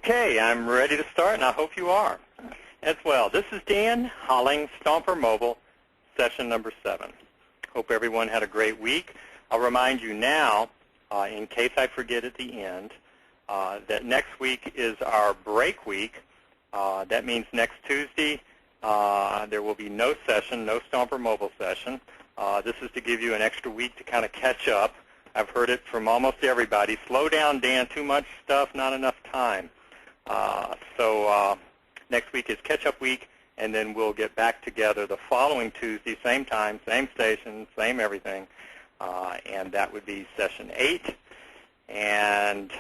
Okay, I'm ready to start, and I hope you are as well. This is Dan Holling, Stomper Mobile, session number 7. Hope everyone had a great week. I'll remind you now, in case I forget at the end, that next week is our break week. That means next Tuesday there will be no session, no Stomper Mobile session. This is to give you an extra week to kind of catch up. I've heard it from almost everybody. Slow down, Dan. Too much stuff, not enough time. So next week is catch-up week, and then we'll get back together the following Tuesday, same time, same station, same everything, and that would be session 8, and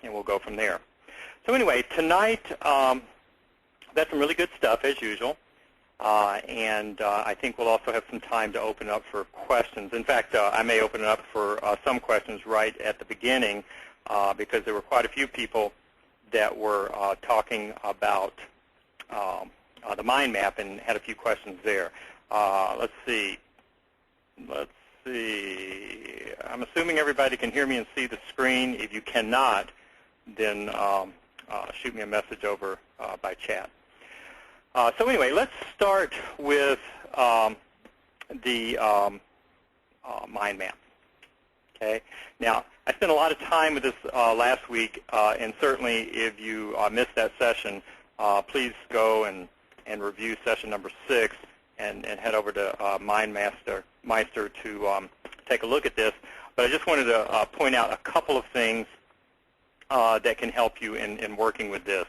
we'll go from there. So anyway, tonight, that's some really good stuff, as usual. And I think we'll also have some time to open up for questions. In fact, I may open it up for some questions right at the beginning because there were quite a few people that were talking about the mind map and had a few questions there. Let's see. I'm assuming everybody can hear me and see the screen. If you cannot, then shoot me a message over by chat. So anyway, let's start with the mind map. Okay. Now, I spent a lot of time with this last week, and certainly if you missed that session, please go and review session number 6 and head over to MindMeister to take a look at this. But I just wanted to point out a couple of things that can help you in working with this.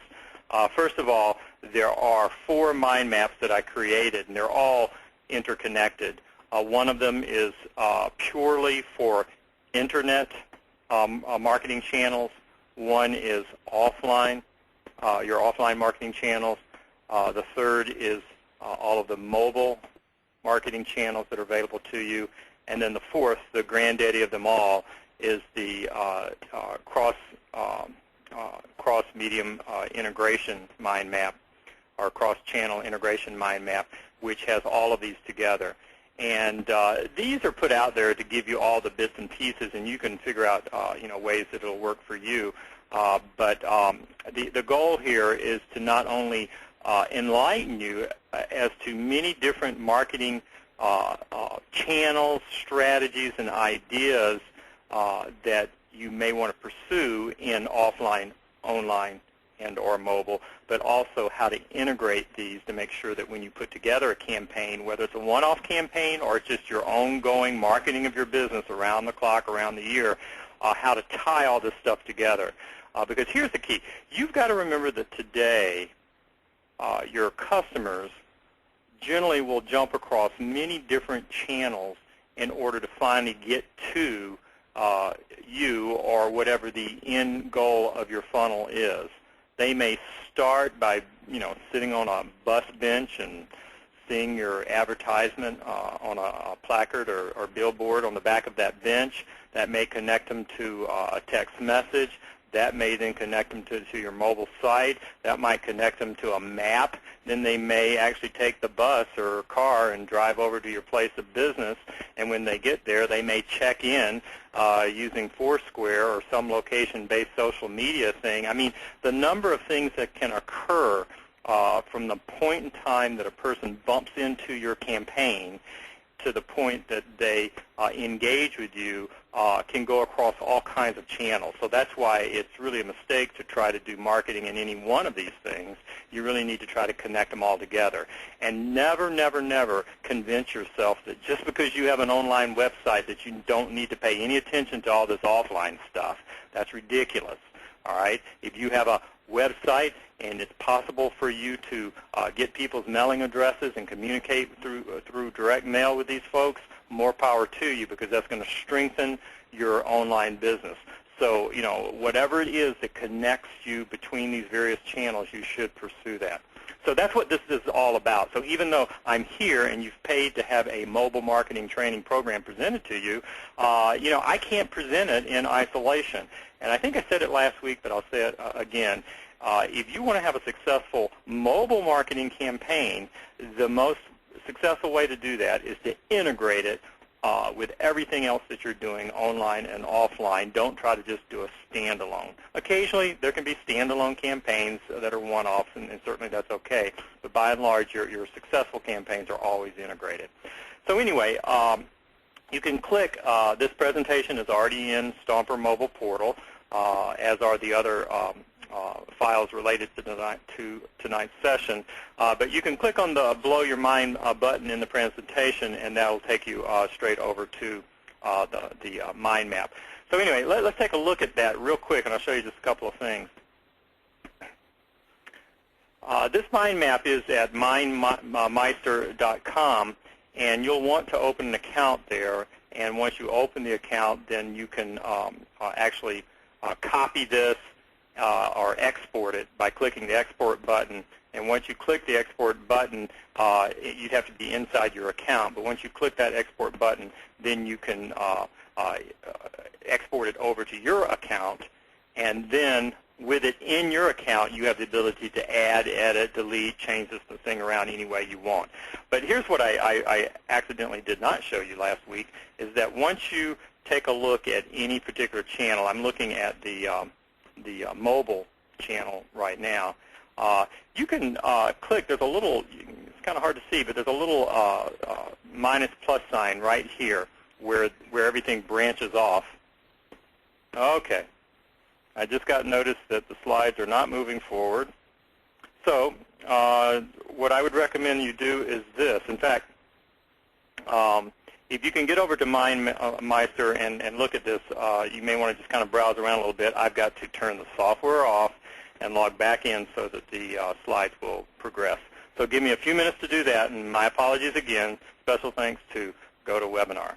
First of all, there are 4 mind maps that I created, and they're all interconnected. One of them is purely for Internet marketing channels. One is offline, your offline marketing channels. The third is all of the mobile marketing channels that are available to you. And then the fourth, the granddaddy of them all, is the cross-medium integration mind map, or cross-channel integration mind map, which has all of these together. And these are put out there to give you all the bits and pieces, and you can figure out ways that it'll work for you. But the goal here is to not only enlighten you as to many different marketing channels, strategies, and ideas that you may want to pursue in offline, online, and or mobile, but also how to integrate these to make sure that when you put together a campaign, whether it's a one-off campaign or it's just your ongoing marketing of your business around the clock, around the year, how to tie all this stuff together. Because here's the key. You've got to remember that today your customers generally will jump across many different channels in order to finally get to you or whatever the end goal of your funnel is. They may start by, sitting on a bus bench and seeing your advertisement on a placard or billboard on the back of that bench. That may connect them to a text message. That may then connect them to your mobile site. That might connect them to a map. Then they may actually take the bus or car and drive over to your place of business. And when they get there, they may check in using Foursquare or some location-based social media thing. I mean, the number of things that can occur from the point in time that a person bumps into your campaign to the point that they engage with you can go across all kinds of channels. So that's why it's really a mistake to try to do marketing in any one of these things. You really need to try to connect them all together. And never, never, never convince yourself that just because you have an online website that you don't need to pay any attention to all this offline stuff. That's ridiculous. All right? If you have a website and it's possible for you to get people's mailing addresses and communicate through direct mail with these folks, more power to you, because that's going to strengthen your online business. So, whatever it is that connects you between these various channels, you should pursue that. So that's what this is all about. So even though I'm here and you've paid to have a mobile marketing training program presented to you, I can't present it in isolation. And I think I said it last week, but I'll say it again. If you want to have a successful mobile marketing campaign, the most successful way to do that is to integrate it with everything else that you're doing online and offline. Don't try to just do a standalone. Occasionally, there can be standalone campaigns that are one-offs, and certainly that's okay. But by and large, your successful campaigns are always integrated. So anyway, you can click. This presentation is already in Stomper Mobile Portal, as are the other files related to tonight's session. But you can click on the Blow Your Mind button in the presentation, and that will take you straight over to the mind map. So anyway, let's take a look at that real quick, and I'll show you just a couple of things. This mind map is at mindmeister.com, and you'll want to open an account there. And once you open the account, then you can actually copy this or export it by clicking the export button. And once you click the export button, you'd have to be inside your account. But once you click that export button, then you can export it over to your account. And then with it in your account, you have the ability to add, edit, delete, change this thing around any way you want. But here's what I accidentally did not show you last week, is that once you take a look at any particular channel, I'm looking at the mobile channel right now, you can click. There's a little, it's kind of hard to see, but there's a little minus plus sign right here where everything branches off. Okay. I just got notice that the slides are not moving forward. So what I would recommend you do is this. In fact, if you can get over to MindMeister and look at this, you may want to just kind of browse around a little bit. I've got to turn the software off and log back in so that the slides will progress. So give me a few minutes to do that, and my apologies again. Special thanks to GoToWebinar.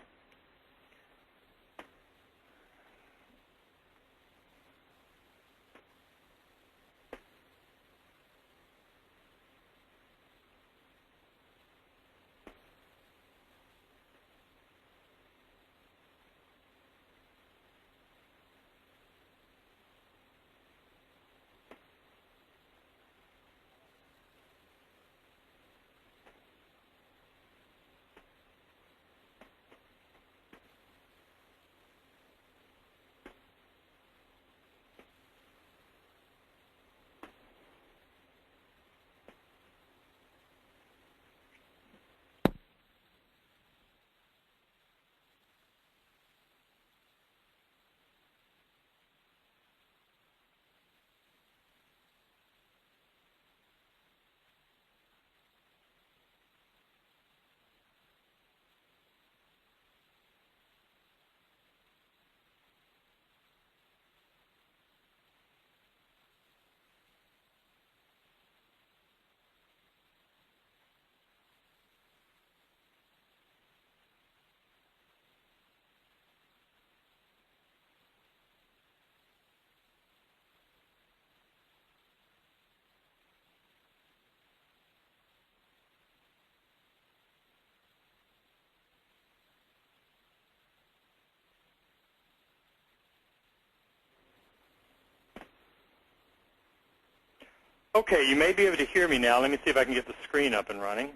Okay, you may be able to hear me now. Let me see if I can get the screen up and running.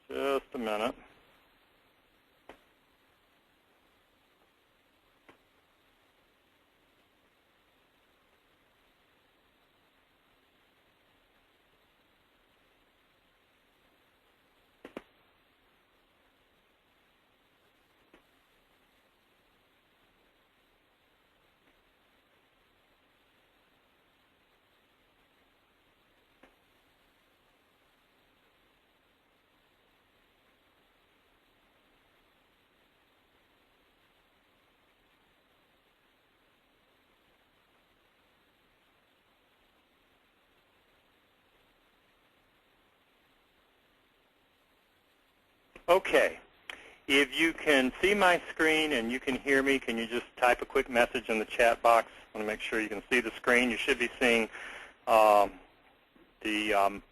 Just a minute. Okay. If you can see my screen and you can hear me, can you just type a quick message in the chat box? I want to make sure you can see the screen. You should be seeing the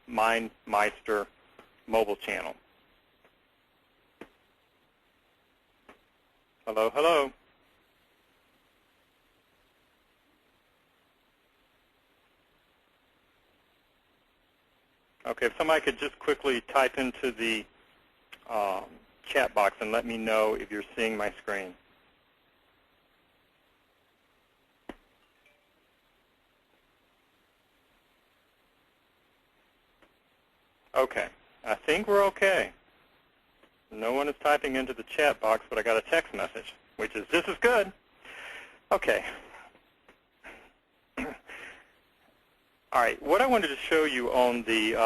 MindMeister mobile channel. Hello, hello. Okay, if somebody could just quickly type into the chat box and let me know if you're seeing my screen. Okay, I think we're okay. No one is typing into the chat box, but I got a text message, which is this is good. Okay. All right, what I wanted to show you on the,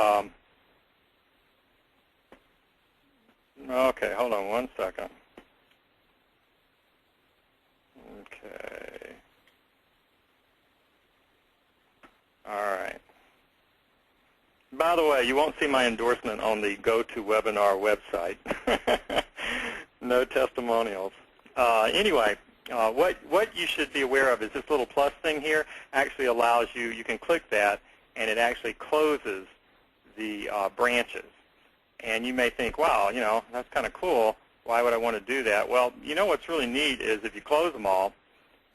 okay, hold on one second. Okay. All right. By the way, you won't see my endorsement on the GoToWebinar website. No testimonials. Anyway, what you should be aware of is this little plus thing here actually allows you, you can click that, and it actually closes the branches. And you may think, wow, you know, that's kind of cool. Why would I want to do that? Well, you know what's really neat is if you close them all,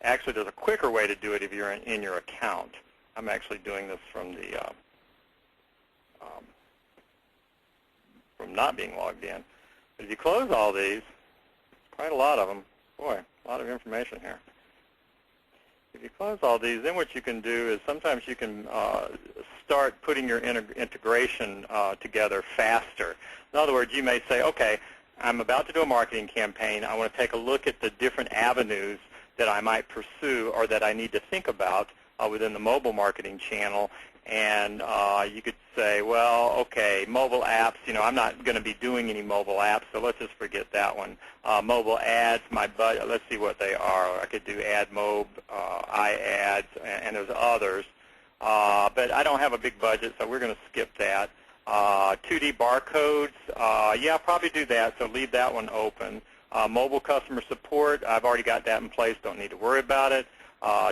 actually there's a quicker way to do it if you're in your account. I'm actually doing this from the from not being logged in. But if you close all these, quite a lot of them, boy, a lot of information here. If you close all these, then what you can do is sometimes you can start putting your integration together faster. In other words, you may say, okay, I'm about to do a marketing campaign. I want to take a look at the different avenues that I might pursue or that I need to think about within the mobile marketing channel. And you could say, well, okay, mobile apps, you know, I'm not going to be doing any mobile apps, so let's just forget that one. Mobile ads, my budget, let's see what they are. I could do AdMob, iAds, and there's others. But I don't have a big budget, so we're going to skip that. 2D barcodes, yeah, I'll probably do that, so leave that one open. Mobile customer support, I've already got that in place, don't need to worry about it.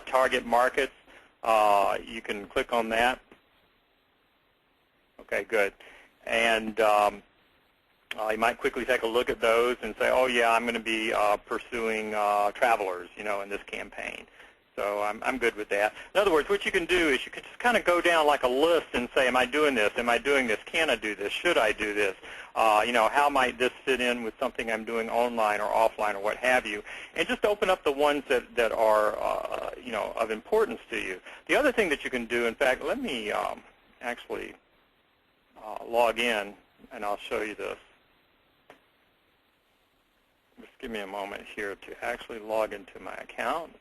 Target markets, you can click on that. Okay, good. And you might quickly take a look at those and say, oh, yeah, I'm going to be pursuing travelers, you know, in this campaign. So I'm good with that. In other words, what you can do is you can just kind of go down like a list and say, am I doing this? Am I doing this? Can I do this? Should I do this? You know, how might this fit in with something I'm doing online or offline or what have you? And just open up the ones that are, you know, of importance to you. The other thing that you can do, in fact, let me actually log in, and I'll show you this. Just give me a moment here to actually log into my account.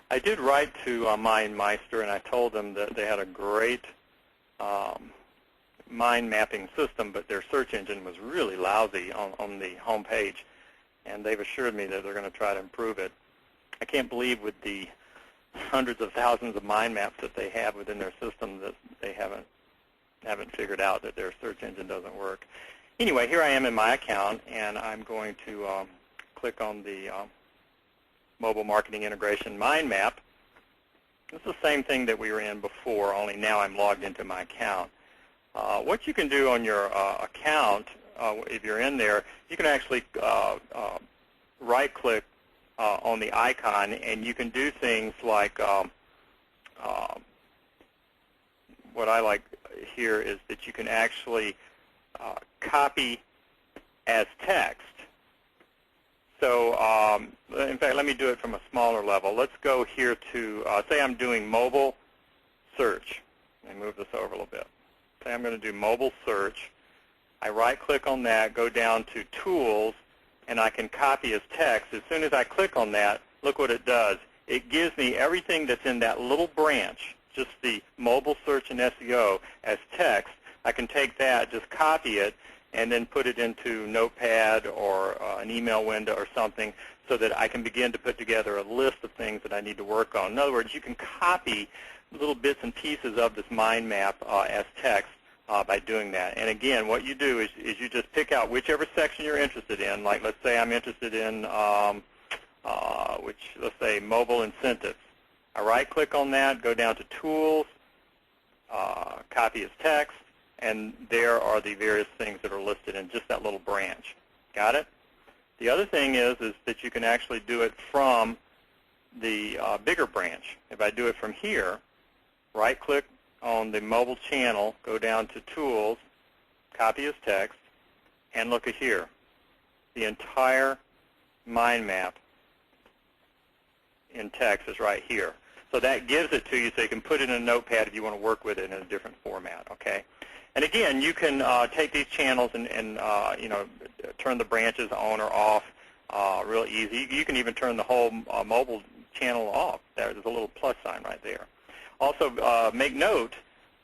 I did write to MindMeister, and I told them that they had a great mind mapping system, but their search engine was really lousy on the home page, and they've assured me that they're going to try to improve it. I can't believe with the hundreds of thousands of mind maps that they have within their system that they haven't figured out that their search engine doesn't work. Anyway, here I am in my account, and I'm going to click on the Mobile Marketing Integration Mind Map. It's the same thing that we were in before, only now I'm logged into my account. What you can do on your account, if you're in there, you can actually right-click on the icon, and you can do things like what I like here is that you can actually copy as text. So, in fact, let me do it from a smaller level. Let's go here to, say I'm doing mobile search. Let me move this over a little bit. Say I'm going to do mobile search. I right-click on that, go down to Tools, and I can copy as text. As soon as I click on that, look what it does. It gives me everything that's in that little branch, just the mobile search and SEO, as text. I can take that, just copy it, and then put it into Notepad or an email window or something so that I can begin to put together a list of things that I need to work on. In other words, you can copy little bits and pieces of this mind map as text by doing that. And again, what you do is you just pick out whichever section you're interested in. Like, let's say I'm interested in, let's say mobile incentives. I right-click on that, go down to Tools, Copy as Text, and there are the various things that are listed in just that little branch. Got it? The other thing is that you can actually do it from the bigger branch. If I do it from here, right-click on the mobile channel, go down to Tools, Copy as Text, and look at here. The entire mind map in text is right here. So that gives it to you so you can put it in a notepad if you want to work with it in a different format, okay? And again, you can take these channels and you know, turn the branches on or off real easy. You can even turn the whole mobile channel off. There's a little plus sign right there. Also, make note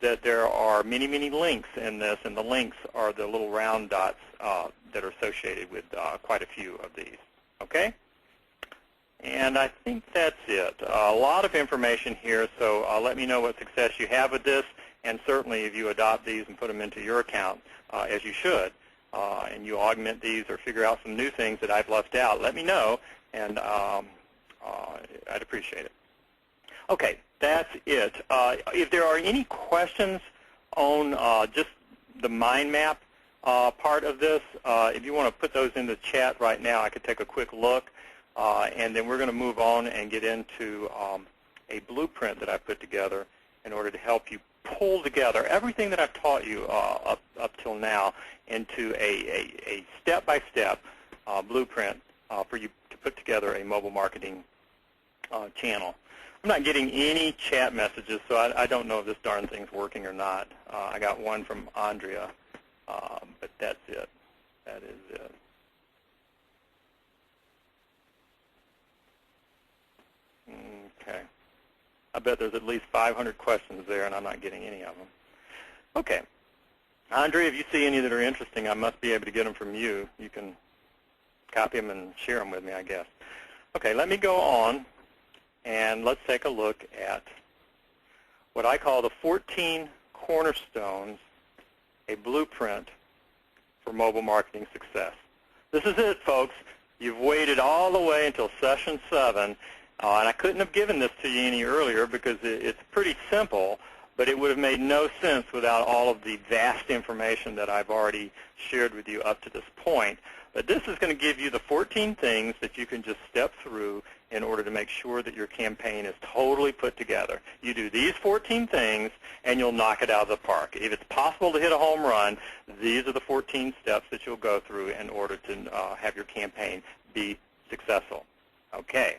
that there are many, many links in this, and the links are the little round dots that are associated with quite a few of these, okay? And I think that's it. A lot of information here, so let me know what success you have with this, and certainly if you adopt these and put them into your account, as you should, and you augment these or figure out some new things that I've left out, let me know, and I'd appreciate it. Okay, that's it. If there are any questions on just the mind map part of this, if you want to put those in the chat right now, I could take a quick look. And then we're going to move on and get into a blueprint that I put together in order to help you pull together everything that I've taught you up till now into a step-by-step blueprint for you to put together a mobile marketing channel. I'm not getting any chat messages, so I don't know if this darn thing's working or not. I got one from Andrea, but that's it. That is it. Okay. I bet there's at least 500 questions there, and I'm not getting any of them. Okay. Andrea, if you see any that are interesting, I must be able to get them from you. You can copy them and share them with me, I guess. Okay, let me go on, and let's take a look at what I call the 14 cornerstones, a blueprint for mobile marketing success. This is it, folks. You've waited all the way until session 7. And I couldn't have given this to you any earlier because it's pretty simple, but it would have made no sense without all of the vast information that I've already shared with you up to this point. But this is going to give you the 14 things that you can just step through in order to make sure that your campaign is totally put together. You do these 14 things, and you'll knock it out of the park. If it's possible to hit a home run, these are the 14 steps that you'll go through in order to have your campaign be successful. Okay.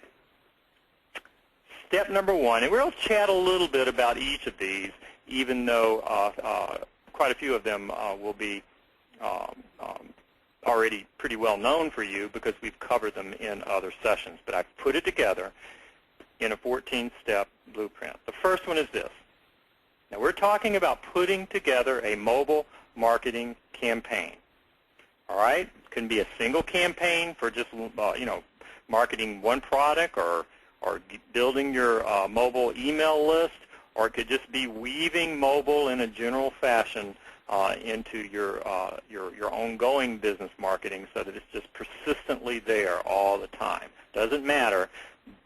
Step number 1, and we'll chat a little bit about each of these, even though quite a few of them will be already pretty well known for you because we've covered them in other sessions. But I've put it together in a 14-step blueprint. The first one is this. Now, we're talking about putting together a mobile marketing campaign. All right? It can be a single campaign for just, you know, marketing one product or building your mobile email list, or it could just be weaving mobile in a general fashion into your ongoing business marketing so that it's just persistently there all the time. Doesn't matter.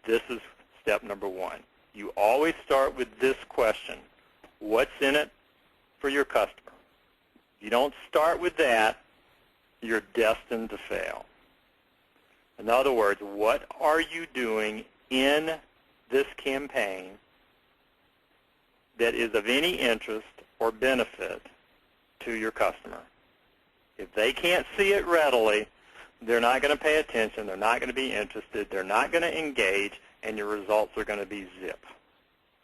This is step number 1. You always start with this question. What's in it for your customer? If you don't start with that, you're destined to fail. In other words, what are you doing in this campaign that is of any interest or benefit to your customer? If they can't see it readily, they're not going to pay attention, they're not going to be interested, they're not going to engage, and your results are going to be zip.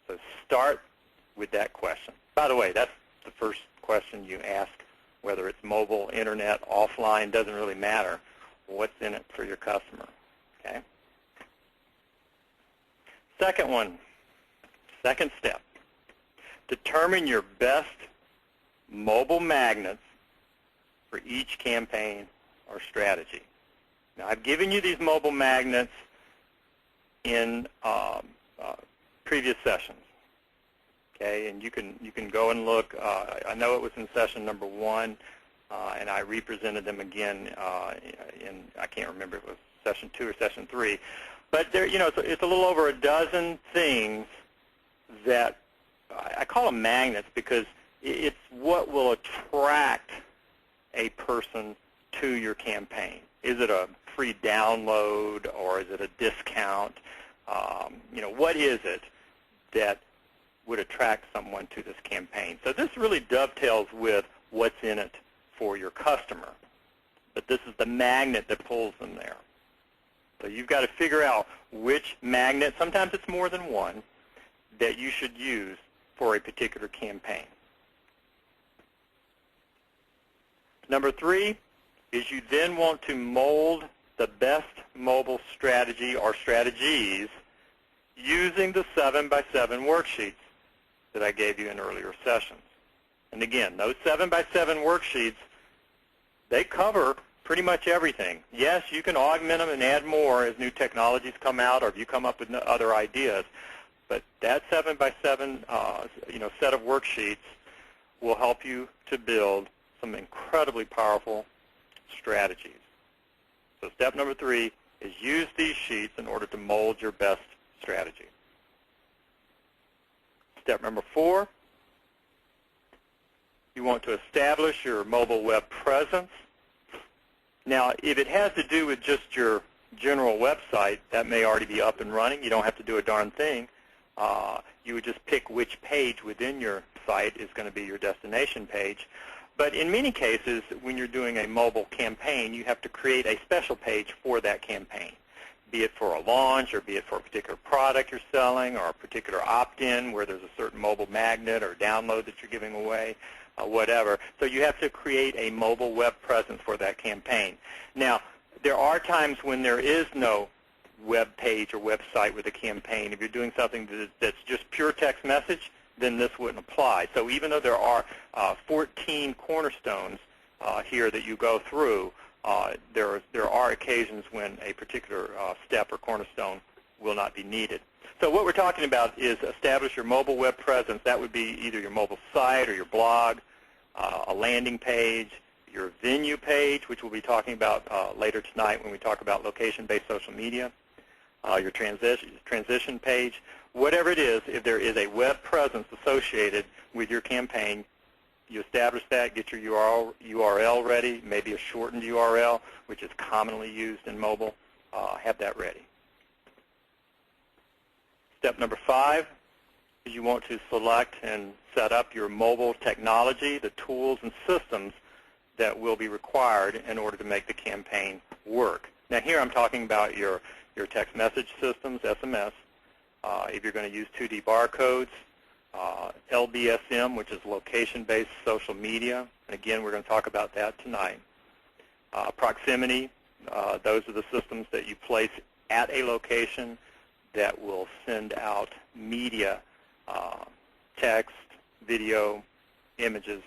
So start with that question. By the way, that's the first question you ask, whether it's mobile, internet, offline, doesn't really matter. What's in it for your customer? Okay. Second one, second step, determine your best mobile magnets for each campaign or strategy. Now, I've given you these mobile magnets in previous sessions, okay, and you can go and look. I know it was in session number 1, and I represented them again in, I can't remember if it was session 2 or session 3. But there, you know, it's a little over a dozen things that I call them magnets because it's what will attract a person to your campaign. Is it a free download or is it a discount? What is it that would attract someone to this campaign? So this really dovetails with what's in it for your customer. But this is the magnet that pulls them there. So you've got to figure out which magnet, sometimes it's more than one, that you should use for a particular campaign. Number 3 is you then want to mold the best mobile strategy or strategies using the 7x7 worksheets that I gave you in earlier sessions. And again, those 7x7 worksheets, they cover pretty much everything. Yes, you can augment them and add more as new technologies come out or if you come up with other ideas. But that 7x7 set of worksheets will help you to build some incredibly powerful strategies. So step number 3 is use these sheets in order to mold your best strategy. Step number 4, you want to establish your mobile web presence. Now, if it has to do with just your general website, that may already be up and running. You don't have to do a darn thing. You would just pick which page within your site is going to be your destination page. But in many cases, when you're doing a mobile campaign, you have to create a special page for that campaign, be it for a launch or be it for a particular product you're selling or a particular opt-in where there's a certain mobile magnet or download that you're giving away, whatever. So you have to create a mobile web presence for that campaign. Now, there are times when there is no web page or website with a campaign. If you're doing something that's just pure text message, then this wouldn't apply. So even though there are 14 cornerstones here that you go through, there are occasions when a particular step or cornerstone will not be needed. So what we're talking about is establish your mobile web presence. That would be either your mobile site or your blog, a landing page, your venue page, which we'll be talking about later tonight when we talk about location-based social media, your transition page. Whatever it is, if there is a web presence associated with your campaign, you establish that, get your URL ready, maybe a shortened URL, which is commonly used in mobile. Have that ready. Step number 5 is you want to select and set up your mobile technology, the tools and systems that will be required in order to make the campaign work. Now here I'm talking about your text message systems, SMS, if you're going to use 2D barcodes, LBSM, which is location-based social media, and again we're going to talk about that tonight. Proximity, those are the systems that you place at a location that will send out media, text, video, images,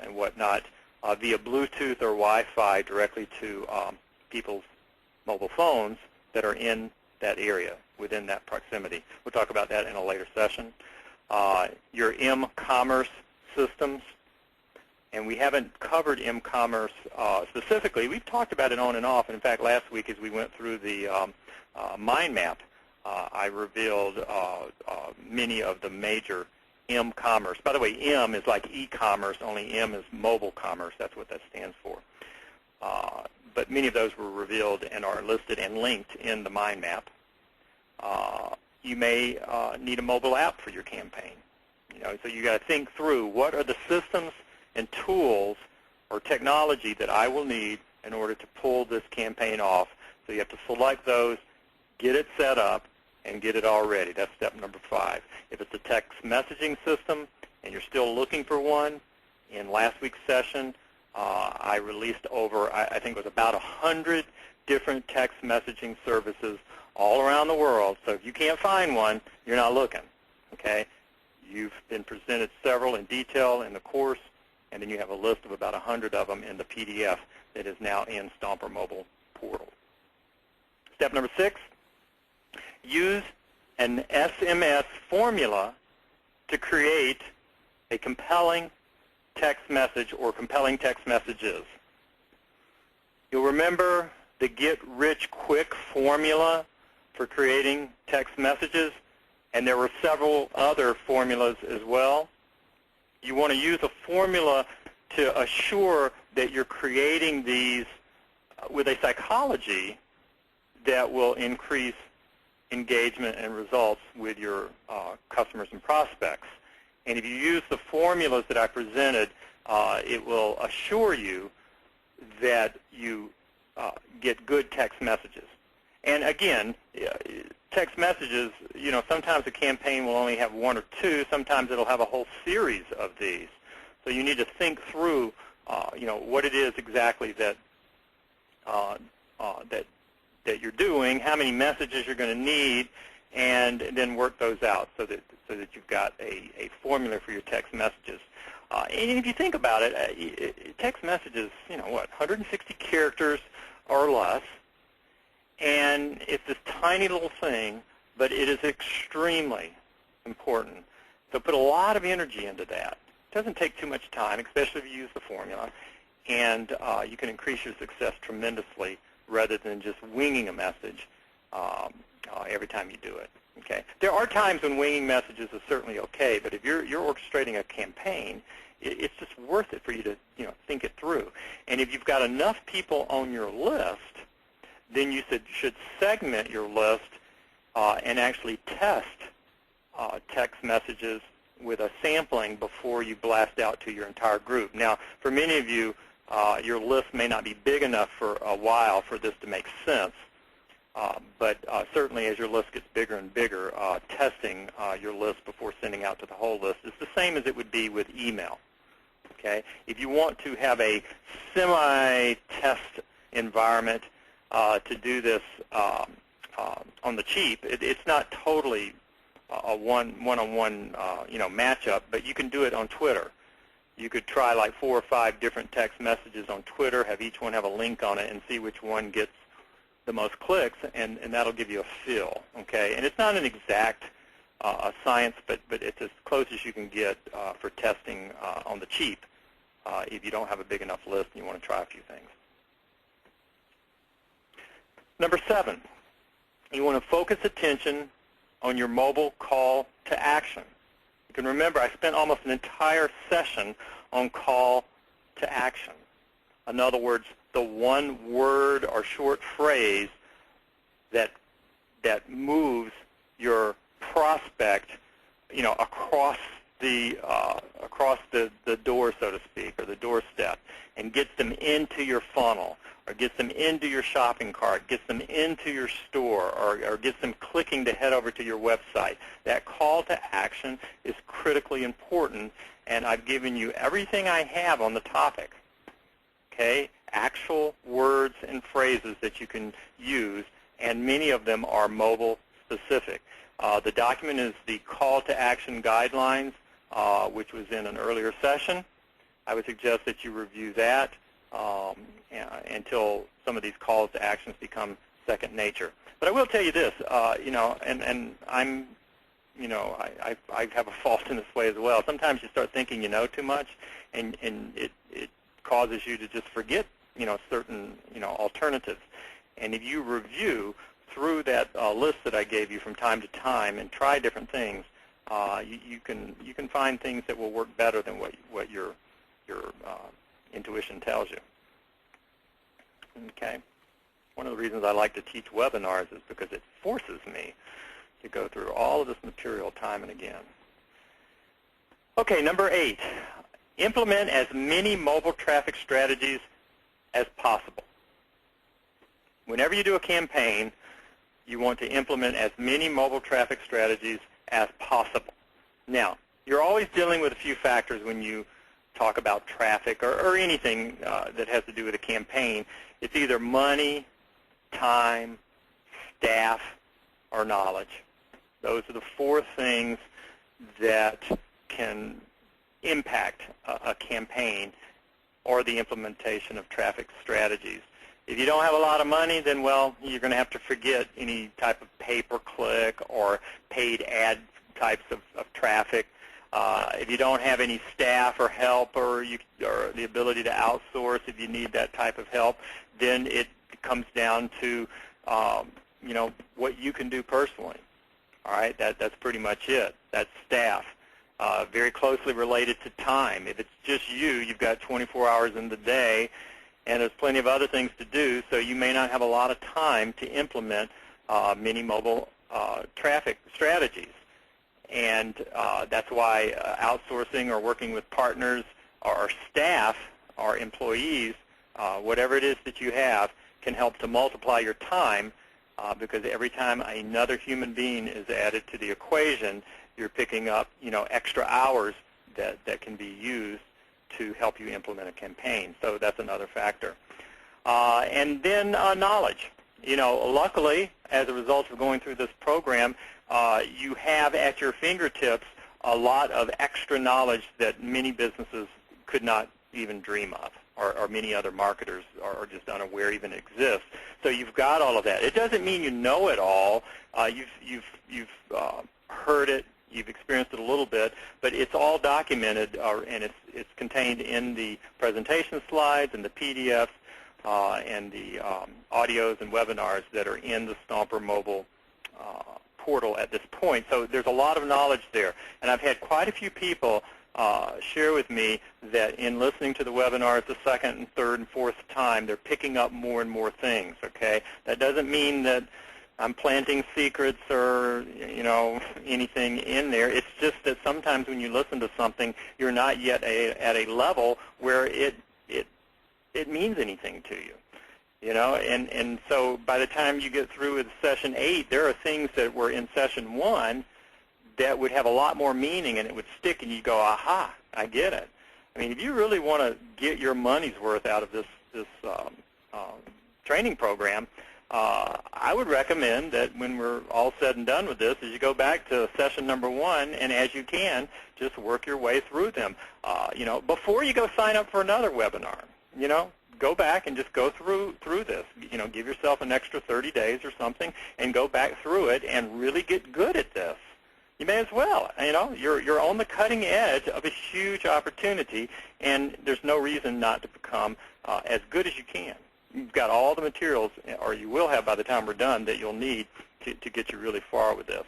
and whatnot via Bluetooth or Wi-Fi directly to people's mobile phones that are in that area, within that proximity. We'll talk about that in a later session. Your m-commerce systems, and we haven't covered m-commerce specifically. We've talked about it on and off. In fact, last week as we went through the mind map, I revealed many of the major m-commerce. By the way, m is like e-commerce, only m is mobile commerce. That's what that stands for. But many of those were revealed and are listed and linked in the mind map. You may need a mobile app for your campaign. So you got to think through what are the systems and tools or technology that I will need in order to pull this campaign off. So you have to select those, get it set up, and get it all ready. That's step number 5. If it's a text messaging system and you're still looking for one, in last week's session, I released over, I think it was about 100 different text messaging services all around the world. So if you can't find one, you're not looking, okay? You've been presented several in detail in the course, and then you have a list of about 100 of them in the PDF that is now in Stomper Mobile Portal. Step number 6, use an SMS formula to create a compelling text message or compelling text messages. You'll remember the get-rich-quick formula for creating text messages, and there were several other formulas as well. You want to use a formula to assure that you're creating these with a psychology that will increase engagement and results with your customers and prospects. And if you use the formulas that I presented, it will assure you that you get good text messages. And again, text messages, sometimes a campaign will only have one or two. Sometimes it'll have a whole series of these. So you need to think through, what it is exactly that that you're doing, how many messages you're going to need, and then work those out so that you've got a formula for your text messages. And if you think about it, text messages, 160 characters or less, and it's this tiny little thing, but it is extremely important. So put a lot of energy into that. It doesn't take too much time, especially if you use the formula, and you can increase your success tremendously rather than just winging a message every time you do it. Okay. There are times when winging messages is certainly okay, but if you're orchestrating a campaign, it's just worth it for you to think it through. And if you've got enough people on your list, then you should segment your list and actually test text messages with a sampling before you blast out to your entire group. Now, for many of you, your list may not be big enough for a while for this to make sense, but certainly as your list gets bigger and bigger, testing your list before sending out to the whole list is the same as it would be with email. Okay? If you want to have a semi-test environment to do this on the cheap, it's not totally a one-on-one matchup, but you can do it on Twitter. You could try like 4 or 5 different text messages on Twitter, have each one have a link on it, and see which one gets the most clicks, and that'll give you a feel. Okay, and it's not an exact science, but it's as close as you can get for testing on the cheap if you don't have a big enough list and you want to try a few things. Number 7, you want to focus attention on your mobile call to action. You can remember I spent almost an entire session on call to action. In other words, the one word or short phrase that moves your prospect, across the door, so to speak, or the doorstep, and gets them into your funnel, or gets them into your shopping cart, gets them into your store, or gets them clicking to head over to your website. That call to action is critically important, and I've given you everything I have on the topic. Okay? Actual words and phrases that you can use, and many of them are mobile specific. The document is the call to action guidelines, which was in an earlier session. I would suggest that you review that until some of these calls to actions become second nature. But I will tell you this, and I'm, I have a fault in this way as well. Sometimes you start thinking you know too much, and it causes you to just forget, certain, alternatives. And if you review through that list that I gave you from time to time and try different things, you can find things that will work better than what your intuition tells you. Okay. One of the reasons I like to teach webinars is because it forces me to go through all of this material time and again. Okay, number 8, implement as many mobile traffic strategies as possible. Whenever you do a campaign, you want to implement as many mobile traffic strategies as possible. Now, you're always dealing with a few factors when you talk about traffic or anything that has to do with a campaign. It's either money, time, staff, or knowledge. Those are the 4 things that can impact a campaign or the implementation of traffic strategies. If you don't have a lot of money, then, well, you're going to have to forget any type of pay-per-click or paid ad types of traffic. If you don't have any staff or help or the ability to outsource if you need that type of help, then it comes down to, what you can do personally. All right, that's pretty much it. That's staff. very closely related to time. If it's just you, you've got 24 hours in the day, and there's plenty of other things to do, so you may not have a lot of time to implement mini mobile traffic strategies. And that's why outsourcing or working with partners or staff or employees, whatever it is that you have, can help to multiply your time because every time another human being is added to the equation, you're picking up, extra hours that can be used to help you implement a campaign. So that's another factor. And then knowledge. Luckily, as a result of going through this program, you have at your fingertips a lot of extra knowledge that many businesses could not even dream of, or many other marketers are just unaware even exists. So you've got all of that. It doesn't mean you know it all. You've heard it. You've experienced it a little bit, but it's all documented, and it's contained in the presentation slides and the PDFs and the audios and webinars that are in the Stomper mobile portal at this point. So there's a lot of knowledge there, and I've had quite a few people share with me that in listening to the webinars the second and third and fourth time, they're picking up more and more things. Okay, that doesn't mean that I'm planting secrets or anything in there. It's just that sometimes when you listen to something, you're not yet at a level where it means anything to you. And so by the time you get through with session 8, there are things that were in session 1 that would have a lot more meaning, and it would stick, and you go, aha, I get it. I mean, if you really want to get your money's worth out of this training program, I would recommend that when we're all said and done with this, is you go back to session number 1, and as you can, just work your way through them. Before you go sign up for another webinar, go back and just go through this. Give yourself an extra 30 days or something, and go back through it and really get good at this. You may as well. You're on the cutting edge of a huge opportunity, and there's no reason not to become as good as you can. You've got all the materials, or you will have by the time we're done, that you'll need to get you really far with this.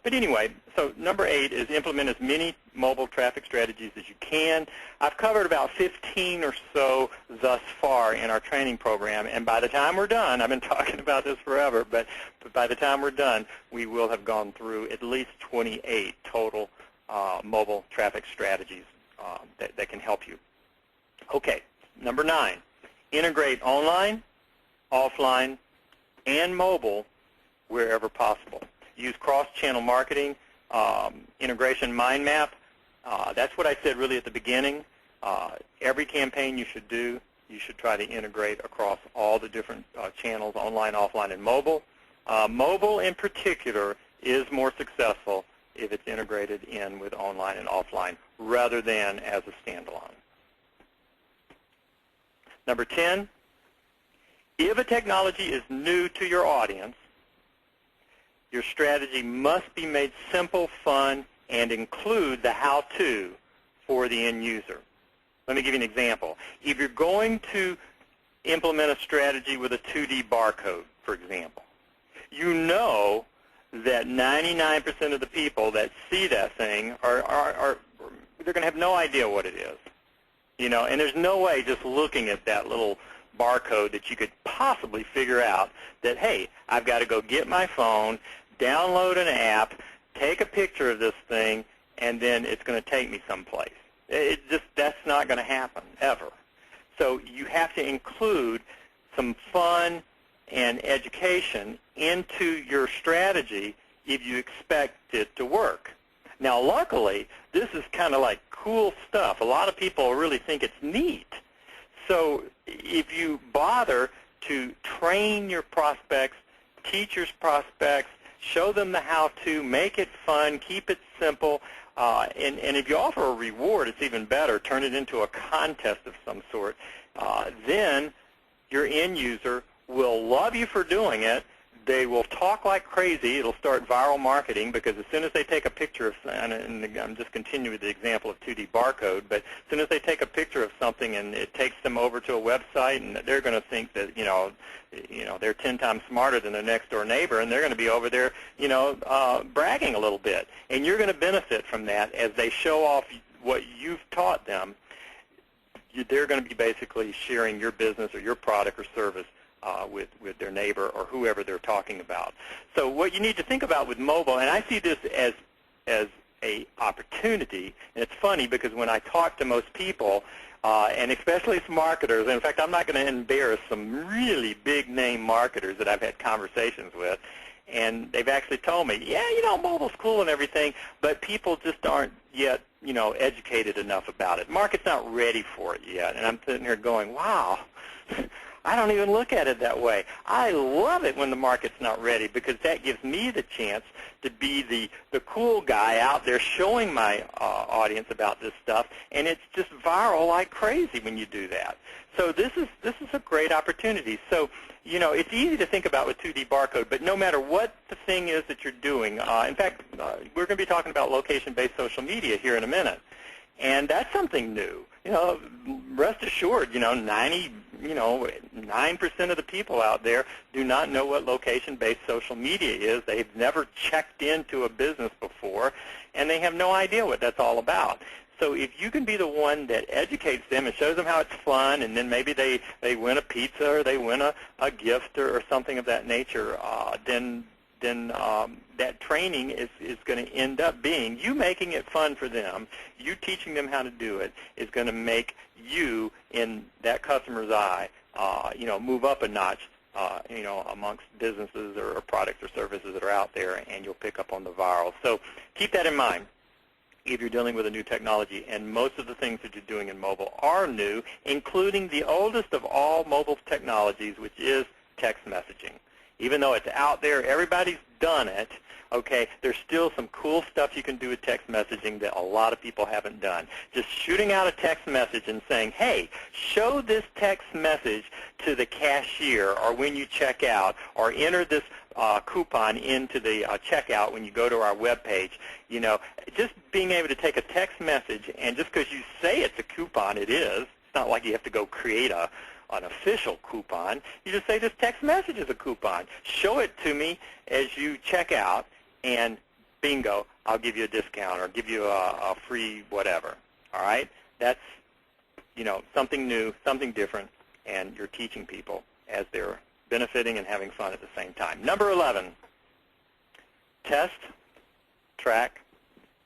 But anyway, so number 8 is implement as many mobile traffic strategies as you can. I've covered about 15 or so thus far in our training program, and by the time we're done, I've been talking about this forever, but by the time we're done, we will have gone through at least 28 total mobile traffic strategies that can help you. Okay, number 9. Integrate online, offline, and mobile wherever possible. Use cross-channel marketing, integration mind map. That's what I said really at the beginning. Every campaign you should do, you should try to integrate across all the different channels, online, offline, and mobile. Mobile in particular is more successful if it's integrated in with online and offline rather than as a standalone. Number 10, if a technology is new to your audience, your strategy must be made simple, fun, and include the how-to for the end user. Let me give you an example. If you're going to implement a strategy with a 2D barcode, for example, you know that 99% of the people that see that thing they're going to have no idea what it is. And there's no way just looking at that little barcode that you could possibly figure out that, hey, I've got to go get my phone, download an app, take a picture of this thing, and then it's going to take me someplace. That's not going to happen, ever. So you have to include some fun and education into your strategy if you expect it to work. Now, luckily, this is kind of like cool stuff. A lot of people really think it's neat. So if you bother to train your prospects, teach your prospects, show them the how-to, make it fun, keep it simple, and if you offer a reward, it's even better. Turn it into a contest of some sort. Then your end user will love you for doing it, they will talk like crazy. It'll start viral marketing because as soon as they take a picture of, and I'm just continuing with the example of 2D barcode, but as soon as they take a picture of something and it takes them over to a website, and they're going to think that they're 10 times smarter than their next door neighbor, and they're going to be over there bragging a little bit, and you're going to benefit from that as they show off what you've taught them. They're going to be basically sharing your business or your product or service with their neighbor or whoever they're talking about. So what you need to think about with mobile, and I see this as a opportunity, and it's funny because when I talk to most people, and especially some marketers, and in fact I'm not going to embarrass some really big name marketers that I've had conversations with, and they've actually told me, yeah, mobile's cool and everything, but people just aren't yet, educated enough about it. Market's not ready for it yet. And I'm sitting here going, wow, I don't even look at it that way. I love it when the market's not ready because that gives me the chance to be the cool guy out there showing my audience about this stuff, and it's just viral like crazy when you do that. So this is a great opportunity. So, it's easy to think about with 2D barcode, but no matter what the thing is that you're doing, in fact, we're going to be talking about location-based social media here in a minute, and that's something new. Rest assured, 9% of the people out there do not know what location-based social media is. They've never checked into a business before, and they have no idea what that's all about. So if you can be the one that educates them and shows them how it's fun, and then maybe they win a pizza or they win a gift or something of that nature, then that training is going to end up being you making it fun for them. You teaching them how to do it is going to make you, in that customer's eye, move up a notch, amongst businesses or products or services that are out there, and you'll pick up on the viral. So keep that in mind if you're dealing with a new technology, and most of the things that you're doing in mobile are new, including the oldest of all mobile technologies, which is text messaging. Even though it's out there, everybody's done it, okay, there's still some cool stuff you can do with text messaging that a lot of people haven't done. Just shooting out a text message and saying, hey, show this text message to the cashier or when you check out, or enter this coupon into the checkout when you go to our web page. Just being able to take a text message, and just because you say it's a coupon, it is. It's not like you have to go create an official coupon. You just say this text message is a coupon. Show it to me as you check out, and bingo, I'll give you a discount or give you a free whatever. All right? That's, something new, something different, and you're teaching people as they're benefiting and having fun at the same time. Number 11, test, track,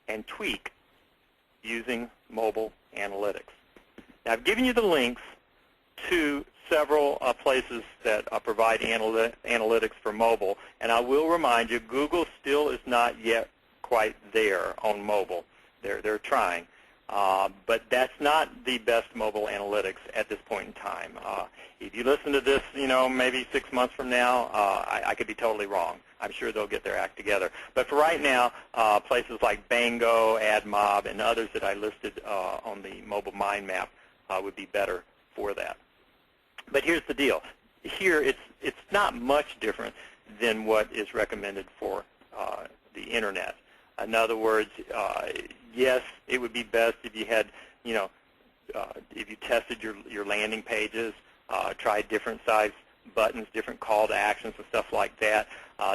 and tweak using mobile analytics. Now, I've given you the links to several places that provide analytics for mobile, and I will remind you, Google still is not yet quite there on mobile. They're trying. But that's not the best mobile analytics at this point in time. If you listen to this, maybe 6 months from now, I could be totally wrong. I'm sure they'll get their act together. But for right now, places like Bango, AdMob, and others that I listed on the mobile mind map would be better for that. But here's the deal. Here, it's not much different than what is recommended for the Internet. In other words, yes, it would be best if you had, if you tested your landing pages, tried different size buttons, different call to actions and stuff like that.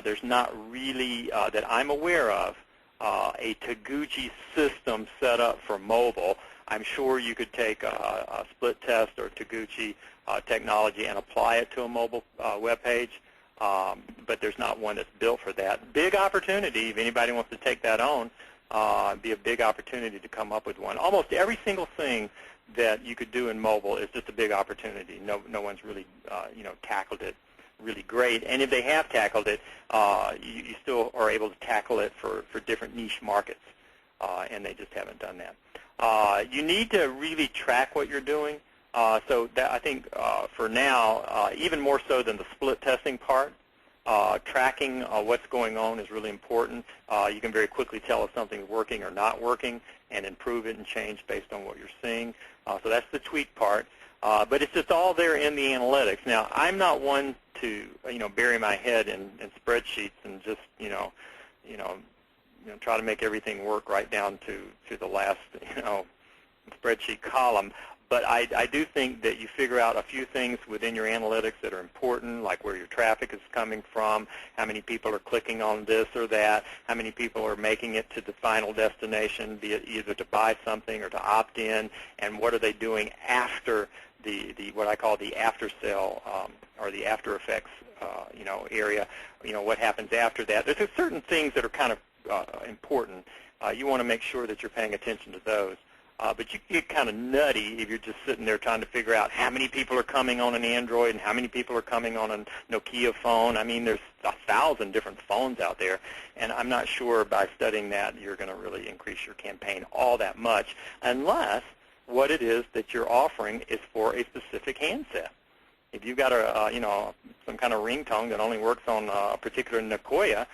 There's not really, that I'm aware of, a Taguchi system set up for mobile. I'm sure you could take a split test or Taguchi technology and apply it to a mobile web page. But there's not one that's built for that. Big opportunity, if anybody wants to take that on, be a big opportunity to come up with one. Almost every single thing that you could do in mobile is just a big opportunity. No one's really, tackled it really great. And if they have tackled it, you still are able to tackle it for different niche markets, and they just haven't done that. You need to really track what you're doing. So that, I think for now, even more so than the split testing part, tracking what's going on is really important. You can very quickly tell if something's working or not working and improve it and change based on what you're seeing. So that's the tweak part. But it's just all there in the analytics. Now, I'm not one to bury my head in spreadsheets and just try to make everything work right down to the last spreadsheet column. But I do think that you figure out a few things within your analytics that are important, like where your traffic is coming from, how many people are clicking on this or that, how many people are making it to the final destination, be it either to buy something or to opt in, and what are they doing after the what I call the after sale or the after effects area. What happens after that. There's certain things that are kind of important. You want to make sure that you're paying attention to those. But you get kind of nutty if you're just sitting there trying to figure out how many people are coming on an Android and how many people are coming on a Nokia phone. I mean, there's 1,000 different phones out there, and I'm not sure by studying that you're going to really increase your campaign all that much unless what it is that you're offering is for a specific handset. If you've got some kind of ringtone that only works on a particular Nokia,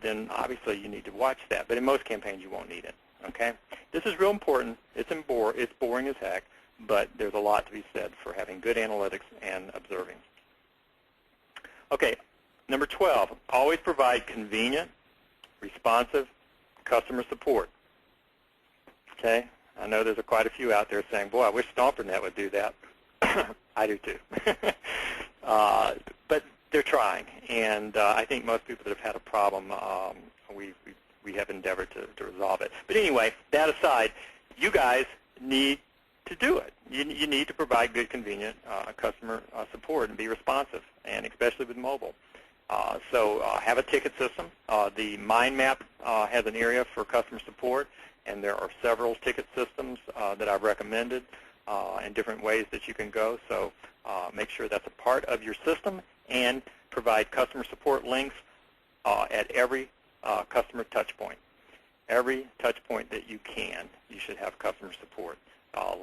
then obviously you need to watch that. But in most campaigns, you won't need it. Okay? This is real important. It's boring as heck, but there's a lot to be said for having good analytics and observing. Okay, number 12, always provide convenient, responsive customer support. Okay? I know there's quite a few out there saying, boy, I wish StomperNet would do that. I do too. But they're trying, and I think most people that have had a problem, we have endeavored to resolve it. But anyway, that aside, you guys need to do it. You need to provide good, convenient customer support and be responsive, and especially with mobile. So have a ticket system. The mind map has an area for customer support, and there are several ticket systems that I've recommended and different ways that you can go. So make sure that's a part of your system, and provide customer support links at every customer touch point. Every touch point that you can, you should have customer support.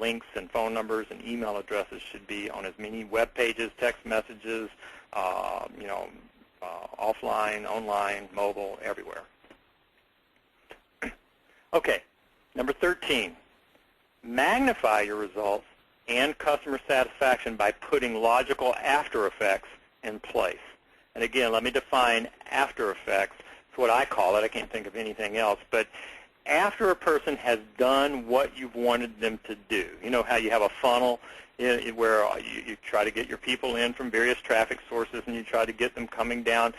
Links and phone numbers and email addresses should be on as many web pages, text messages, offline, online, mobile, everywhere. Okay, number 13, magnify your results and customer satisfaction by putting logical after effects in place. And again, let me define after effects. It's what I call it. I can't think of anything else. But after a person has done what you've wanted them to do, you know how you have a funnel where you try to get your people in from various traffic sources, and you try to get them coming down,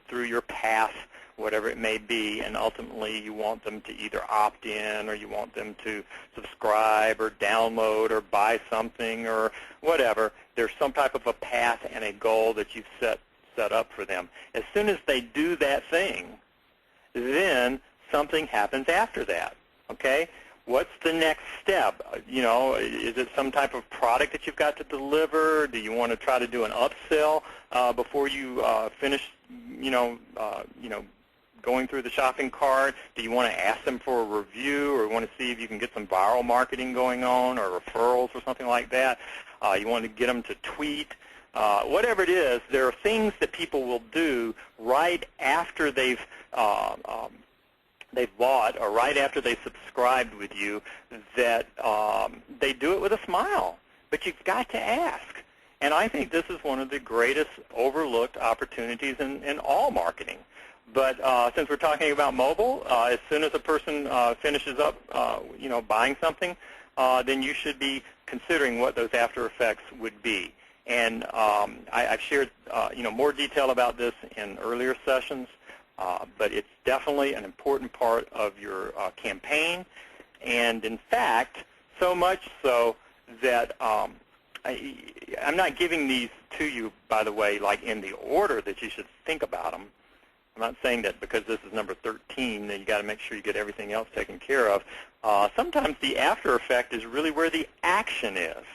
through your path, whatever it may be, and ultimately you want them to either opt in, or you want them to subscribe or download or buy something or whatever. There's some type of a path and a goal that you've set up for them. As soon as they do that thing, then something happens after that. Okay? What's the next step? Is it some type of product that you've got to deliver? Do you want to try to do an upsell before you finish, going through the shopping cart? Do you want to ask them for a review, or want to see if you can get some viral marketing going on, or referrals or something like that? You want to get them to tweet? Whatever it is, there are things that people will do right after they've bought, or right after they subscribed with you, that they do it with a smile. But you've got to ask. And I think this is one of the greatest overlooked opportunities in all marketing. But since we're talking about mobile, as soon as a person finishes up, buying something, then you should be considering what those after effects would be. And I've shared, more detail about this in earlier sessions, but it's definitely an important part of your campaign. And in fact, so much so that I'm not giving these to you, by the way, like in the order that you should think about them. I'm not saying that because this is number 13 that you got to make sure you get everything else taken care of. Sometimes the after effect is really where the action is,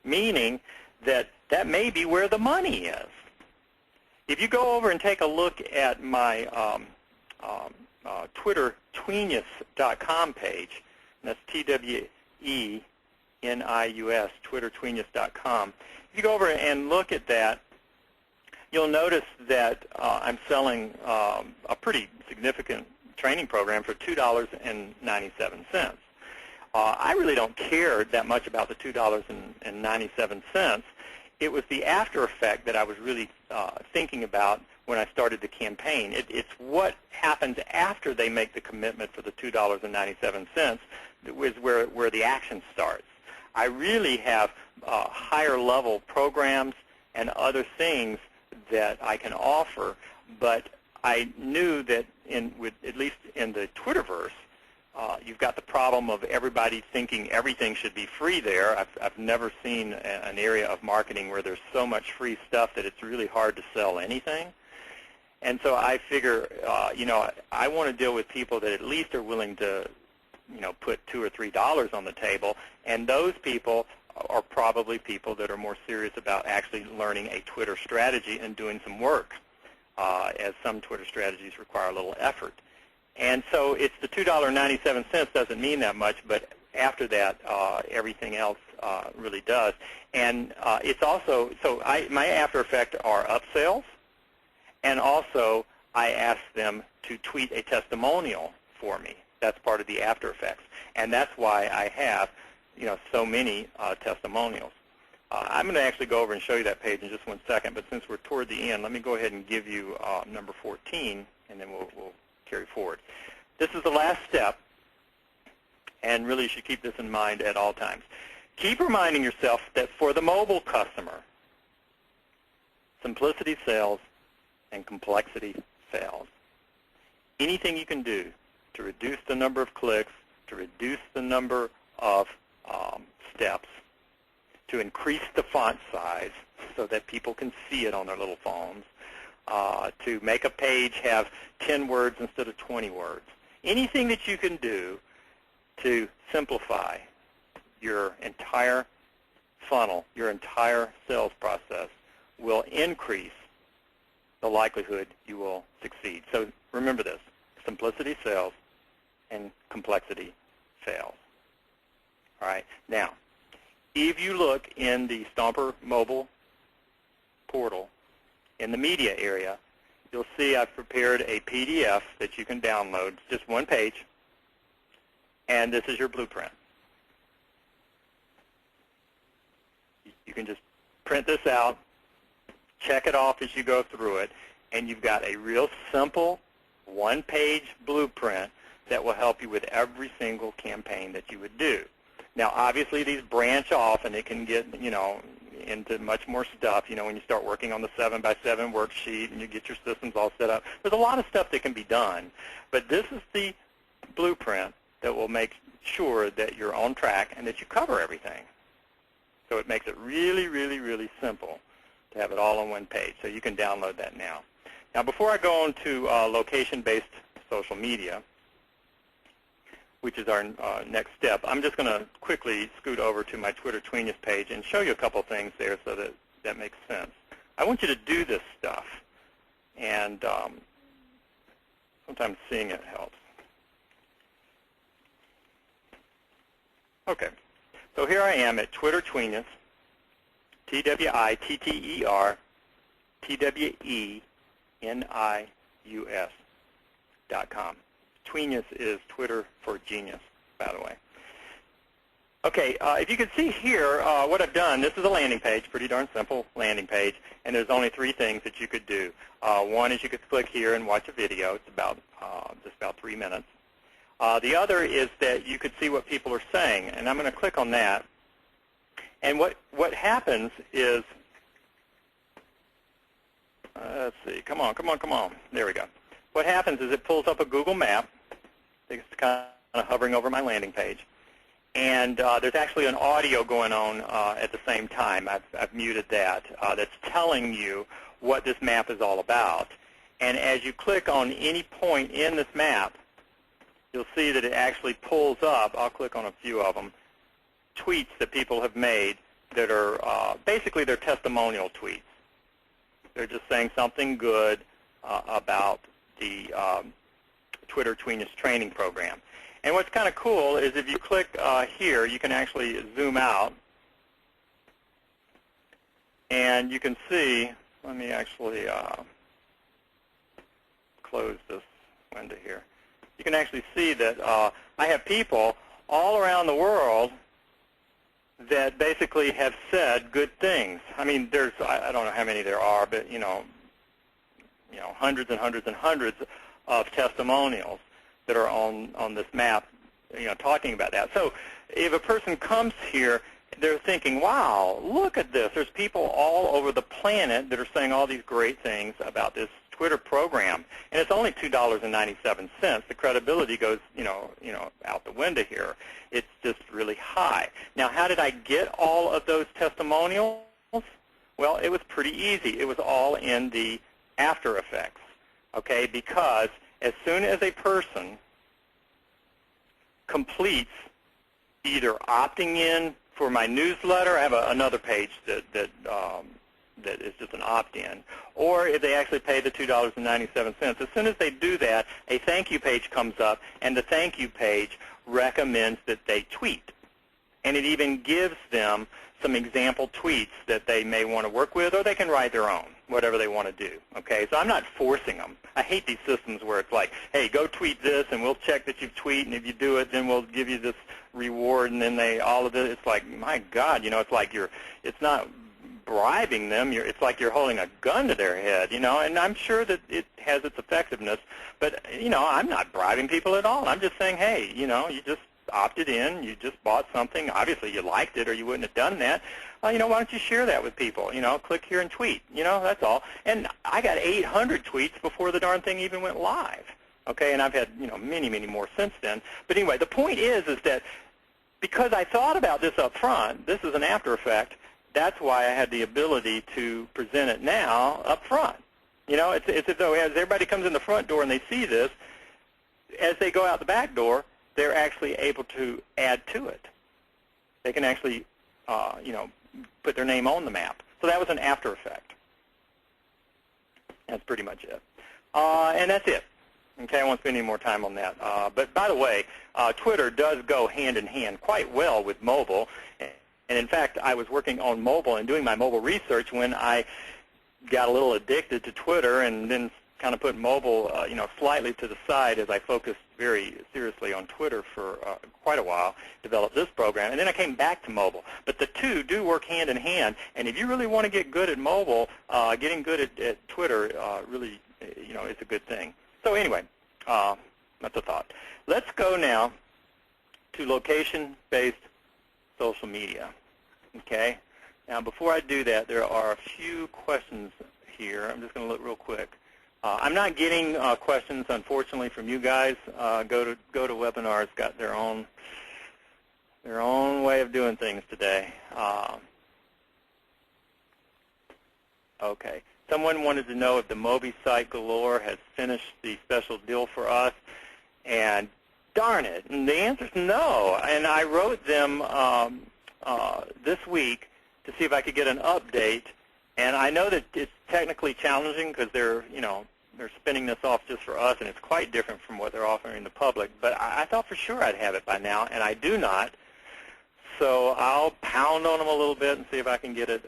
meaning that may be where the money is. If you go over and take a look at my Twitter Tweenius.com page, and that's TWENIUS, twittertweenius.com. If you go over and look at that, you'll notice that I'm selling a pretty significant training program for $2.97. I really don't care that much about the $2.97. It was the after effect that I was really thinking about when I started the campaign. It's what happens after they make the commitment for the $2.97 that is where the action starts. I really have higher level programs and other things that I can offer, but I knew that at least in the Twitterverse, you've got the problem of everybody thinking everything should be free there. I've never seen an area of marketing where there's so much free stuff that it's really hard to sell anything. And so I figure, I want to deal with people that at least are willing to, put $2 or $3 on the table, and those people are probably people that are more serious about actually learning a Twitter strategy and doing some work, as some Twitter strategies require a little effort. And so it's the $2.97 doesn't mean that much, but after that, everything else really does. And it's also, my after effect are upsells, and also I ask them to tweet a testimonial for me. That's part of the after effects, and that's why I have, so many testimonials. I'm going to actually go over and show you that page in just one second, but since we're toward the end, let me go ahead and give you number 14, and then we'll carry forward. This is the last step, and really you should keep this in mind at all times. Keep reminding yourself that for the mobile customer, simplicity sells and complexity fails. Anything you can do to reduce the number of clicks, to reduce the number of steps, to increase the font size so that people can see it on their little phones, to make a page have 10 words instead of 20 words. Anything that you can do to simplify your entire funnel, your entire sales process, will increase the likelihood you will succeed. So remember this: simplicity sells and complexity fails. All right. Now, if you look in the Stomper mobile portal, in the media area, you'll see I've prepared a PDF that you can download. It's just one page, and this is your blueprint. You can just print this out, check it off as you go through it, and you've got a real simple one-page blueprint that will help you with every single campaign that you would do. Now, obviously, these branch off, and it can get, into much more stuff, when you start working on the 7x7 worksheet and you get your systems all set up. There's a lot of stuff that can be done, but this is the blueprint that will make sure that you're on track and that you cover everything. So it makes it really, really, really simple to have it all on one page. So you can download that now. Now, before I go on to location-based social media, which is our next step, I'm just going to quickly scoot over to my Twitter Tweenius page and show you a couple things there so that that makes sense. I want you to do this stuff, and sometimes seeing it helps. Okay, so here I am at Twitter Tweenius, TwitterTweenius.com. Tweenius is Twitter for Genius, by the way. Okay, if you can see here, what I've done, this is a landing page, pretty darn simple landing page, and there's only 3 things that you could do. One is you could click here and watch a video. It's about just about 3 minutes. The other is that you could see what people are saying, and I'm going to click on that. And what happens is, let's see, come on. There we go. What happens is it pulls up a Google map. It's kind of hovering over my landing page. And there's actually an audio going on at the same time. I've muted that. That's telling you what this map is all about. And as you click on any point in this map, you'll see that it actually pulls up, I'll click on a few of them, tweets that people have made that are basically they're testimonial tweets. They're just saying something good about the Twitter Tweenius training program. And what's kind of cool is if you click here, you can actually zoom out, and you can see, let me actually close this window here. You can actually see that I have people all around the world that basically have said good things. I mean, there's, I don't know how many there are, but, hundreds and hundreds and hundreds of testimonials that are on this map, talking about that. So if a person comes here, they're thinking, wow, look at this. There's people all over the planet that are saying all these great things about this Twitter program, and it's only $2.97. The credibility goes, out the window here. It's just really high. Now, how did I get all of those testimonials? Well, it was pretty easy. It was all in the After Effects, okay? Because as soon as a person completes either opting in for my newsletter, I have another page that is just an opt-in, or if they actually pay the $2.97. As soon as they do that, a thank you page comes up, and the thank you page recommends that they tweet. And it even gives them some example tweets that they may want to work with, or they can write their own, whatever they want to do. Okay, so I'm not forcing them. I hate these systems where it's like, hey, go tweet this, and we'll check that you've tweeted, and if you do it, then we'll give you this reward, and then all of it. It's like, my God, it's like it's not bribing them. It's like you're holding a gun to their head, and I'm sure that it has its effectiveness, but, I'm not bribing people at all. I'm just saying, hey, you just opted in, you just bought something, obviously you liked it or you wouldn't have done that, why don't you share that with people, click here and tweet, that's all. And I got 800 tweets before the darn thing even went live, okay, and I've had, many, many more since then. But anyway, the point is that because I thought about this up front, this is an after effect, that's why I had the ability to present it now up front. It's as though as everybody comes in the front door and they see this, as they go out the back door, they're actually able to add to it. They can actually, put their name on the map. So that was an after effect. That's pretty much it. And that's it. Okay, I won't spend any more time on that. But by the way, Twitter does go hand in hand quite well with mobile. And in fact, I was working on mobile and doing my mobile research when I got a little addicted to Twitter, and then kind of put mobile, slightly to the side as I focused very seriously on Twitter for quite a while, developed this program, and then I came back to mobile. But the two do work hand in hand, and if you really want to get good at mobile, getting good at Twitter really, is a good thing. So anyway, that's a thought. Let's go now to location-based social media, okay? Now, before I do that, there are a few questions here. I'm just going to look real quick. I'm not getting questions, unfortunately, from you guys. GoToWebinar's got their own way of doing things today. Okay. Someone wanted to know if the Moby Site Galore has finished the special deal for us, and darn it, and the answer is no. And I wrote them this week to see if I could get an update. And I know that it's technically challenging because they're spinning this off just for us, and it's quite different from what they're offering the public. But I thought for sure I'd have it by now, and I do not. So I'll pound on them a little bit and see if I can get it,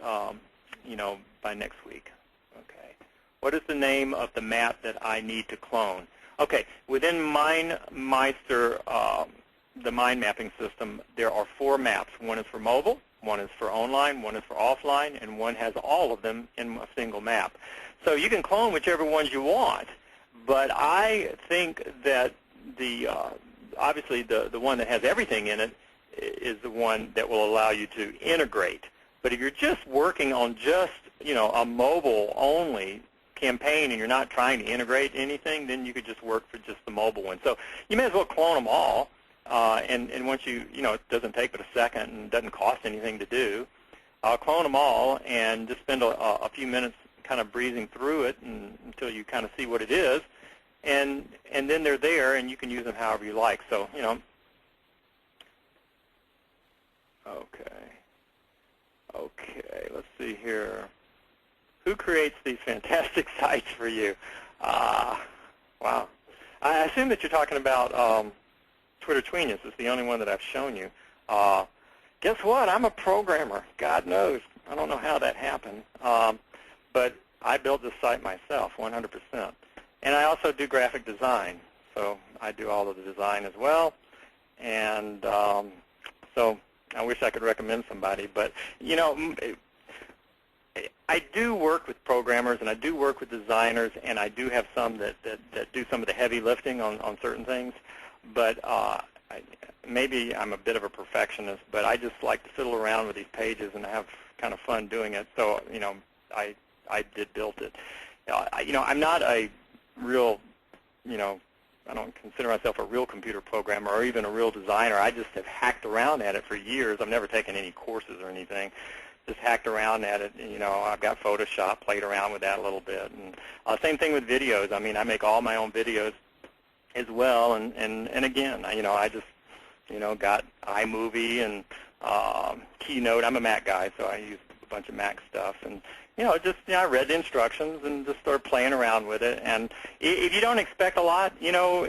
by next week. Okay. What is the name of the map that I need to clone? Okay. Within MindMeister, the mind mapping system, there are 4 maps. One is for mobile, one is for online, one is for offline, and one has all of them in a single map. So you can clone whichever ones you want, but I think that obviously the one that has everything in it is the one that will allow you to integrate. But if you're just working on just, a mobile-only campaign and you're not trying to integrate anything, then you could just work for just the mobile one. So you may as well clone them all. And once it doesn't take but a second and doesn't cost anything to do, clone them all and just spend a few minutes kind of breezing through it until you kind of see what it is, and then they're there and you can use them however you like. So, okay, let's see here. Who creates these fantastic sites for you? Wow. I assume that you're talking about Twitter Tweenius. It's the only one that I've shown you. Guess what? I'm a programmer. God knows. I don't know how that happened. But I built this site myself, 100%. And I also do graphic design. So I do all of the design as well. And so I wish I could recommend somebody. But, you know, I do work with programmers, and I do work with designers, and I do have some that do some of the heavy lifting on certain things. But maybe I'm a bit of a perfectionist, but I just like to fiddle around with these pages and have kind of fun doing it. So, you know, I built it. You know, I'm not a real, you know, I don't consider myself a real computer programmer or even a real designer. I just have hacked around at it for years. I've never taken any courses or anything. Just hacked around at it. You know, I've got Photoshop, played around with that a little bit. And same thing with videos. I mean, I make all my own videos as well. And again, you know, I just, you know, got iMovie and Keynote. I'm a Mac guy, so I use a bunch of Mac stuff. And, you know, just, you know, I read the instructions and just started playing around with it. And if you don't expect a lot, you know,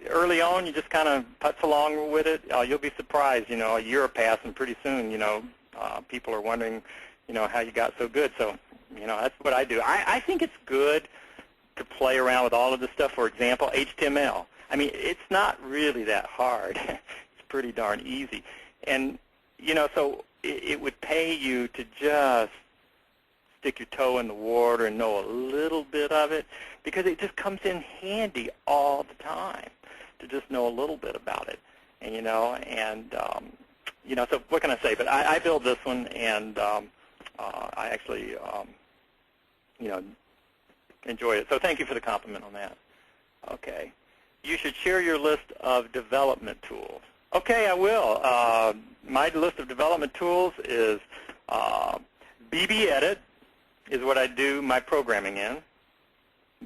early on, you just kind of putz along with it. You'll be surprised. You know, a year will pass, and pretty soon, you know, people are wondering, you know, how you got so good. So, you know, that's what I do. I think it's good to play around with all of this stuff. For example, HTML. I mean, it's not really that hard. It's pretty darn easy. And, you know, so it would pay you to just stick your toe in the water and know a little bit of it, because it just comes in handy all the time to just know a little bit about it. And, you know, so what can I say? But I built this one, and I actually, you know, enjoy it. So thank you for the compliment on that. Okay. You should share your list of development tools. Okay, I will. My list of development tools is BBEdit is what I do my programming in.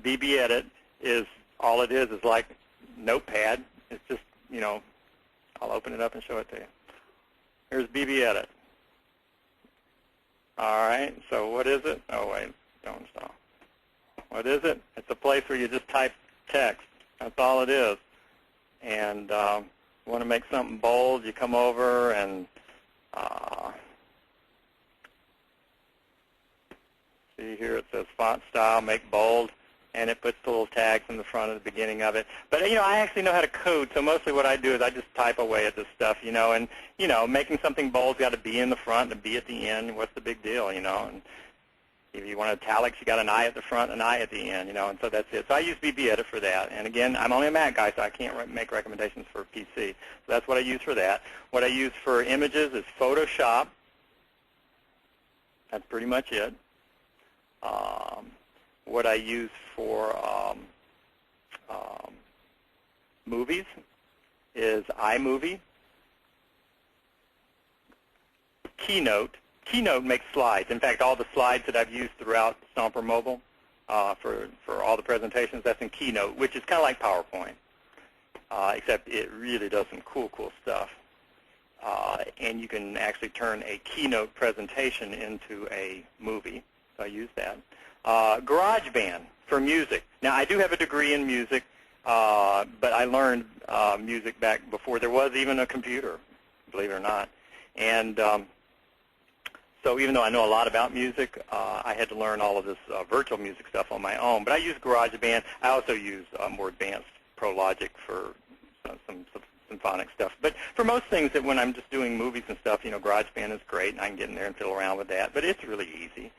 BBEdit is, all it is like Notepad. It's just, you know, I'll open it up and show it to you. Here's BBEdit. All right, so what is it? Oh, wait, don't stop. What is it? It's a place where you just type text. That's all it is. And you want to make something bold, you come over and see here it says font style, make bold, and it puts the little tags in the front of the beginning of it. But, you know, I actually know how to code, so mostly what I do is I just type away at this stuff, you know, and, you know, making something bold's got a B in the front and a B at the end. What's the big deal, you know? And if you want italics, you got an I at the front and an I at the end, you know, and so that's it. So I use BBEdit for that. And again, I'm only a Mac guy, so I can't make recommendations for PC. So that's what I use for that. What I use for images is Photoshop. That's pretty much it. What I use for movies is iMovie. Keynote. Keynote makes slides. In fact, all the slides that I've used throughout Stomper Mobile for all the presentations, that's in Keynote, which is kind of like PowerPoint, except it really does some cool stuff. And you can actually turn a Keynote presentation into a movie, so I use that. GarageBand for music. Now, I do have a degree in music, but I learned music back before there was even a computer, believe it or not. And so even though I know a lot about music, I had to learn all of this virtual music stuff on my own. But I use GarageBand. I also use more advanced ProLogic for some symphonic stuff. But for most things, that when I'm just doing movies and stuff, you know, GarageBand is great, and I can get in there and fiddle around with that. But it's really easy,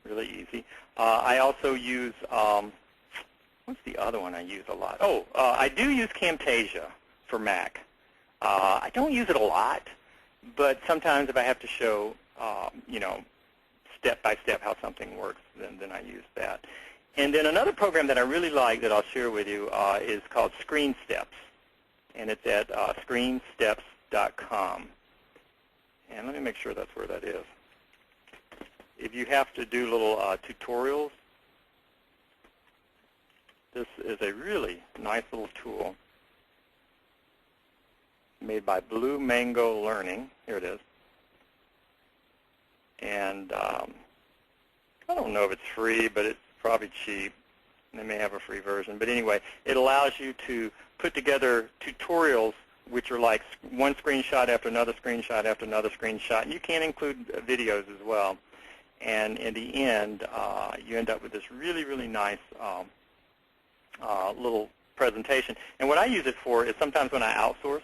really easy. I also use, what's the other one I use a lot? Oh, I do use Camtasia for Mac. I don't use it a lot, but sometimes if I have to show, you know, step by step how something works, then I use that. And then another program that I really like that I'll share with you is called ScreenSteps, and it's at screensteps.com. And let me make sure that's where that is. If you have to do little tutorials, this is a really nice little tool made by Blue Mango Learning. Here it is. And I don't know if it's free, but it's probably cheap. They may have a free version. But anyway, it allows you to put together tutorials which are like one screenshot after another screenshot after another screenshot. And you can include videos as well. And in the end, you end up with this really, really nice little presentation. And what I use it for is sometimes when I outsource,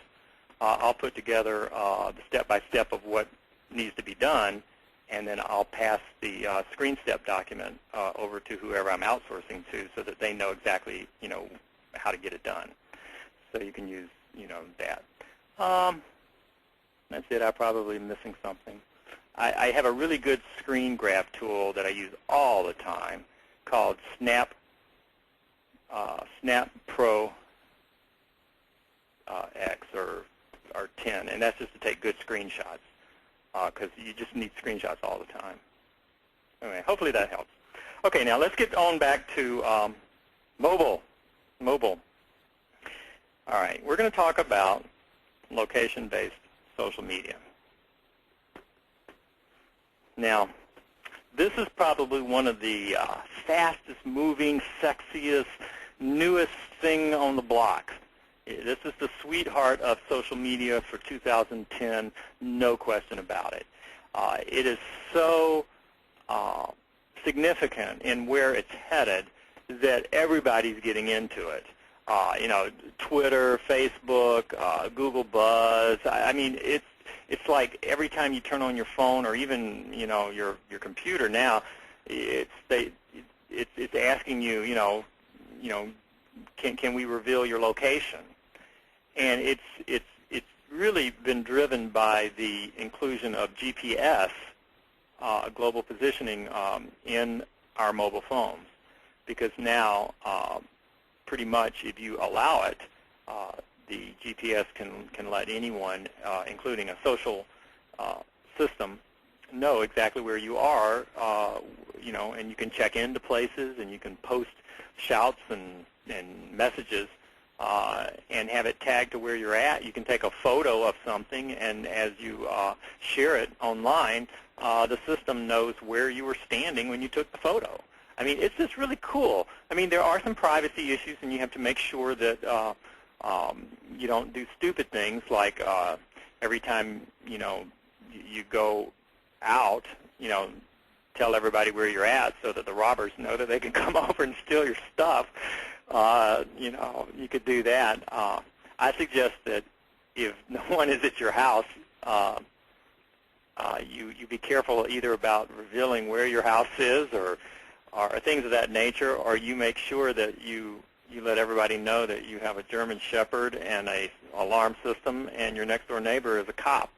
I'll put together the step-by-step of what needs to be done, and then I'll pass the screen step document over to whoever I'm outsourcing to, so that they know exactly, how to get it done. So you can use, that. That's it. I'm probably missing something. I have a really good screen grab tool that I use all the time called Snap Pro X or 10, and that's just to take good screenshots, because you just need screenshots all the time. Anyway, hopefully that helps. Okay, now let's get on back to mobile. Mobile. All right, we're going to talk about location-based social media. Now, this is probably one of the fastest moving, sexiest, newest thing on the block. This is the sweetheart of social media for 2010, no question about it. It is so significant in where it's headed that everybody's getting into it. Twitter, Facebook, Google Buzz. I mean, it's like every time you turn on your phone or even your computer now, it's asking you, can we reveal your location? And it's really been driven by the inclusion of GPS, global positioning, in our mobile phones, because now pretty much if you allow it, the GPS can let anyone, including a social system, know exactly where you are, and you can check into places, and you can post shouts and messages, and have it tagged to where you're at. You can take a photo of something, and as you share it online, the system knows where you were standing when you took the photo. I mean, it's just really cool. I mean, there are some privacy issues, and you have to make sure that you don't do stupid things like every time you go out, tell everybody where you're at so that the robbers know that they can come over and steal your stuff. You could do that. I suggest that if no one is at your house, you be careful either about revealing where your house is or things of that nature, or you make sure that you let everybody know that you have a German Shepherd and a alarm system, and your next door neighbor is a cop.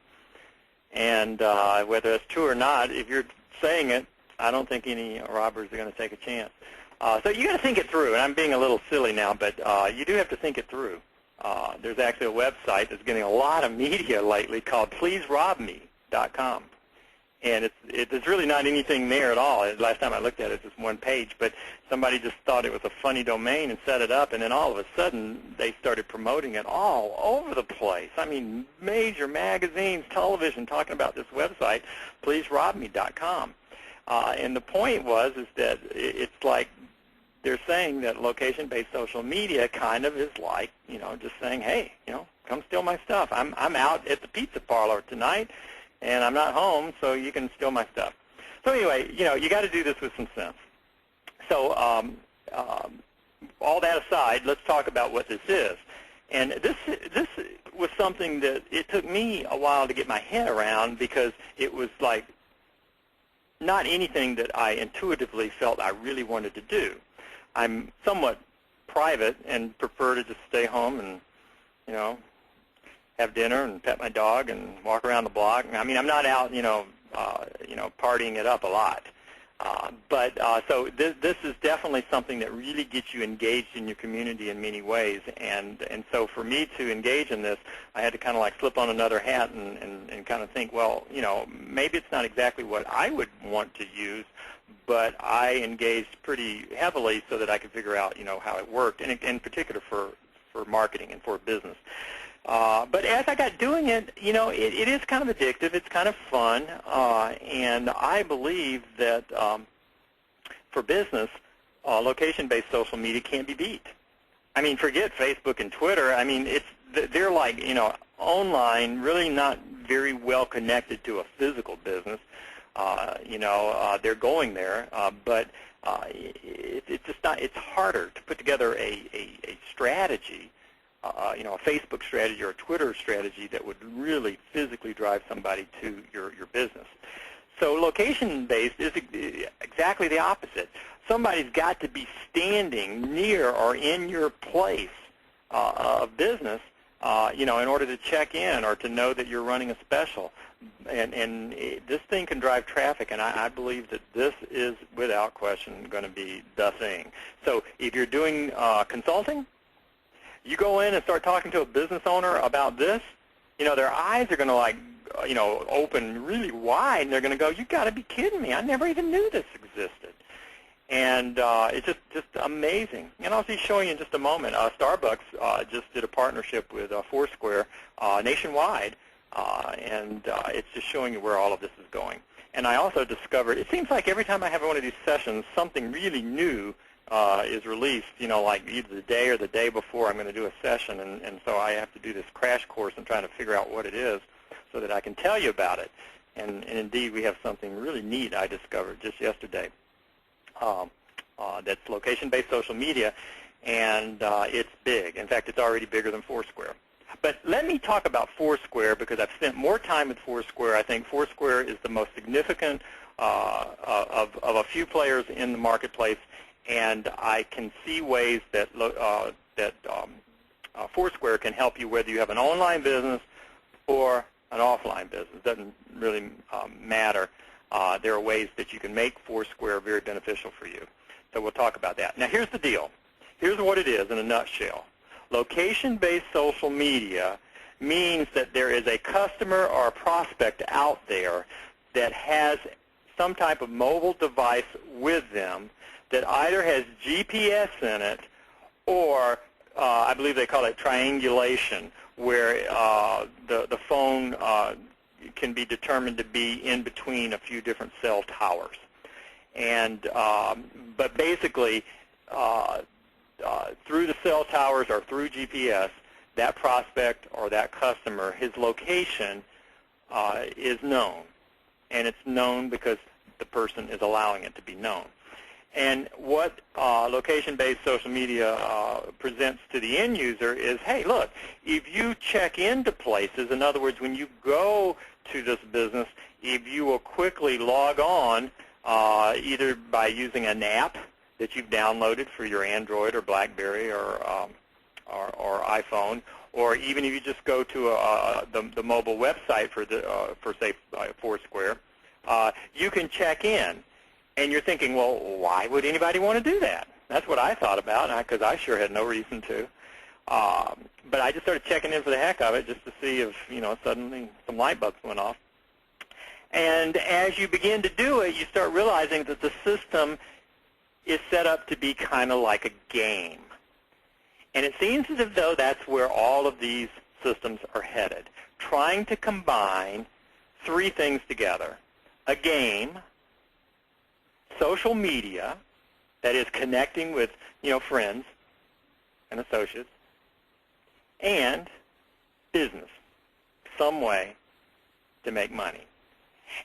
And whether it's true or not, if you're saying it, I don't think any robbers are going to take a chance. So you got to think it through. And I'm being a little silly now, but you do have to think it through. There's actually a website that's getting a lot of media lately called PleaseRobMe.com. And there's really not anything there at all. Last time I looked at it, it's just one page. But somebody just thought it was a funny domain and set it up, and then all of a sudden they started promoting it all over the place. I mean, major magazines, television talking about this website, PleaseRobMe.com. And the point is that it's like they're saying that location-based social media kind of is like, just saying, hey, come steal my stuff. I'm out at the pizza parlor tonight, and I'm not home, so you can steal my stuff. So anyway, you got to do this with some sense. So all that aside, let's talk about what this is. And this was something that it took me a while to get my head around, because it was like not anything that I intuitively felt I really wanted to do. I'm somewhat private and prefer to just stay home and, have dinner and pet my dog and walk around the block. I mean, I'm not out, partying it up a lot. So this is definitely something that really gets you engaged in your community in many ways. And so for me to engage in this, I had to kind of like slip on another hat and kind of think, well, maybe it's not exactly what I would want to use, but I engaged pretty heavily so that I could figure out, how it worked, and in particular for marketing and for business. But as I got doing it, it is kind of addictive. It's kind of fun, and I believe that for business, location-based social media can't be beat. I mean, forget Facebook and Twitter. I mean, they're like, online, really not very well connected to a physical business. They're going there, but it's just not. It's harder to put together a strategy a Facebook strategy or a Twitter strategy that would really physically drive somebody to your business. So location-based is exactly the opposite. Somebody's got to be standing near or in your place of business, in order to check in or to know that you're running a special. And this thing can drive traffic, and I believe that this is, without question, going to be the thing. So if you're doing consulting, you go in and start talking to a business owner about this, their eyes are going to open really wide, and they're going to go, "You got to be kidding me! I never even knew this existed." And it's just amazing. And I'll be showing you in just a moment. Starbucks just did a partnership with Foursquare nationwide, and it's just showing you where all of this is going. And I also discovered, it seems like every time I have one of these sessions, something really new is released, like either the day or the day before I'm going to do a session, and so I have to do this crash course and trying to figure out what it is so that I can tell you about it. And indeed, we have something really neat I discovered just yesterday that's location-based social media, and it's big. In fact, it's already bigger than Foursquare. But let me talk about Foursquare because I've spent more time with Foursquare. I think Foursquare is the most significant of a few players in the marketplace, and I can see ways that Foursquare can help you whether you have an online business or an offline business. It doesn't really matter. There are ways that you can make Foursquare very beneficial for you. So we'll talk about that. Now here's the deal. Here's what it is in a nutshell. Location-based social media means that there is a customer or a prospect out there that has some type of mobile device with them that either has GPS in it or I believe they call it triangulation, where the phone can be determined to be in between a few different cell towers. And but basically, through the cell towers or through GPS, that prospect or that customer, his location is known. And it's known because the person is allowing it to be known. And what location-based social media presents to the end user is, hey, look, if you check into places, in other words, when you go to this business, if you will quickly log on, either by using an app that you've downloaded for your Android or BlackBerry or iPhone, or even if you just go to the mobile website for say Foursquare, you can check in. And you're thinking, well, why would anybody want to do that? That's what I thought about, because I sure had no reason to. But I just started checking in for the heck of it just to see if, suddenly some light bulbs went off. And as you begin to do it, you start realizing that the system is set up to be kind of like a game. And it seems as though that's where all of these systems are headed, trying to combine three things together: a game, social media, that is connecting with, friends and associates, and business, some way to make money.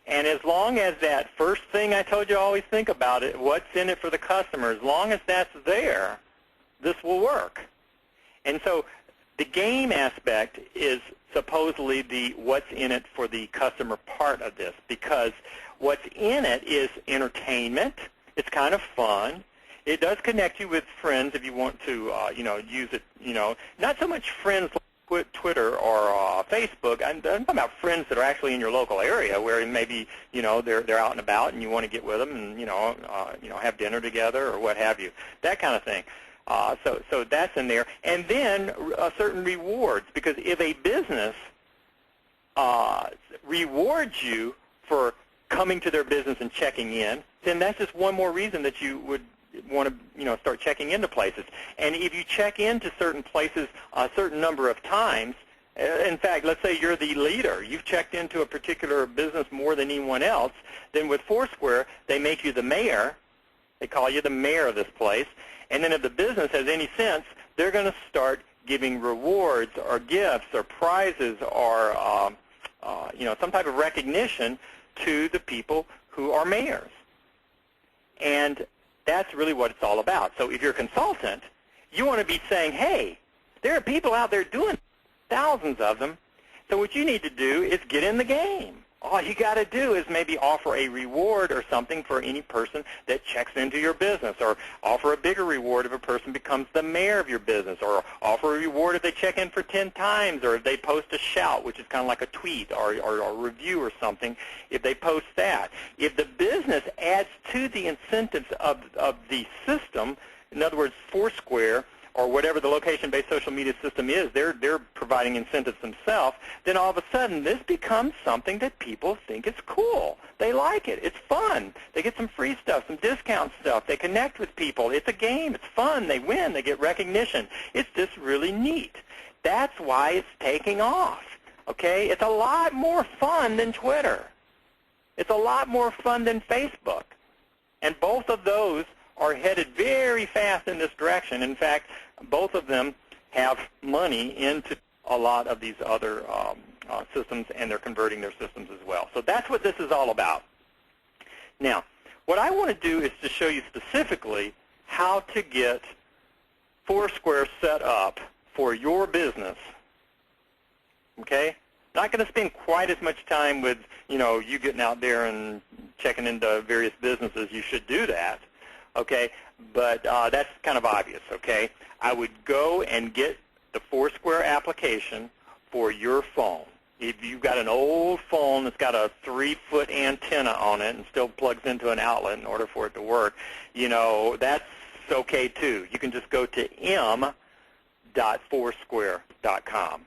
And as long as that first thing I told you, always think about it, what's in it for the customer, as long as that's there, this will work. And so the game aspect is supposedly the what's in it for the customer part of this, because what's in it is entertainment. It's kind of fun. It does connect you with friends if you want to, use it, not so much friends like Twitter or Facebook. I'm talking about friends that are actually in your local area where maybe, they're out and about and you want to get with them and, have dinner together or what have you, that kind of thing. So that's in there. And then certain rewards, because if a business rewards you for coming to their business and checking in, then that's just one more reason that you would want to, start checking into places. And if you check into certain places a certain number of times, in fact, let's say you're the leader, you've checked into a particular business more than anyone else, then with Foursquare, they make you the mayor. They call you the mayor of this place. And then if the business has any sense, they're going to start giving rewards or gifts or prizes or, some type of recognition to the people who are mayors. And that's really what it's all about. So if you're a consultant, you want to be saying, hey, There are people out there doing thousands of them. So what you need to do is get in the game. All you got to do is maybe offer a reward or something for any person that checks into your business, or offer a bigger reward if a person becomes the mayor of your business, or offer a reward if they check in for 10 times, or if they post a shout, which is kind of like a tweet or a review or something, if they post that. If the business adds to the incentives of the system, in other words, Foursquare, or whatever the location-based social media system is, they're providing incentives themselves, then all of a sudden this becomes something that people think is cool. They like it. It's fun. They get some free stuff, some discount stuff. They connect with people. It's a game. It's fun. They win. They get recognition. It's just really neat. That's why it's taking off. Okay? It's a lot more fun than Twitter. It's a lot more fun than Facebook. And both of those are headed very fast in this direction. In fact, both of them have money into a lot of these other systems, and they're converting their systems as well. So that's what this is all about. Now, what I want to do is to show you specifically how to get Foursquare set up for your business. Okay? Not going to spend quite as much time with, you getting out there and checking into various businesses. You should do that. Okay, but that's kind of obvious, okay? I would go and get the Foursquare application for your phone. If you've got an old phone that's got a 3-foot antenna on it and still plugs into an outlet in order for it to work, that's okay too. You can just go to m.foursquare.com.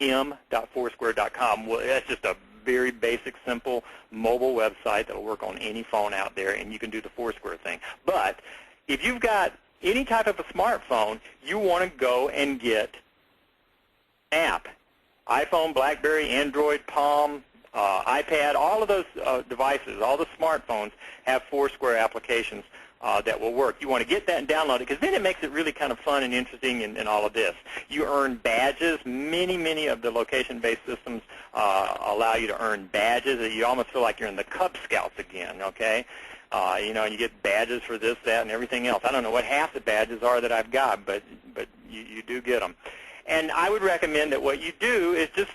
m.foursquare.com. Well, that's just a very basic, simple mobile website that will work on any phone out there, and you can do the Foursquare thing. But if you've got any type of a smartphone, you want to go and get app. iPhone, BlackBerry, Android, Palm, iPad, all of those devices, all the smartphones have Foursquare applications that will work. You want to get that and download it, because then it makes it really kind of fun and interesting in all of this. You earn badges. Many of the location-based systems allow you to earn badges. You almost feel like you're in the Cub Scouts again, okay? And you get badges for this, that, and everything else. I don't know what half the badges are that I've got, but you do get them. And I would recommend that what you do is just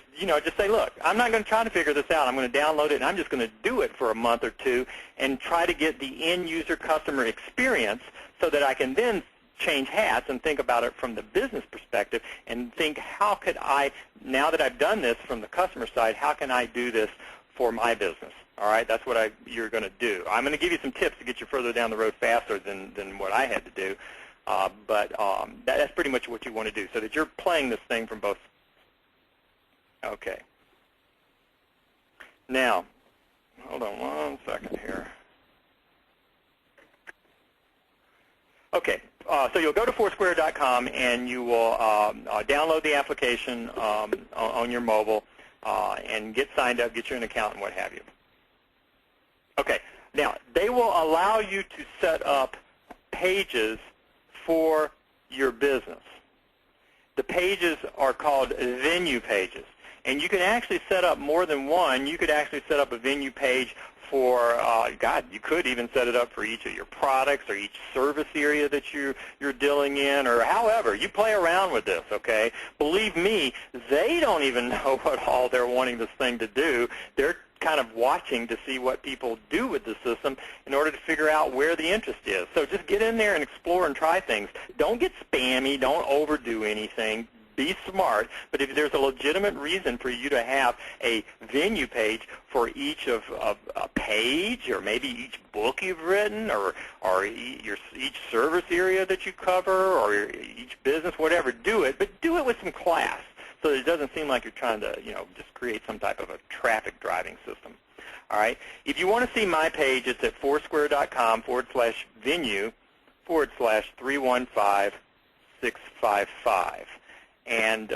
say, look, I'm not going to try to figure this out. I'm going to download it, and I'm just going to do it for a month or two and try to get the end-user customer experience so that I can then change hats and think about it from the business perspective and think, how could I, now that I've done this from the customer side, how can I do this for my business? All right, that's what you're going to do. I'm going to give you some tips to get you further down the road faster than what I had to do. But that's pretty much what you want to do, so that you're playing this thing from both. Okay. Now, hold on one second here. Okay, so you'll go to Foursquare.com and you will download the application on your mobile and get signed up, get you an account, and what have you. Okay, now they will allow you to set up pages for your business. The pages are called venue pages, and you can actually set up more than one. You could actually set up a venue page for, you could even set it up for each of your products or each service area that you're dealing in, or however. You play around with this, okay? Believe me, they don't even know what all they're wanting this thing to do. They're kind of watching to see what people do with the system in order to figure out where the interest is. So just get in there and explore and try things. Don't get spammy. Don't overdo anything. Be smart. But if there's a legitimate reason for you to have a venue page for each of a page, or maybe each book you've written, or each service area that you cover, or each business, whatever, do it. But do it with some class, so that it doesn't seem like you're trying to, just create some type of a traffic driving system. All right. If you want to see my page, it's at Foursquare.com/venue/315655. And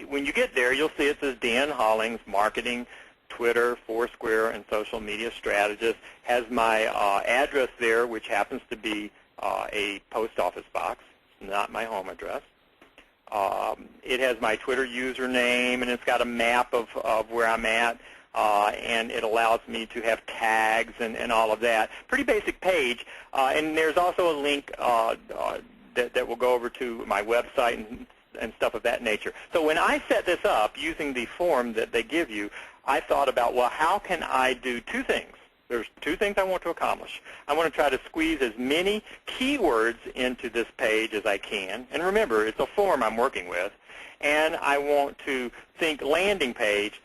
when you get there, you'll see it says Dan Hollings, Marketing, Twitter, Foursquare, and Social Media Strategist. Has my address there, which happens to be a post office box, not my home address. It has my Twitter username, and it's got a map of where I'm at, and it allows me to have tags and all of that. Pretty basic page, and there's also a link that will go over to my website and and stuff of that nature. So when I set this up using the form that they give you, I thought about, well, how can I do two things? There's two things I want to accomplish. I want to try to squeeze as many keywords into this page as I can. And remember, it's a form I'm working with. And I want to think landing page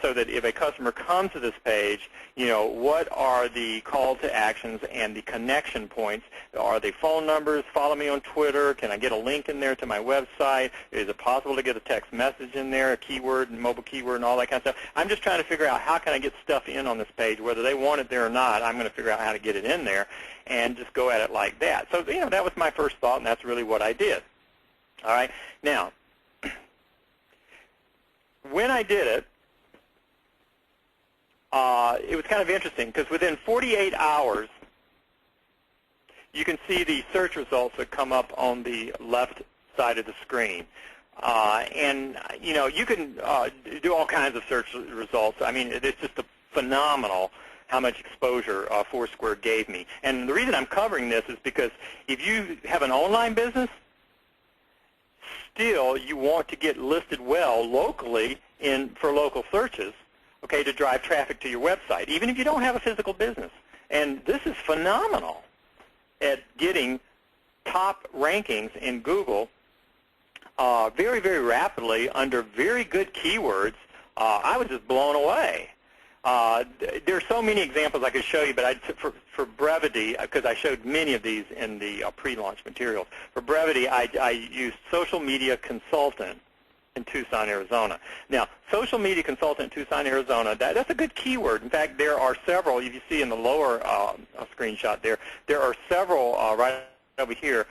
so that if a customer comes to this page, what are the call to actions and the connection points? Are they phone numbers? Follow me on Twitter. Can I get a link in there to my website? Is it possible to get a text message in there, a keyword, and mobile keyword, and all that kind of stuff? I'm just trying to figure out how can I get stuff in on this page, whether they want it there or not. I'm going to figure out how to get it in there and just go at it like that. So, that was my first thought, and that's really what I did. All right. Now, when I did it, it was kind of interesting because within 48 hours, you can see the search results that come up on the left side of the screen. And, you can do all kinds of search results. I mean, it's just phenomenal how much exposure Foursquare gave me. And the reason I'm covering this is because if you have an online business, still you want to get listed well locally for local searches, okay, to drive traffic to your website, even if you don't have a physical business. And this is phenomenal at getting top rankings in Google very, very rapidly under very good keywords. I was just blown away. There are so many examples I could show you, but for brevity, because I showed many of these in the pre-launch materials, for brevity, I used Social Media Consultant in Tucson, Arizona. Now, Social Media Consultant in Tucson, Arizona, that's a good keyword. In fact, there are several, if you see in the lower screenshot there are several right over here,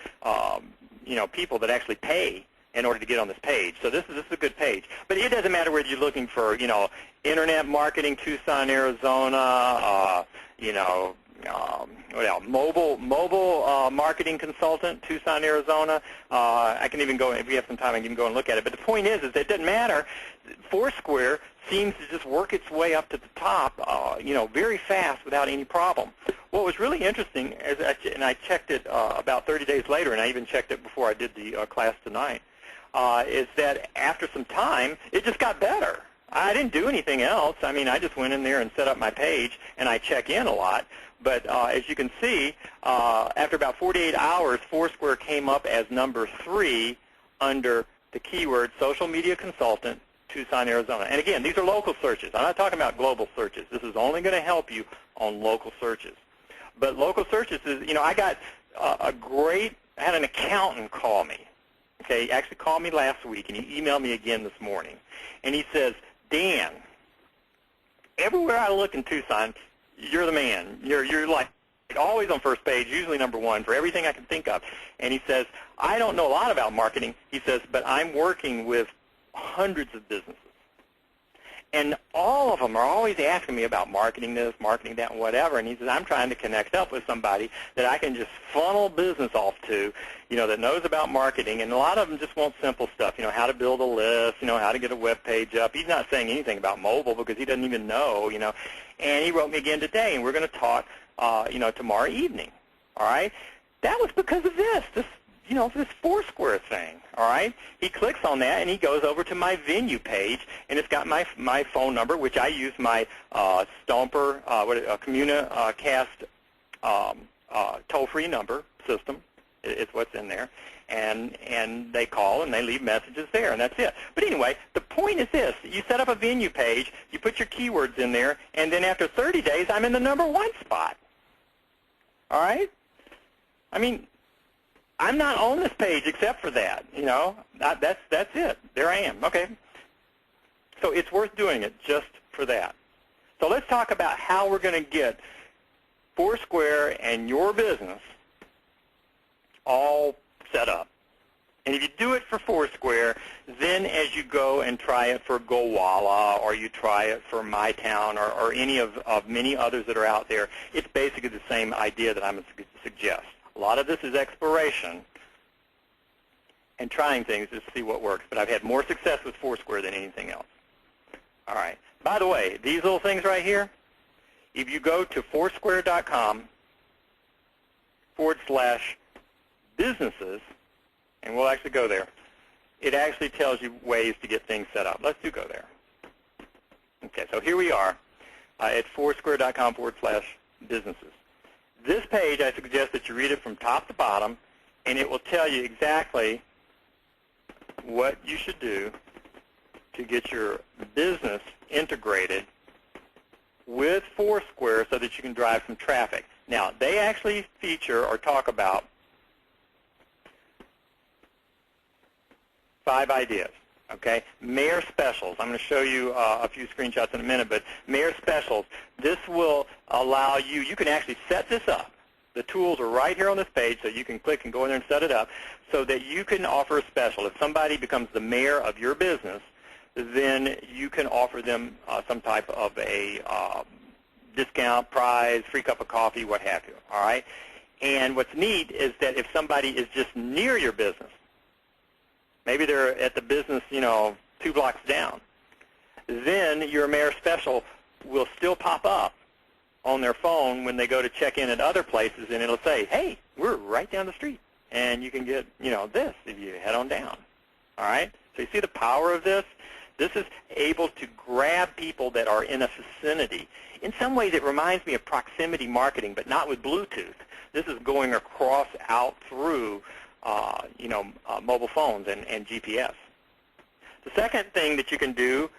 people that actually pay in order to get on this page. So this is a good page. But it doesn't matter whether you're looking for, internet marketing, Tucson, Arizona, what else? Mobile marketing consultant, Tucson, Arizona. I can even go, if we have some time, I can go and look at it. But the point is that it doesn't matter. Foursquare seems to just work its way up to the top, very fast without any problem. What was really interesting, and I checked it about 30 days later, and I even checked it before I did the class tonight, is that after some time, it just got better. I didn't do anything else. I mean, I just went in there and set up my page, and I check in a lot. But as you can see, after about 48 hours, Foursquare came up as number 3 under the keyword Social Media Consultant, Tucson, Arizona. And again, these are local searches. I'm not talking about global searches. This is only going to help you on local searches. But local searches is, I got I had an accountant call me. Okay, he actually called me last week, and he emailed me again this morning. And he says, Dan, everywhere I look in Tucson, you're the man. You're like always on first page, usually number 1 for everything I can think of. And he says, I don't know a lot about marketing. He says, but I'm working with hundreds of businesses. And all of them are always asking me about marketing this, marketing that, and whatever. And he says, I'm trying to connect up with somebody that I can just funnel business off to, that knows about marketing. And a lot of them just want simple stuff, how to build a list, how to get a web page up. He's not saying anything about mobile because he doesn't even know, And he wrote me again today, and we're going to talk, tomorrow evening. All right? That was because of this Foursquare thing, all right? He clicks on that, and he goes over to my venue page, and it's got my phone number, which I use my Stomper, Communicast toll-free number system. It's what's in there. And they call, and they leave messages there, and that's it. But anyway, the point is this. You set up a venue page, you put your keywords in there, and then after 30 days, I'm in the number 1 spot. All right? I mean, I'm not on this page except for that, That's it. There I am. Okay. So it's worth doing it just for that. So let's talk about how we're going to get Foursquare and your business all set up. And if you do it for Foursquare, then as you go and try it for GoWalla, or you try it for MyTown, or any of many others that are out there, it's basically the same idea that I'm going to suggest. A lot of this is exploration and trying things to see what works. But I've had more success with Foursquare than anything else. All right. By the way, these little things right here, if you go to Foursquare.com/businesses, and we'll actually go there, it actually tells you ways to get things set up. Let's go there. Okay, so here we are at foursquare.com/businesses. This page, I suggest that you read it from top to bottom, and it will tell you exactly what you should do to get your business integrated with Foursquare so that you can drive some traffic. Now, they actually feature or talk about 5 ideas. Okay, Mayor Specials. I'm going to show you a few screenshots in a minute, but Mayor Specials, this will allow you, you can actually set this up. The tools are right here on this page, so you can click and go in there and set it up so that you can offer a special. If somebody becomes the mayor of your business, then you can offer them some type of a discount, prize, free cup of coffee, what have you, all right? And what's neat is that if somebody is just near your business, maybe they're at the business, 2 blocks down, then your Mayor Special will still pop up on their phone when they go to check in at other places, and it'll say, hey, we're right down the street, and you can get, this if you head on down, all right? So you see the power of this? This is able to grab people that are in a vicinity. In some ways, it reminds me of proximity marketing, but not with Bluetooth. This is going across out through mobile phones and GPS. The second thing that you can do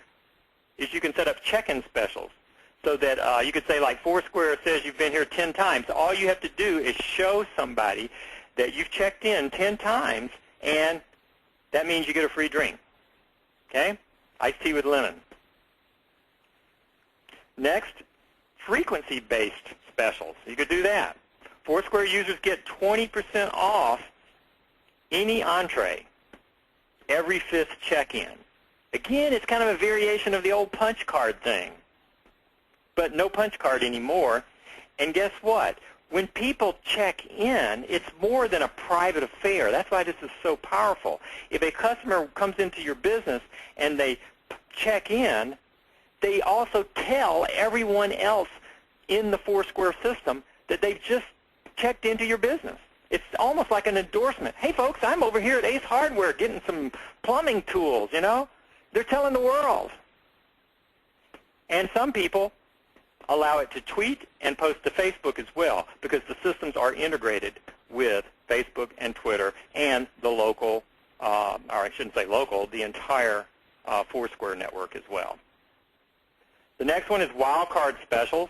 is you can set up check-in specials so that you could say, like Foursquare says you've been here 10 times. All you have to do is show somebody that you've checked in 10 times, and that means you get a free drink. Okay? Iced tea with lemon. Next, frequency-based specials. You could do that. Foursquare users get 20% off any entree every 5th check-in. Again, it's kind of a variation of the old punch card thing, but no punch card anymore. And guess what? When people check in, it's more than a private affair. That's why this is so powerful. If a customer comes into your business and they check in, they also tell everyone else in the Foursquare system that they've just checked into your business. It's almost like an endorsement. Hey, folks, I'm over here at Ace Hardware getting some plumbing tools, They're telling the world. And some people allow it to tweet and post to Facebook as well, because the systems are integrated with Facebook and Twitter and the local, or I shouldn't say local, the entire Foursquare network as well. The next one is wildcard specials.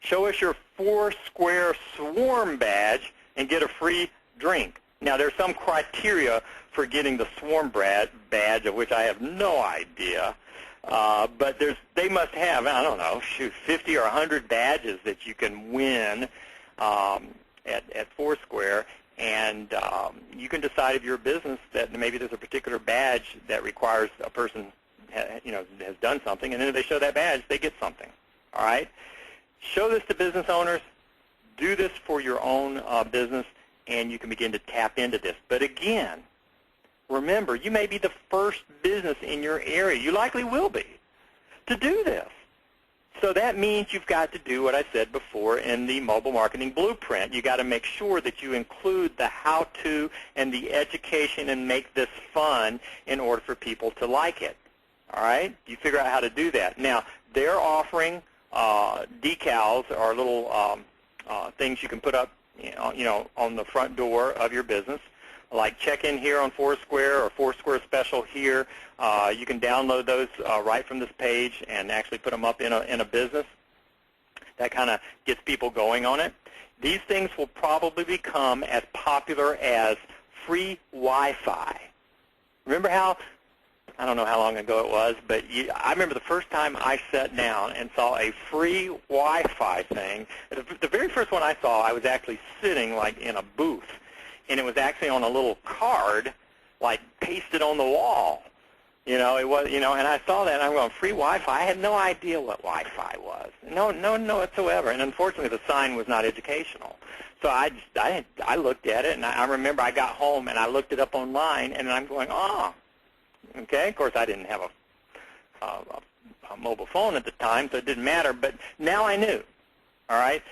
Show us your Foursquare Swarm badge and get a free drink. Now, there's some criteria for getting the Swarm badge, of which I have no idea. But they must have, I don't know, 50 or 100 badges that you can win at Foursquare. And you can decide if you're a business that maybe there's a particular badge that requires a person has done something, and then if they show that badge, they get something. All right? Show this to business owners. Do this for your own business, and you can begin to tap into this. But again, remember, you may be the first business in your area. You likely will be to do this. So that means you've got to do what I said before in the mobile marketing blueprint. You've got to make sure that you include the how-to and the education and make this fun in order for people to like it. All right? You figure out how to do that. Now, they're offering decals or little things you can put up, on the front door of your business, like check-in here on Foursquare or Foursquare Special here. You can download those right from this page and actually put them up in a business. That kind of gets people going on it. These things will probably become as popular as free Wi-Fi. Remember how, I don't know how long ago it was, but I remember the first time I sat down and saw a free Wi-Fi thing. The very first one I saw, I was actually sitting like in a booth, and it was actually on a little card, like pasted on the wall. It was, and I saw that, and I'm going, free Wi-Fi? I had no idea what Wi-Fi was. No whatsoever. And unfortunately, the sign was not educational. So I looked at it, and I remember I got home, and I looked it up online, and I'm going, okay. Of course, I didn't have a mobile phone at the time, so it didn't matter. But now I knew, all right?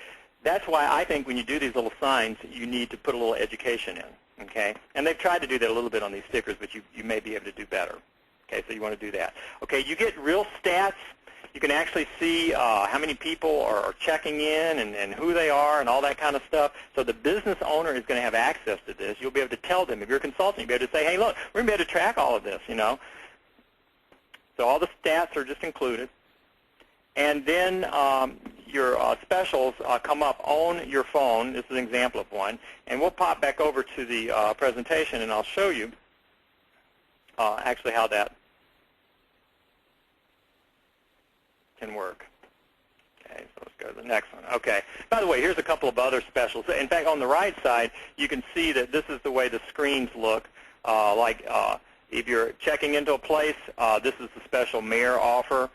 That's why I think when you do these little signs, you need to put a little education in. Okay, and they've tried to do that a little bit on these stickers, but you may be able to do better. Okay, so you want to do that. Okay, you get real stats. You can actually see how many people are checking in and who they are and all that kind of stuff. So the business owner is going to have access to this. You'll be able to tell them. If you're a consultant, you'll be able to say, hey, look, we're going to be able to track all of this, you know. So all the stats are just included. And then your specials come up on your phone. This is an example of one. And we'll pop back over to the presentation, and I'll show you actually how that can work. Okay, so let's go to the next one. Okay. By the way, here's a couple of other specials. In fact, on the right side, you can see that this is the way the screens look. If you're checking into a place, this is the special mayor offer.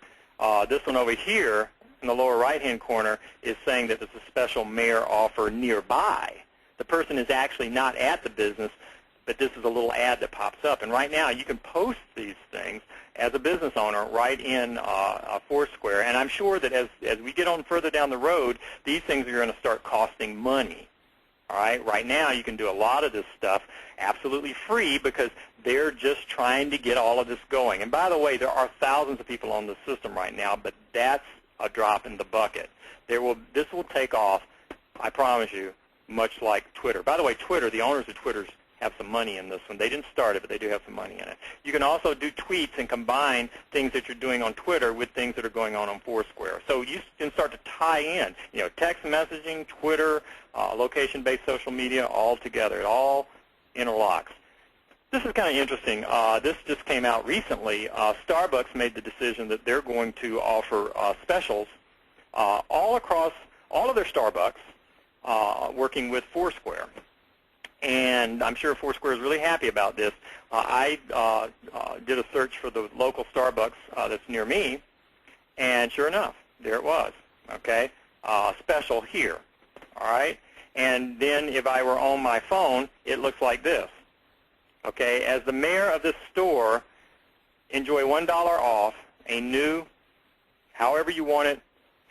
This one over here in the lower right-hand corner is saying that there's a special mayor offer nearby. The person is actually not at the business, but this is a little ad that pops up. And right now, you can post these things as a business owner right in Foursquare. And I'm sure that as we get on further down the road, these things are going to start costing money. All right? Right now, you can do a lot of this stuff absolutely free because they're just trying to get all of this going. And by the way, there are thousands of people on the system right now, but that's a drop in the bucket. This will take off, I promise you, much like Twitter. By the way, Twitter, the owners of Twitter have some money in this one. They didn't start it, but they do have some money in it. You can also do tweets and combine things that you're doing on Twitter with things that are going on Foursquare. So you can start to tie in, you know, text messaging, Twitter, location-based social media, all together. It all interlocks. This is kind of interesting. This just came out recently. Starbucks made the decision that they're going to offer specials all across all of their Starbucks working with Foursquare. And I'm sure Foursquare is really happy about this. I did a search for the local Starbucks that's near me, and sure enough, there it was. Okay, special here. All right, and then if I were on my phone, it looks like this. Okay, as the mayor of this store, enjoy $1 off a new, however you want it,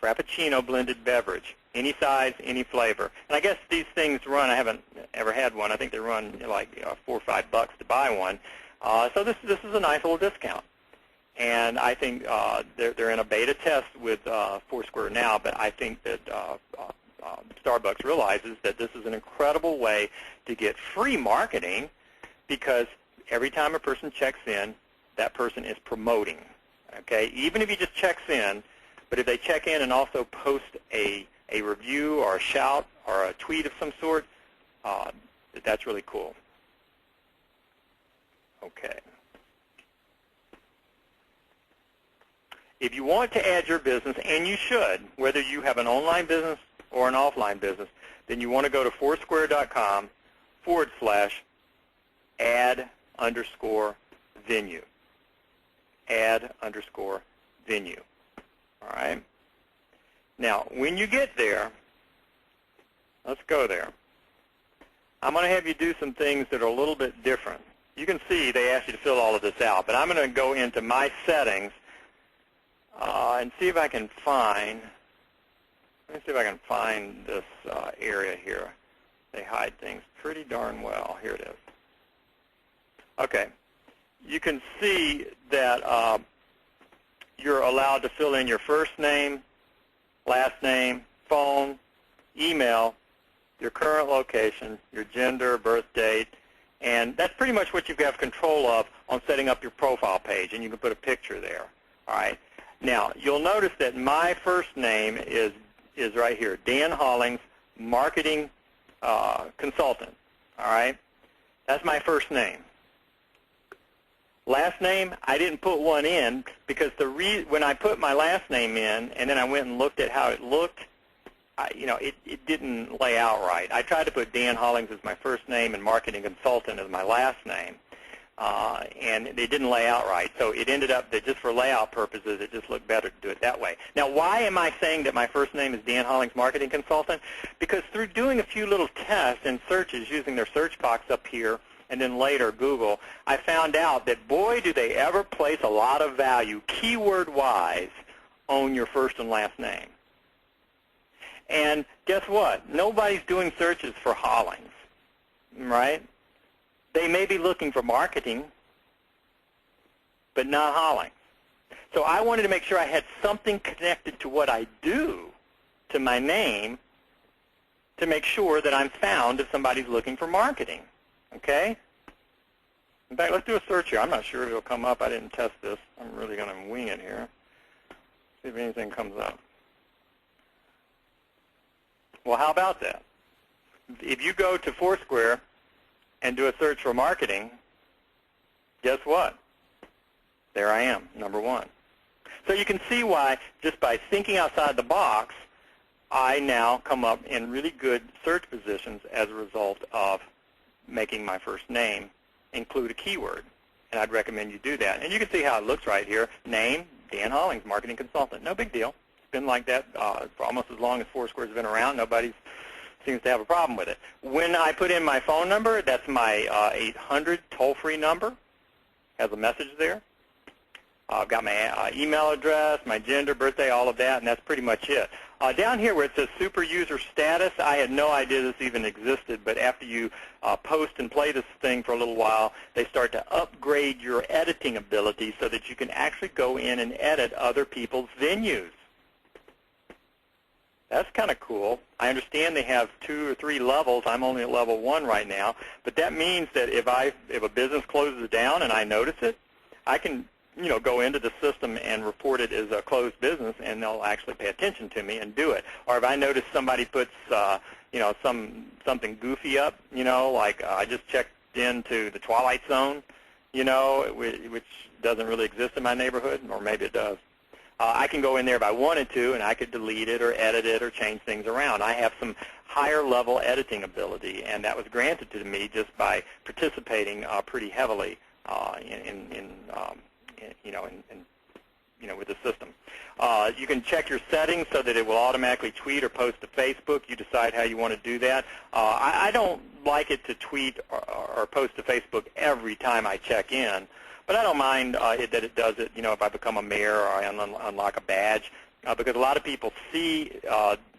Frappuccino blended beverage. Any size, any flavor. And I guess these things run, I haven't ever had one. I think they run like $4 or $5 to buy one. So this is a nice little discount. And I think they're in a beta test with Foursquare now, but I think that Starbucks realizes that this is an incredible way to get free marketing because every time a person checks in, that person is promoting. Okay, even if he just checks in, but if they check in and also post a review or a shout or a tweet of some sort, that's really cool. Okay. If you want to add your business, and you should, whether you have an online business or an offline business, then you want to go to Foursquare.com/add_venue. Add_venue. All right. Now, when you get there, let's go there. I'm going to have you do some things that are a little bit different. You can see they ask you to fill all of this out, but I'm going to go into my settings and see if I can find, let me see if I can find this area here. They hide things pretty darn well. Here it is. Okay. You can see that you're allowed to fill in your first name, last name, phone, email, your current location, your gender, birth date, and that's pretty much what you have control of on setting up your profile page, and you can put a picture there. All right. Now, you'll notice that my first name is right here, Dan Hollings, Marketing Consultant. All right. That's my first name. Last name, I didn't put one in because when I put my last name in and then I went and looked at how it looked, it didn't lay out right. I tried to put Dan Hollings as my first name and Marketing Consultant as my last name, and it didn't lay out right. So it ended up that just for layout purposes, it just looked better to do it that way. Now, why am I saying that my first name is Dan Hollings, Marketing Consultant? Because through doing a few little tests and searches using their search box up here, and then later Google, I found out that, boy, do they ever place a lot of value, keyword-wise, on your first and last name. And guess what? Nobody's doing searches for Hollings, right? They may be looking for marketing, but not Hollings. So I wanted to make sure I had something connected to what I do, to my name, to make sure that I'm found if somebody's looking for marketing. Okay? In fact, let's do a search here. I'm not sure if it'll come up. I didn't test this. I'm really going to wing it here. See if anything comes up. Well, how about that? If you go to Foursquare and do a search for marketing, guess what? There I am, number one. So you can see why, just by thinking outside the box, I now come up in really good search positions as a result of making my first name include a keyword. And I'd recommend you do that. And you can see how it looks right here. Name, Dan Hollings, marketing consultant. No big deal. It's been like that for almost as long as Foursquare's been around. Nobody seems to have a problem with it. When I put in my phone number, that's my 800 toll-free number. Has a message there. I've got my email address, my gender, birthday, all of that, and that's pretty much it. Down here where it says super user status, I had no idea this even existed, but after you post and play this thing for a little while, they start to upgrade your editing ability so that you can actually go in and edit other people's venues. That's kind of cool. I understand they have 2 or 3 levels. I'm only at level 1 right now, but that means that if a business closes down and I notice it, I can go into the system and report it as a closed business, and they'll actually pay attention to me and do it. Or if I notice somebody puts, something goofy up, like I just checked into the Twilight Zone, which doesn't really exist in my neighborhood, or maybe it does. I can go in there if I wanted to, and I could delete it or edit it or change things around. I have some higher level editing ability, and that was granted to me just by participating pretty heavily with the system. You can check your settings so that it will automatically tweet or post to Facebook. You decide how you want to do that. I don't like it to tweet or post to Facebook every time I check in, but I don't mind that it does it, if I become a mayor or I unlock a badge, because a lot of people see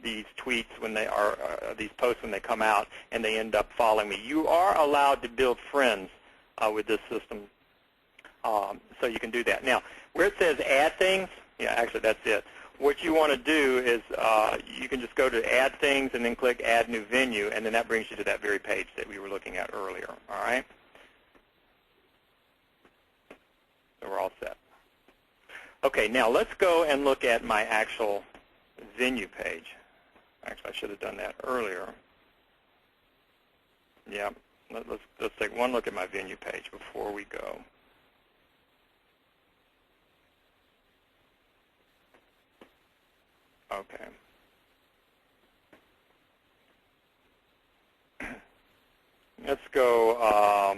these tweets when they are, these posts when they come out, and they end up following me. You are allowed to build friends with this system. So you can do that. Now, where it says add things, actually that's it. What you want to do is you can just go to add things and then click add new venue, and then that brings you to that very page that we were looking at earlier. All right? So we're all set. Okay, now let's go and look at my actual venue page. Actually, I should have done that earlier. Yeah, let's take one look at my venue page before we go. Okay. Let's go,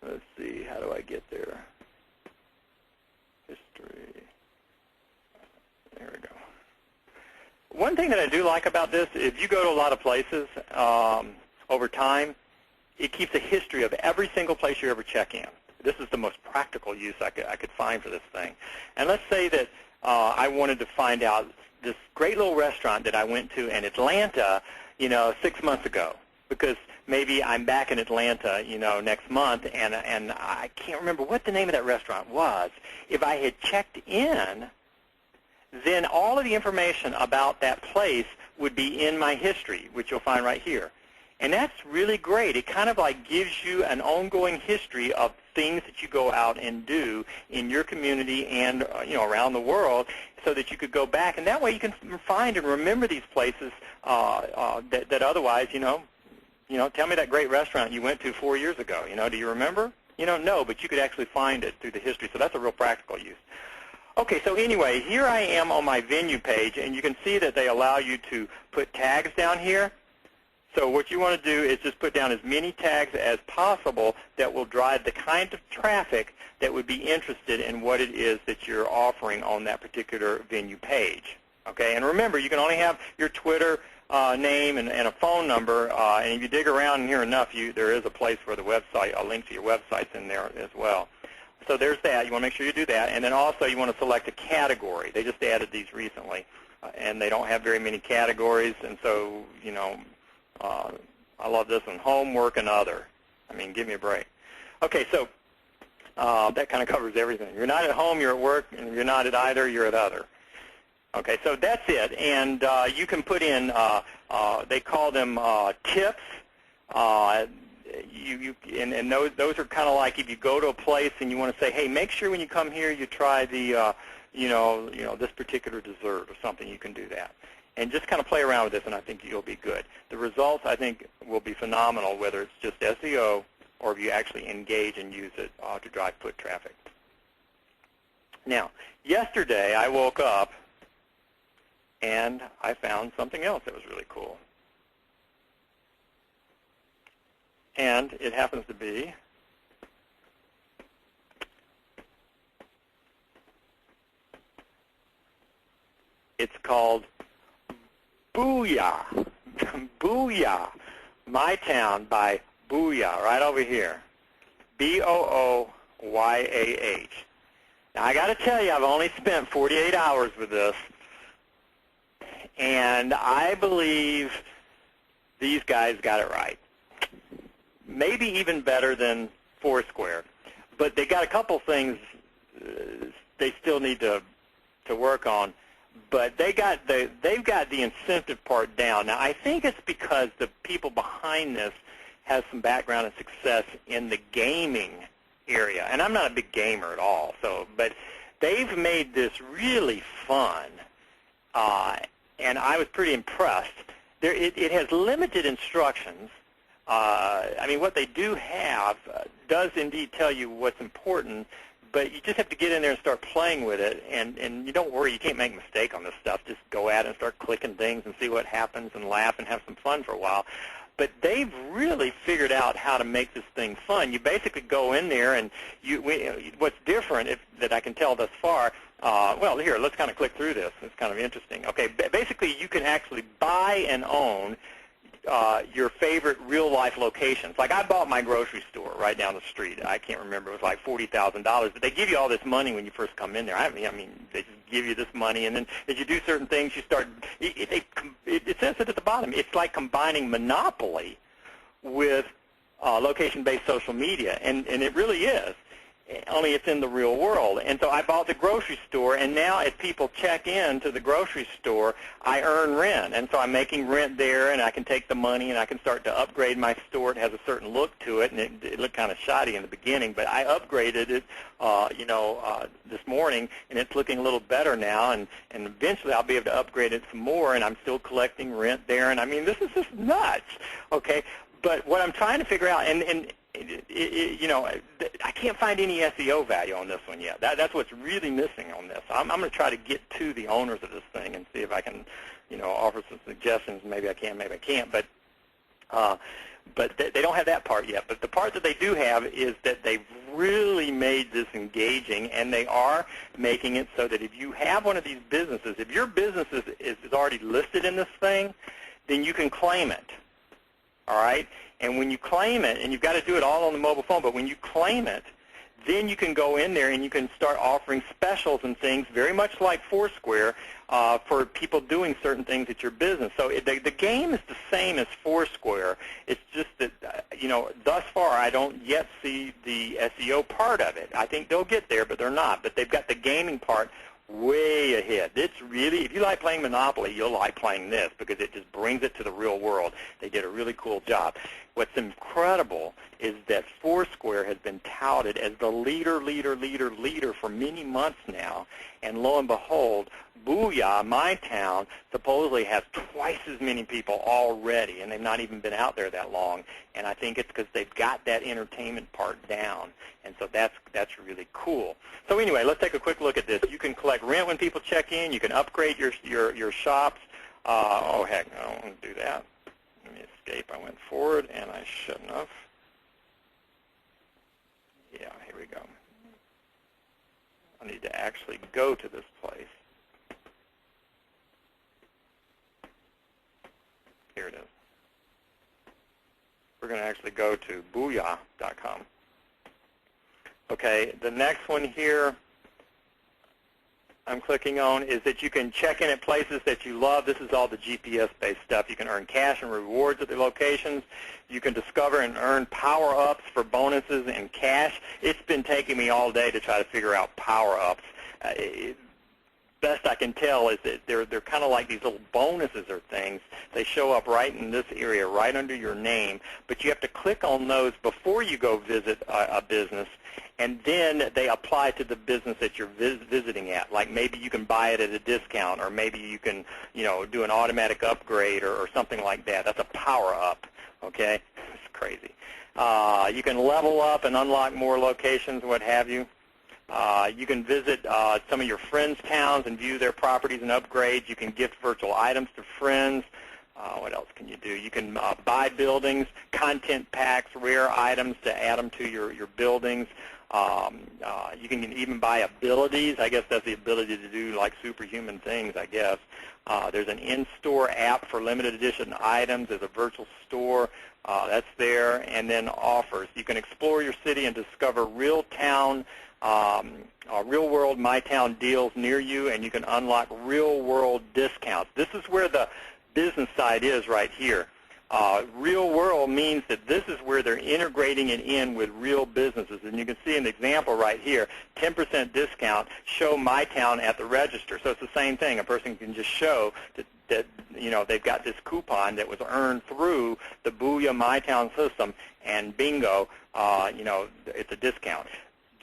let's see, how do I get there? History. There we go. One thing that I do like about this, if you go to a lot of places over time, it keeps a history of every single place you ever check in. This is the most practical use I could find for this thing. And let's say that I wanted to find out this great little restaurant that I went to in Atlanta, 6 months ago, because maybe I'm back in Atlanta, next month, and I can't remember what the name of that restaurant was. If I had checked in, then all of the information about that place would be in my history, which you'll find right here. And that's really great. It kind of like gives you an ongoing history of things that you go out and do in your community and around the world, so that you could go back, and that way you can find and remember these places that otherwise, tell me that great restaurant you went to 4 years ago. Do you remember? No, but you could actually find it through the history. So that's a real practical use. Okay, so anyway, here I am on my venue page, and you can see that they allow you to put tags down here. So what you want to do is just put down as many tags as possible that will drive the kind of traffic that would be interested in what it is that you're offering on that particular venue page. Okay, and remember, you can only have your Twitter name and a phone number, and if you dig around in here enough, there is a place for the website, a link to your website's in there as well. So there's that. You want to make sure you do that. And then also you want to select a category. They just added these recently, and they don't have very many categories, and so, I love this one, homework and other. I mean, give me a break. Okay, so that kind of covers everything. You're not at home, you're at work, and you're not at either, you're at other. Okay, so that's it, and you can put in, they call them tips. And those are kind of like if you go to a place and you want to say, hey, make sure when you come here you try the, this particular dessert or something, you can do that. And just kind of play around with this, and I think you'll be good. The results, I think, will be phenomenal, whether it's just SEO or if you actually engage and use it to drive foot traffic. Now, yesterday I woke up and I found something else that was really cool. And it happens to be it's called Booyah. Booyah. My Town by Booyah, right over here. Booyah. Now, I got to tell you, I've only spent 48 hours with this, and I believe these guys got it right. Maybe even better than Foursquare. But they got a couple things they still need to work on. But they've got the incentive part down. Now, I think it's because the people behind this has some background and success in the gaming area. And I'm not a big gamer at all, but they've made this really fun. And I was pretty impressed. It has limited instructions. I mean, what they do have does indeed tell you what's important, but you just have to get in there and start playing with it, and you don't worry, you can't make a mistake on this stuff. Just go at it and start clicking things and see what happens and laugh and have some fun for a while. But they've really figured out how to make this thing fun. You basically go in there, and what's different that I can tell thus far, well, here, let's kind of click through this. It's kind of interesting. Okay, basically you can actually buy and own your favorite real-life locations. Like I bought my grocery store right down the street. I can't remember. It was like $40,000. But they give you all this money when you first come in there. I mean, they just give you this money, and then as you do certain things, you start. It says it at the bottom. It's like combining Monopoly with location-based social media, and it really is. Only it's in the real world. And so I bought the grocery store, and now as people check in to the grocery store, I earn rent. And so I'm making rent there, and I can take the money, and I can start to upgrade my store. It has a certain look to it, and it looked kind of shoddy in the beginning, but I upgraded it, this morning, and it's looking a little better now, and eventually I'll be able to upgrade it some more, and I'm still collecting rent there. And I mean, this is just nuts, okay? But what I'm trying to figure out, I can't find any SEO value on this one yet. That's what's really missing on this. I'm going to try to get to the owners of this thing and see if I can, offer some suggestions. Maybe I can, maybe I can't. But they don't have that part yet. But the part that they do have is that they've really made this engaging, and they are making it so that if you have one of these businesses, if your business is already listed in this thing, then you can claim it. All right? And when you claim it, and you've got to do it all on the mobile phone, but when you claim it, then you can go in there and you can start offering specials and things very much like Foursquare for people doing certain things at your business. So the game is the same as Foursquare. It's just that, thus far I don't yet see the SEO part of it. I think they'll get there, but they're not. But they've got the gaming part way ahead. It's really, if you like playing Monopoly, you'll like playing this because it just brings it to the real world. They did a really cool job. What's incredible is that Foursquare has been touted as the leader for many months now, and lo and behold, Booyah, My Town, supposedly has twice as many people already, and they've not even been out there that long. And I think it's because they've got that entertainment part down, and so that's really cool. So anyway, let's take a quick look at this. You can collect rent when people check in. You can upgrade your shops. Oh heck, I don't want to do that. Let me escape. I went forward, and I shouldn't have. Yeah, here we go. I need to actually go to this place. Here it is. We're going to actually go to booyah.com. Okay, the next one here, I'm clicking on is that you can check in at places that you love. This is all the GPS-based stuff. You can earn cash and rewards at the locations. You can discover and earn power-ups for bonuses and cash. It's been taking me all day to try to figure out power-ups. Best I can tell is that they're kind of like these little bonuses or things. They show up right in this area, right under your name, but you have to click on those before you go visit a business, and then they apply to the business that you're visiting at. Like maybe you can buy it at a discount, or maybe you can, do an automatic upgrade or something like that. That's a power-up, okay? It's crazy. You can level up and unlock more locations, what have you. You can visit some of your friends' towns and view their properties and upgrades. You can gift virtual items to friends. What else can you do? You can buy buildings, content packs, rare items to add them to your buildings. You can even buy abilities. I guess that's the ability to do like superhuman things, I guess. There's an in-store app for limited edition items. There's a virtual store. That's there. And then offers. You can explore your city and discover real-world MyTown deals near you, and you can unlock real-world discounts. This is where the business side is right here. Real world means that this is where they're integrating it in with real businesses. And you can see an example right here, 10% discount, show MyTown at the register. So it's the same thing. A person can just show that they've got this coupon that was earned through the Booyah MyTown system, and bingo, it's a discount.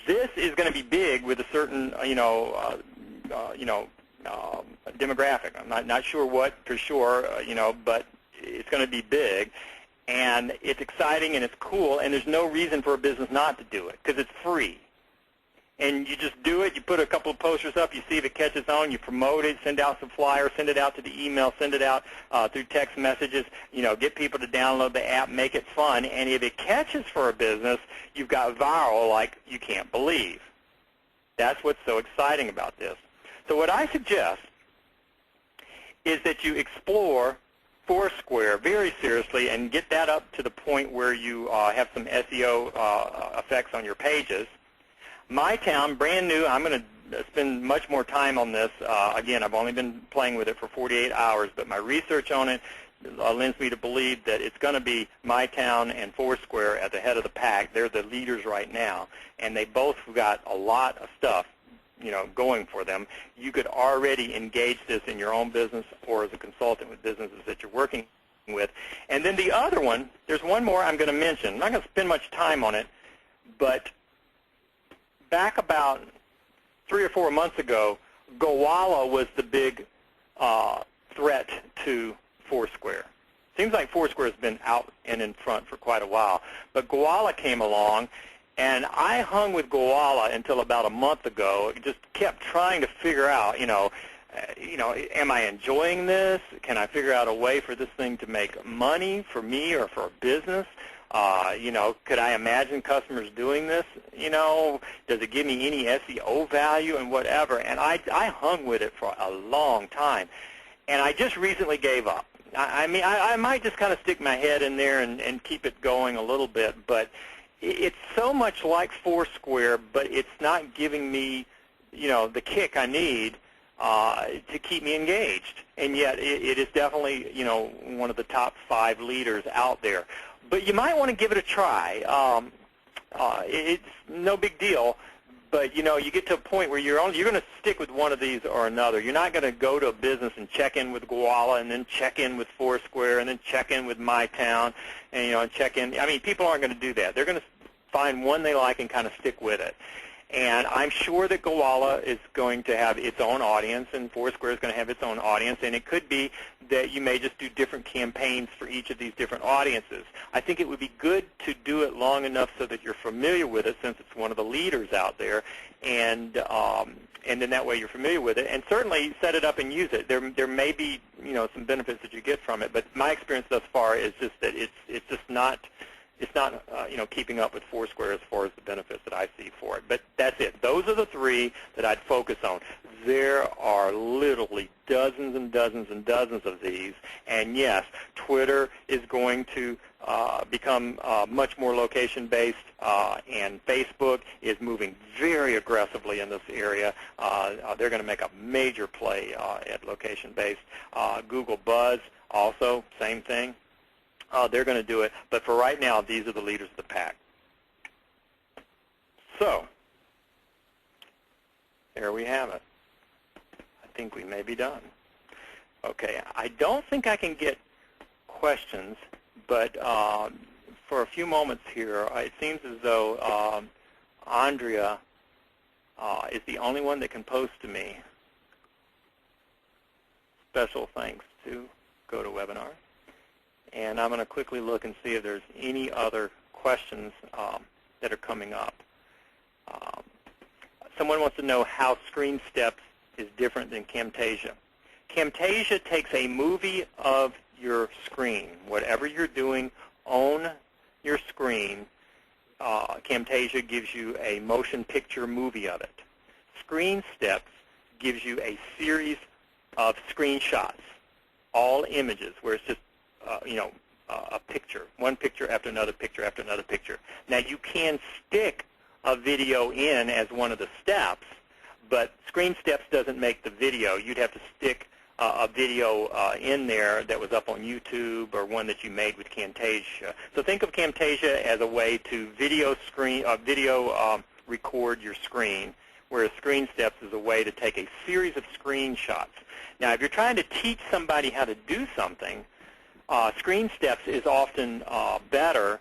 This is going to be big with a certain, demographic. I'm not sure what for sure, but it's going to be big, and it's exciting and it's cool, and there's no reason for a business not to do it because it's free. And you just do it. You put a couple of posters up. You see if it catches on. You promote it. Send out some flyers. Send it out to the email. Send it out through text messages. Get people to download the app. Make it fun. And if it catches for a business, you've got viral like you can't believe. That's what's so exciting about this. So what I suggest is that you explore Foursquare very seriously and get that up to the point where you have some SEO effects on your pages. MyTown, brand new. I'm going to spend much more time on this. Again, I've only been playing with it for 48 hours, but my research on it lends me to believe that it's going to be MyTown and Foursquare at the head of the pack. They're the leaders right now, and they both got a lot of stuff going for them. You could already engage this in your own business or as a consultant with businesses that you're working with. And then the other one, there's one more I'm going to mention. I'm not going to spend much time on it, but back about 3 or 4 months ago, Gowalla was the big threat to Foursquare. Seems like Foursquare has been out and in front for quite a while, but Gowalla came along, and I hung with Gowalla until about a month ago. Just kept trying to figure out, am I enjoying this? Can I figure out a way for this thing to make money for me or for a business? Could I imagine customers doing this? Does it give me any SEO value and whatever? And I hung with it for a long time, and I just recently gave up. I might just kind of stick my head in there and keep it going a little bit, but it's so much like Foursquare, but it's not giving me, the kick I need to keep me engaged. And yet it is definitely, one of the top 5 leaders out there. But you might want to give it a try. It's no big deal, but you get to a point where you're going to stick with one of these or another. You're not going to go to a business and check in with Gowalla and then check in with Foursquare and then check in with MyTown and check in. I mean, people aren't going to do that. They're going to find one they like and kind of stick with it. And I'm sure that Gowalla is going to have its own audience, and Foursquare is going to have its own audience, and it could be that you may just do different campaigns for each of these different audiences. I think it would be good to do it long enough so that you're familiar with it, since it's one of the leaders out there, and then that way you're familiar with it. And certainly set it up and use it. There may be some benefits that you get from it, but my experience thus far is just that it's just not it's not keeping up with Foursquare as far as the benefits that I see for it. But that's it. Those are the three that I'd focus on. There are literally dozens and dozens and dozens of these. And yes, Twitter is going to become much more location-based, and Facebook is moving very aggressively in this area. They're going to make a major play at location-based. Google Buzz also, same thing. They're going to do it. But for right now, these are the leaders of the pack. So there we have it. I think we may be done. Okay, I don't think I can get questions, but for a few moments here, it seems as though Andrea is the only one that can post to me. Special thanks to GoToWebinar. And I'm going to quickly look and see if there's any other questions that are coming up. Someone wants to know how ScreenSteps is different than Camtasia. Camtasia takes a movie of your screen. Whatever you're doing on your screen, Camtasia gives you a motion picture movie of it. ScreenSteps gives you a series of screenshots, all images, where it's just a picture, one picture after another picture after another picture. Now, you can stick a video in as one of the steps, but ScreenSteps doesn't make the video. You'd have to stick a video in there that was up on YouTube or one that you made with Camtasia. So think of Camtasia as a way to video record your screen, whereas ScreenSteps is a way to take a series of screenshots. Now, if you're trying to teach somebody how to do something, ScreenSteps is often better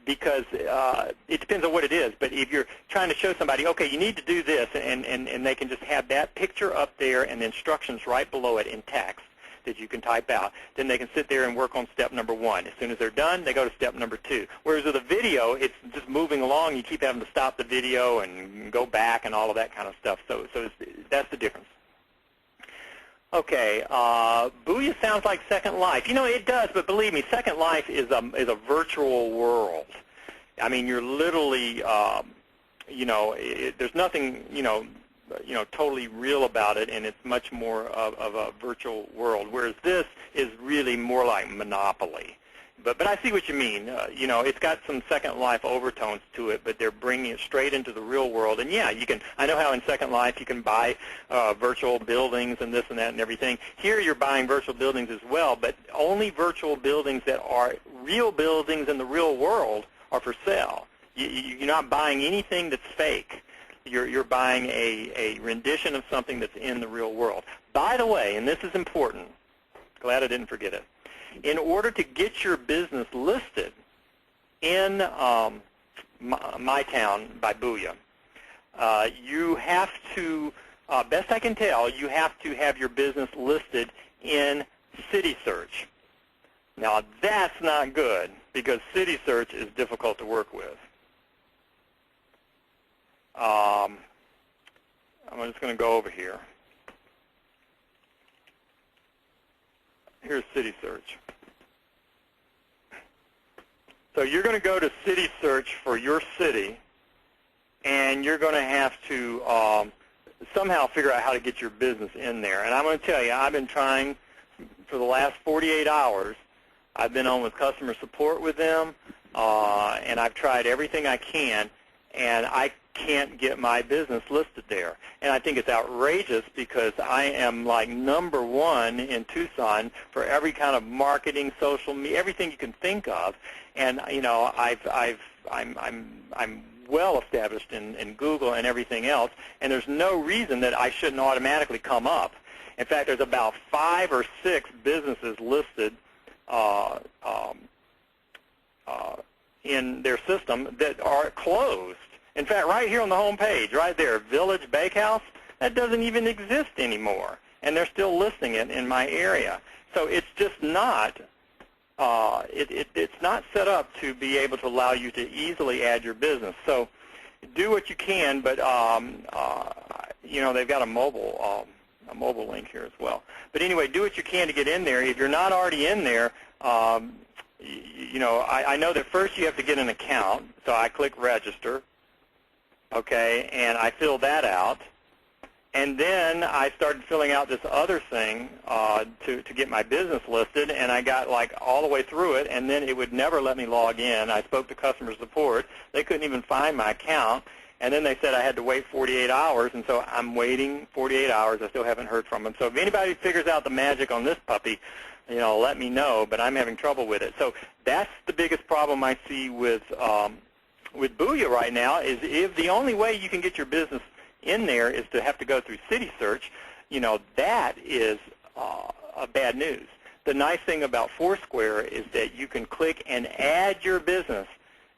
because it depends on what it is. But if you're trying to show somebody, okay, you need to do this, and they can just have that picture up there and the instructions right below it in text that you can type out, then they can sit there and work on step number 1. As soon as they're done, they go to step number 2. Whereas with a video, it's just moving along. You keep having to stop the video and go back and all of that kind of stuff. So that's the difference. Okay, Booyah sounds like Second Life. It does, but believe me, Second Life is a virtual world. I mean, you're literally, there's nothing, totally real about it, and it's much more of a virtual world. Whereas this is really more like Monopoly. But I see what you mean. It's got some Second Life overtones to it, but they're bringing it straight into the real world. And yeah, you can. I know how in Second Life you can buy virtual buildings and this and that and everything. Here you're buying virtual buildings as well, but only virtual buildings that are real buildings in the real world are for sale. You're not buying anything that's fake. You're buying a rendition of something that's in the real world. By the way, and this is important. Glad I didn't forget it. In order to get your business listed in MyTown by Booyah, you have to, best I can tell, you have to have your business listed in CitySearch. Now, that's not good because CitySearch is difficult to work with. I'm just going to go over here. Here's CitySearch. So you're going to go to CitySearch for your city, and you're going to have to somehow figure out how to get your business in there. And I'm going to tell you, I've been trying for the last 48 hours. I've been on with customer support with them, and I've tried everything I can, and I can't get my business listed there. And I think it's outrageous because I am like #1 in Tucson for every kind of marketing, social media, everything you can think of. And I'm well established in Google and everything else, and there's no reason that I shouldn't automatically come up. In fact, there's about 5 or 6 businesses listed in their system that are closed. In fact, right here on the home page, right there, Village Bakehouse, that doesn't even exist anymore, and they're still listing it in my area. So it's just not, it's not set up to be able to allow you to easily add your business. So do what you can, but they've got a mobile link here as well. But anyway, do what you can to get in there. If you're not already in there, I know that first you have to get an account, so I click register, okay, and I fill that out. And then I started filling out this other thing to get my business listed, and I got like all the way through it, and then it would never let me log in. I spoke to customer support. They couldn't even find my account, and then they said I had to wait 48 hours, and so I'm waiting 48 hours. I still haven't heard from them. So if anybody figures out the magic on this puppy, let me know, but I'm having trouble with it. So that's the biggest problem I see with Booyah right now, is if the only way you can get your business in there is to have to go through City Search, that is bad news. The nice thing about Foursquare is that you can click and add your business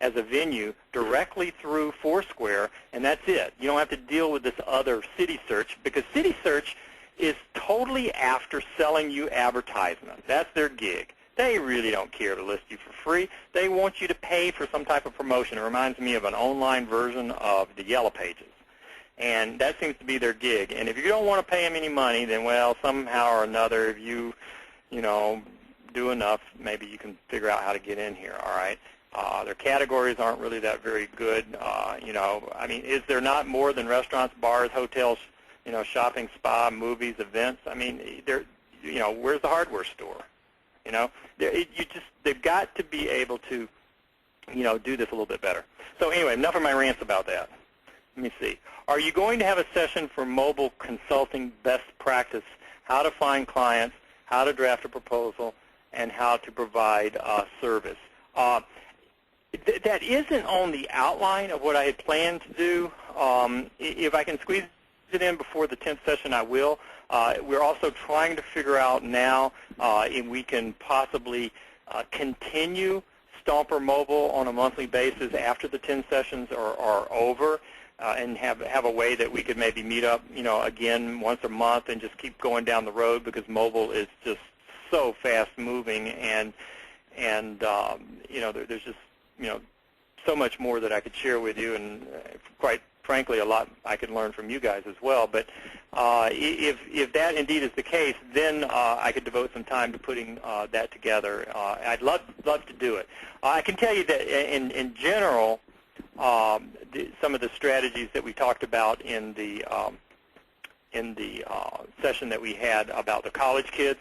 as a venue directly through Foursquare, and that's it. You don't have to deal with this other City Search, because City Search is totally after selling you advertisement. That's their gig. They really don't care to list you for free. They want you to pay for some type of promotion. It reminds me of an online version of the Yellow Pages. And that seems to be their gig. And if you don't want to pay them any money, then, well, somehow or another, if you do enough, maybe you can figure out how to get in here, all right? Their categories aren't really that very good. I mean, is there not more than restaurants, bars, hotels, shopping, spa, movies, events? I mean, where's the hardware store? They've got to be able to, do this a little bit better. So anyway, enough of my rants about that. Let me see. Are you going to have a session for mobile consulting best practice, how to find clients, how to draft a proposal, and how to provide service? That isn't on the outline of what I had planned to do. If I can squeeze it in before the 10th session, I will. We're also trying to figure out now if we can possibly continue Stomper Mobile on a monthly basis after the 10 sessions are over, and have a way that we could maybe meet up, again once a month and just keep going down the road, because mobile is just so fast moving, and there's just so much more that I could share with you, and quite frankly, a lot I could learn from you guys as well. But if that indeed is the case, then I could devote some time to putting that together. I'd love to do it. I can tell you that in general, some of the strategies that we talked about in the session that we had about the college kids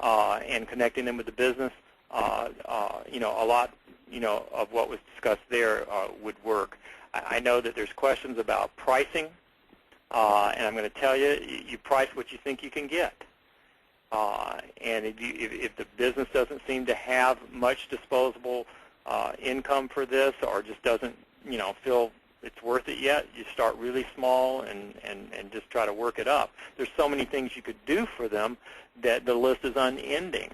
and connecting them with the business, a lot of what was discussed there would work. I know that there's questions about pricing, and I'm going to tell you, you price what you think you can get. And if the business doesn't seem to have much disposable income for this, or just doesn't feel it's worth it yet, you start really small and just try to work it up. There's so many things you could do for them that the list is unending.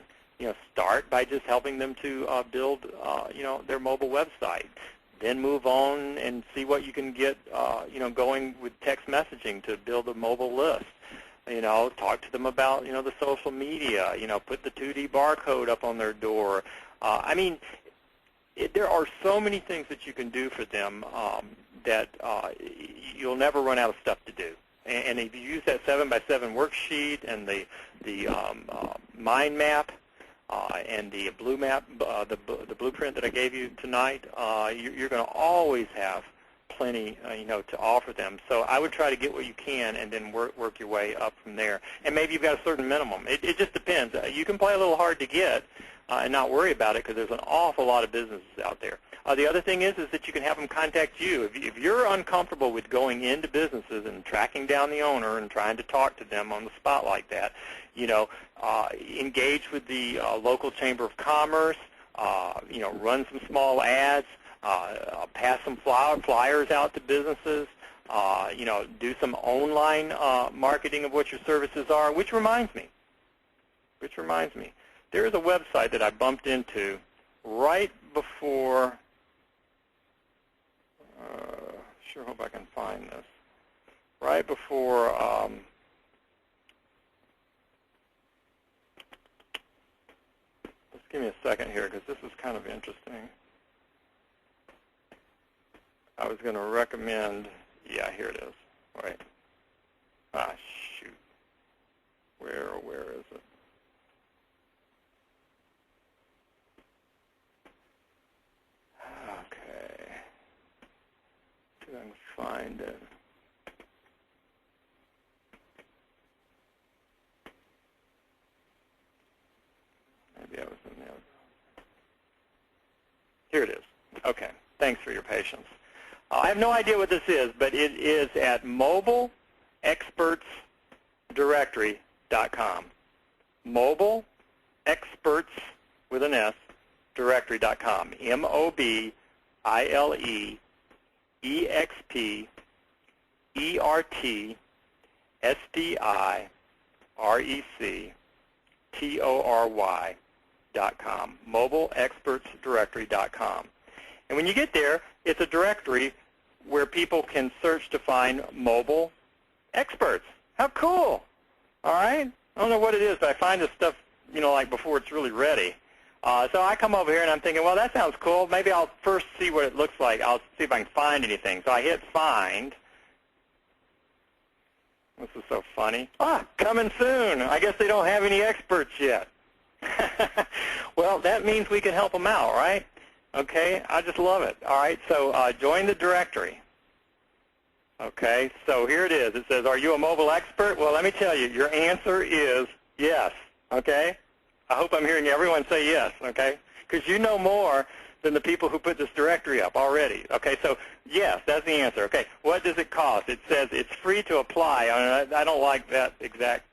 Start by just helping them to build their mobile website. Then move on and see what you can get going with text messaging to build a mobile list. Talk to them about the social media. Put the 2D barcode up on their door. I mean, there are so many things that you can do for them that you'll never run out of stuff to do. And if you use that 7x7 worksheet and the mind map and the blue map, the blueprint that I gave you tonight, you're going to always have plenty, to offer them. So I would try to get what you can and then work your way up from there. And maybe you've got a certain minimum. It just depends. You can play a little hard to get and not worry about it, because there's an awful lot of businesses out there. The other thing is that you can have them contact you. If you're uncomfortable with going into businesses and tracking down the owner and trying to talk to them on the spot like that, engage with the local chamber of commerce, run some small ads, pass some flyers out to businesses, do some online marketing of what your services are, which reminds me, there is a website that I bumped into right before, sure hope I can find this, right before, let's give me a second here, because this is kind of interesting. I was going to recommend, yeah, here it is, right. Shoot. Where is it? see if I can find it. Maybe I was in there. Here it is. Okay. Thanks for your patience. I have no idea what this is, but it is at mobileexpertsdirectory.com. Mobile Experts with an S, directory.com. mobileexpertsdirectory.com. mobileexpertsdirectory.com. And when you get there, it's a directory where people can search to find mobile experts. How cool. All right? I don't know what it is, but I find this stuff, like before it's really ready. So I come over here and I'm thinking, well, that sounds cool. Maybe I'll first see what it looks like. I'll see if I can find anything. So I hit find. This is so funny. Coming soon. I guess they don't have any experts yet. Well, that means we can help them out, right? Okay, I just love it. All right, so join the directory. Okay, so here it is. It says, are you a mobile expert? Well, let me tell you, your answer is yes, okay? I hope I'm hearing everyone say yes, okay? Because you know more than the people who put this directory up already. Okay, so yes, that's the answer. Okay, what does it cost? It says it's free to apply. I don't like that exact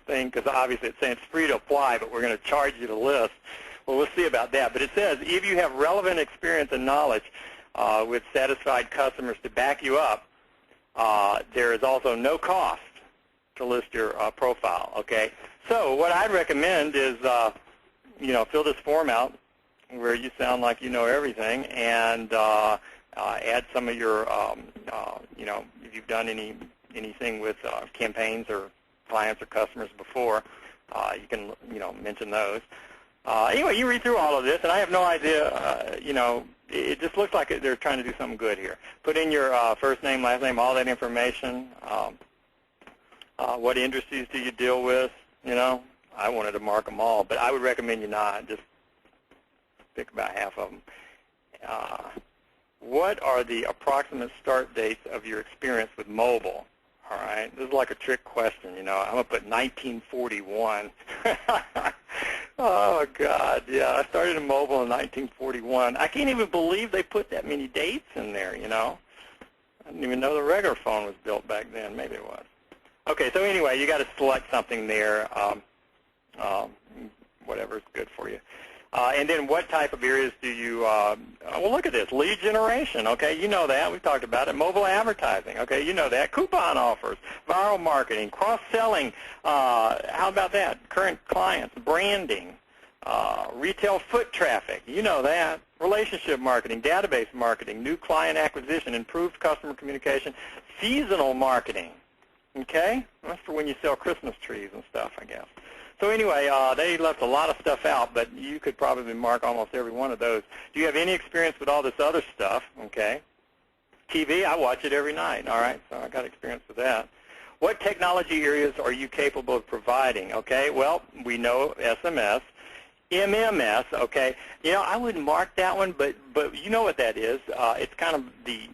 thing because obviously it's saying it's free to apply, but we're going to charge you to list. Well, we'll see about that. But it says if you have relevant experience and knowledge with satisfied customers to back you up, there is also no cost to list your profile. Okay. So what I'd recommend is, fill this form out where you sound like you know everything, and add some of your, if you've done anything with campaigns or clients or customers before, you can, mention those. Anyway, you read through all of this, and I have no idea, it just looks like they're trying to do something good here. Put in your first name, last name, all that information. What industries do you deal with? I wanted to mark them all, but I would recommend you not. Just pick about half of them. What are the approximate start dates of your experience with mobile? All right, this is like a trick question, I'm going to put 1941. Oh, God, yeah, I started in mobile in 1941. I can't even believe they put that many dates in there, I didn't even know the regular phone was built back then. Maybe it was. Okay, so anyway, you got to select something there, whatever's good for you. And then what type of areas do you, well, look at this, lead generation, okay, you know that, we've talked about it, mobile advertising, okay, you know that, coupon offers, viral marketing, cross-selling, how about that, current clients, branding, retail foot traffic, you know that, relationship marketing, database marketing, new client acquisition, improved customer communication, seasonal marketing, okay, that's for when you sell Christmas trees and stuff, I guess. So anyway, they left a lot of stuff out, but you could probably mark almost every one of those. Do you have any experience with all this other stuff? Okay. TV, I watch it every night, all right, so I got experience with that. What technology areas are you capable of providing? Okay, well, we know SMS. MMS, okay, I wouldn't mark that one, but you know what that is. It's kind of the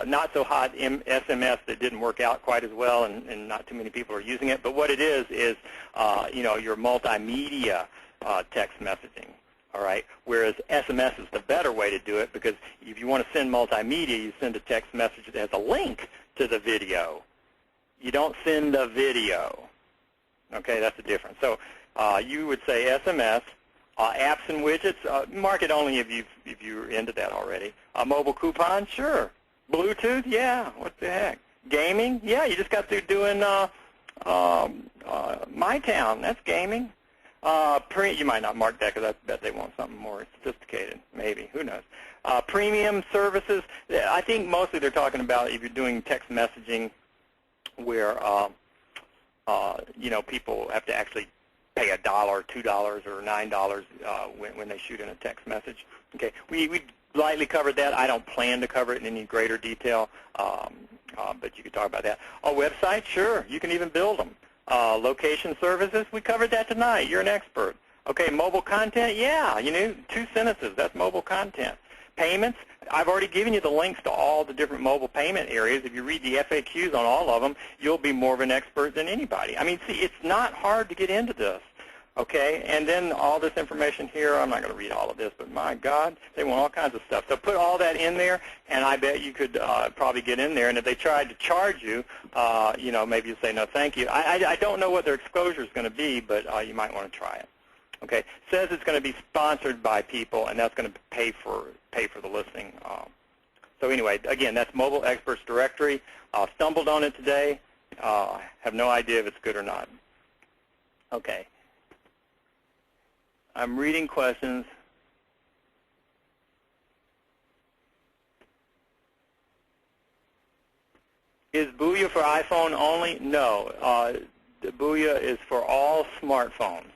not-so-hot SMS that didn't work out quite as well, and not too many people are using it. But what it is your multimedia text messaging, all right? Whereas SMS is the better way to do it because if you want to send multimedia, you send a text message that has a link to the video. You don't send a video. Okay, that's the difference. So you would say SMS. Apps and widgets, mark it only if you're into that already. Mobile coupon, sure. Bluetooth, yeah, what the heck. Gaming, yeah, you just got through doing MyTown, that's gaming. You might not mark that because I bet they want something more sophisticated, maybe, who knows. Premium services, I think mostly they're talking about if you're doing text messaging where, people have to actually pay $1, $2, or $9 when they shoot in a text message. Okay, we lightly covered that. I don't plan to cover it in any greater detail, but you could talk about that. Websites, sure, you can even build them. Location services, we covered that tonight. You're an expert. Okay, mobile content, yeah, 2 sentences, that's mobile content. payments, I've already given you the links to all the different mobile payment areas. If you read the FAQs on all of them, you'll be more of an expert than anybody. I mean, see, it's not hard to get into this. Okay, and then all this information here, I'm not going to read all of this, but my God, they want all kinds of stuff. So put all that in there, and I bet you could probably get in there. And if they tried to charge you, you know, maybe you say, no, thank you. I don't know what their exposure is going to be, but you might want to try it. Okay, says it's going to be sponsored by people, and that's going to pay for the listing. So anyway, again, that's Mobile Experts Directory. Stumbled on it today. Have no idea if it's good or not. Okay. I'm reading questions. Is Booyah for iPhone only? No. The Booyah is for all smartphones.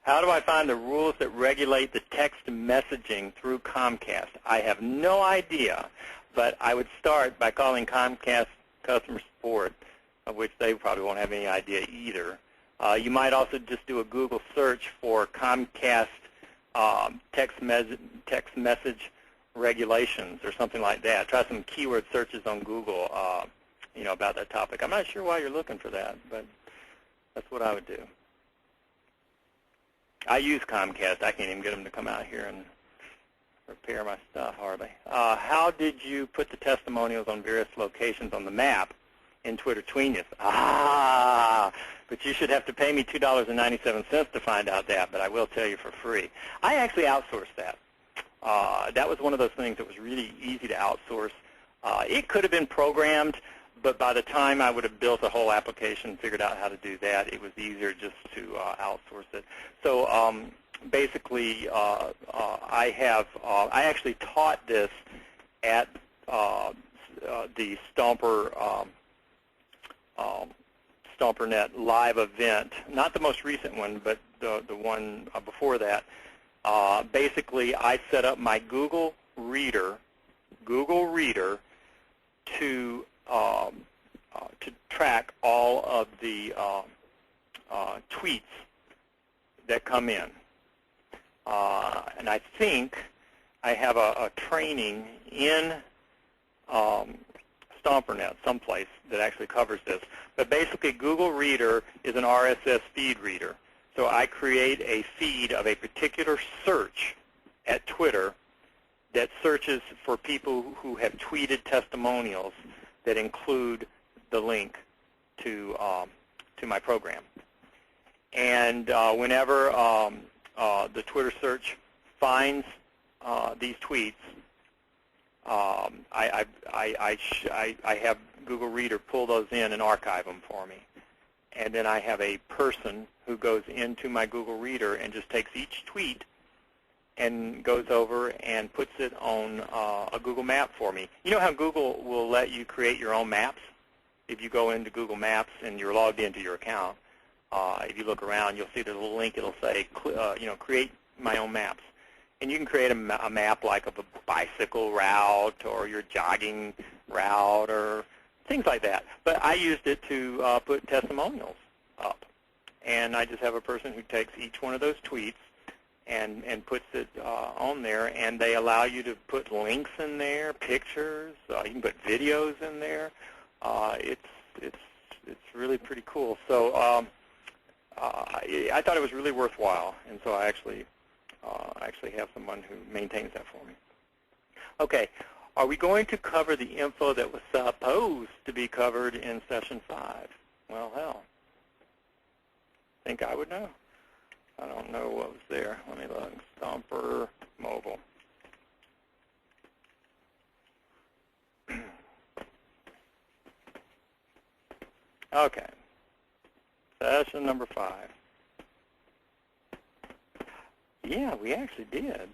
How do I find the rules that regulate the text messaging through Comcast? I have no idea, but I would start by calling Comcast customer support, of which they probably won't have any idea either. You might also just do a Google search for Comcast text message regulations or something like that. Try some keyword searches on Google, you know, about that topic. I'm not sure why you're looking for that, but that's what I would do. I use Comcast. I can't even get them to come out here and repair my stuff, hardly. How did you put the testimonials on various locations on the map in Twitter Tweenius? But you should have to pay me $2.97 to find out that, but I will tell you for free. I actually outsourced that. That was one of those things that was really easy to outsource. It could have been programmed, but by the time I would have built a whole application and figured out how to do that, it was easier just to outsource it. So basically, I actually taught this at the StomperNet live event, not the most recent one, but the one before that. Basically, I set up my Google Reader to track all of the tweets that come in. And I think I have a training in StomperNet someplace that actually covers this. But basically, Google Reader is an RSS feed reader. So I create a feed of a particular search at Twitter that searches for people who have tweeted testimonials that include the link to my program. And whenever the Twitter search finds these tweets, I have Google Reader pull those in and archive them for me. And then I have a person who goes into my Google Reader and just takes each tweet and goes over and puts it on a Google map for me. You know how Google will let you create your own maps? If you go into Google Maps and you're logged into your account, if you look around, you'll see there's a little link. It'll say, you know, create my own maps. And you can create a map like of a bicycle route or your jogging route or things like that. But I used it to put testimonials up. And I just have a person who takes each one of those tweets and puts it on there, and they allow you to put links in there, pictures. You can put videos in there. It's really pretty cool. So I thought it was really worthwhile, and so I actually have someone who maintains that for me. Okay, are we going to cover the info that was supposed to be covered in session 5? Well, hell, I think I would know. I don't know what was there. Let me look. Stomper Mobile. Okay. Session number 5. Yeah, we actually did.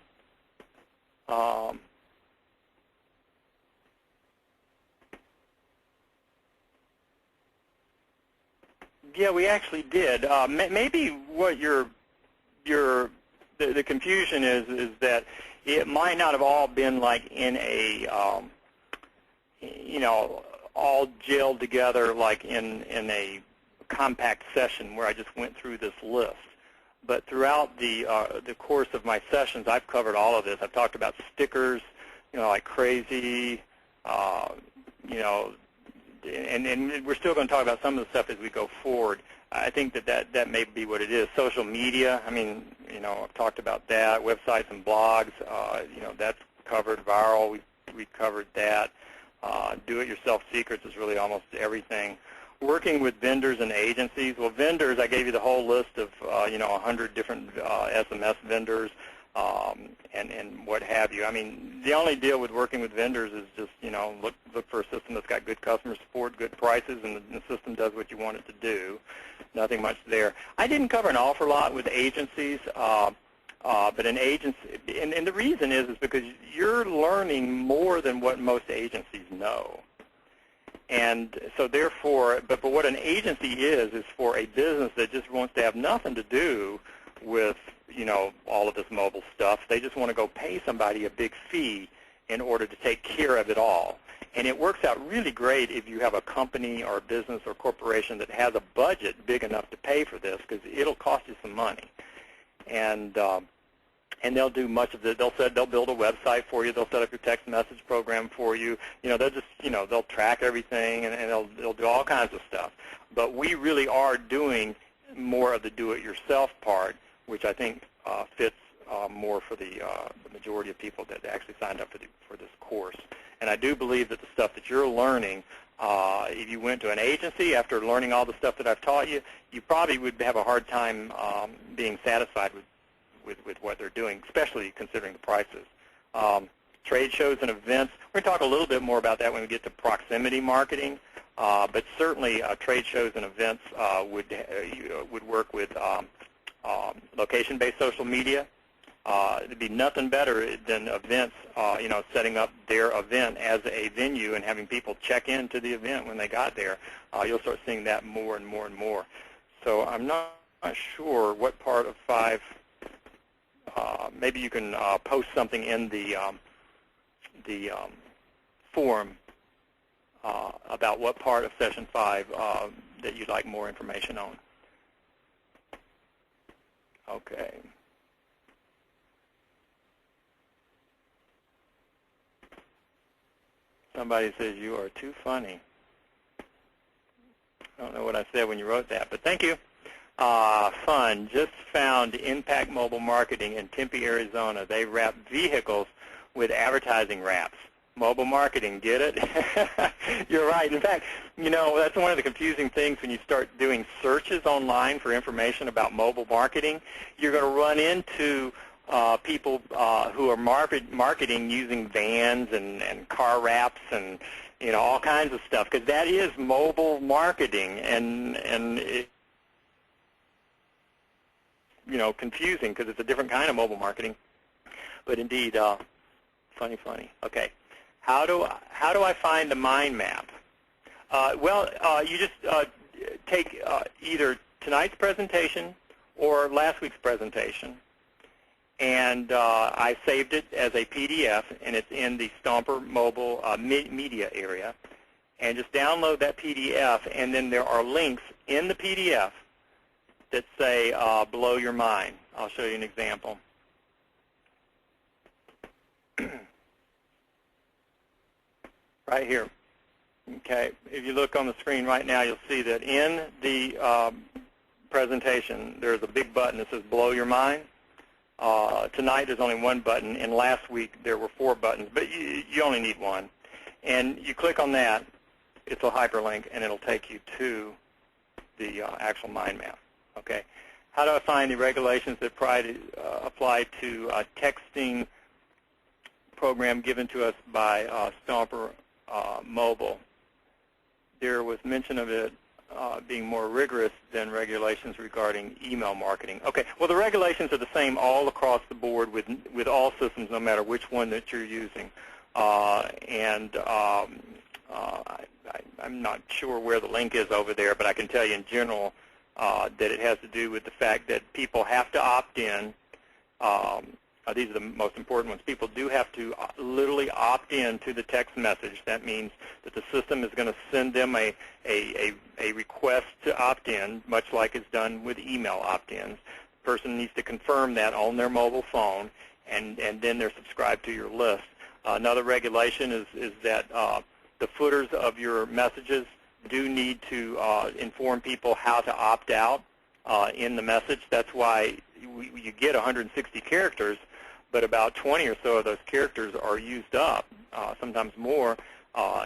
Yeah, we actually did. Maybe what the confusion is that it might not have all been like in a you know, all gelled together like in a compact session where I just went through this list. But throughout the course of my sessions, I've covered all of this. I've talked about stickers, like crazy, and we're still going to talk about some of the stuff as we go forward. I think that may be what it is. Social media, I mean, I've talked about that. Websites and blogs, that's covered. Viral, we've covered that. Do-it-yourself secrets is really almost everything. Working with vendors and agencies. Well, vendors, I gave you the whole list of, 100 different SMS vendors and what have you. I mean, the only deal with working with vendors is just, look for a system that's got good customer support, good prices, and the system does what you want it to do. Nothing much there. I didn't cover an awful lot with agencies, but an agency, and the reason is because you're learning more than what most agencies know. And so therefore, but what an agency is for a business that just wants to have nothing to do with, all of this mobile stuff. They just want to go pay somebody a big fee in order to take care of it all. And it works out really great if you have a company or a business or corporation that has a budget big enough to pay for this, because it'll cost you some money. And they'll do much of it. They'll build a website for you. They'll set up your text message program for you. They'll just, they'll track everything, and they'll do all kinds of stuff. But we really are doing more of the do-it-yourself part, which I think fits more for the majority of people that actually signed up for this course. And I do believe that the stuff that you're learning, if you went to an agency after learning all the stuff that I've taught you, you probably would have a hard time being satisfied with what they're doing, especially considering the prices. Trade shows and events, we're going to talk a little bit more about that when we get to proximity marketing, but certainly trade shows and events would work with location-based social media. It'd be nothing better than events, setting up their event as a venue and having people check into the event when they got there. You'll start seeing that more and more and more. So I'm not sure what part of 5, maybe you can post something in the forum about what part of session 5 that you'd like more information on. Okay. Somebody says you are too funny. I don't know what I said when you wrote that, but thank you. Fun. Just found Impact Mobile Marketing in Tempe, Arizona. They wrap vehicles with advertising wraps. Mobile marketing, get it? You're right. In fact, that's one of the confusing things when you start doing searches online for information about mobile marketing. You're going to run into people who are marketing using vans and car wraps and all kinds of stuff, because that is mobile marketing, and it, confusing because it's a different kind of mobile marketing. But indeed, funny. Okay. How do I find the mind map? You just take either tonight's presentation or last week's presentation, and I saved it as a PDF, and it's in the Stomper mobile media area. And just download that PDF, and then there are links in the PDF that say blow your mind. I'll show you an example. Right here. Okay, if you look on the screen right now, you'll see that in the presentation, there's a big button that says blow your mind. Tonight there's only one button, and last week there were 4 buttons, but you only need one. And you click on that, it's a hyperlink, and it'll take you to the actual mind map. Okay. How do I find the regulations that apply to texting program given to us by Stomper Mobile? There was mention of it being more rigorous than regulations regarding email marketing. Okay, well, the regulations are the same all across the board with all systems, no matter which one that you're using. I'm not sure where the link is over there, but I can tell you in general that it has to do with the fact that people have to opt in. these are the most important ones. People do have to literally opt in to the text message. That means that the system is going to send them a request to opt in, much like it's done with email opt-ins. The person needs to confirm that on their mobile phone, and then they're subscribed to your list. Another regulation is that the footers of your messages do need to inform people how to opt out in the message. That's why you get 160 characters, but about 20 or so of those characters are used up, sometimes more,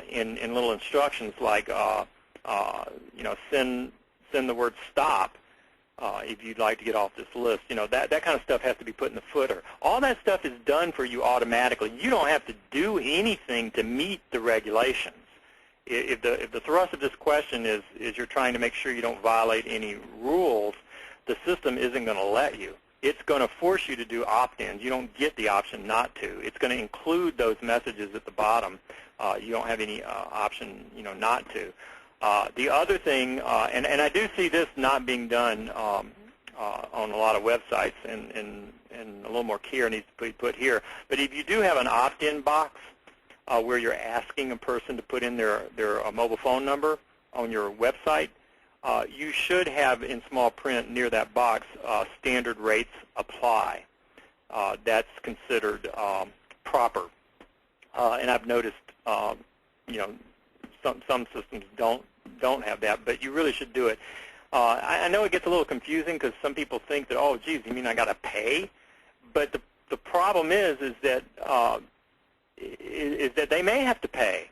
in little instructions like, send the word stop if you'd like to get off this list. That kind of stuff has to be put in the footer. All that stuff is done for you automatically. You don't have to do anything to meet the regulations. If the thrust of this question is you're trying to make sure you don't violate any rules, the system isn't going to let you. It's going to force you to do opt-ins. You don't get the option not to. It's going to include those messages at the bottom. You don't have any option, not to. The other thing, and I do see this not being done on a lot of websites, and a little more care needs to be put here. But if you do have an opt-in box where you're asking a person to put in their mobile phone number on your website, you should have in small print near that box, standard rates apply. That's considered proper. And I've noticed, some systems don't have that, but you really should do it. I know it gets a little confusing because some people think that, oh, geez, you mean I got to pay? But the problem is that they may have to pay.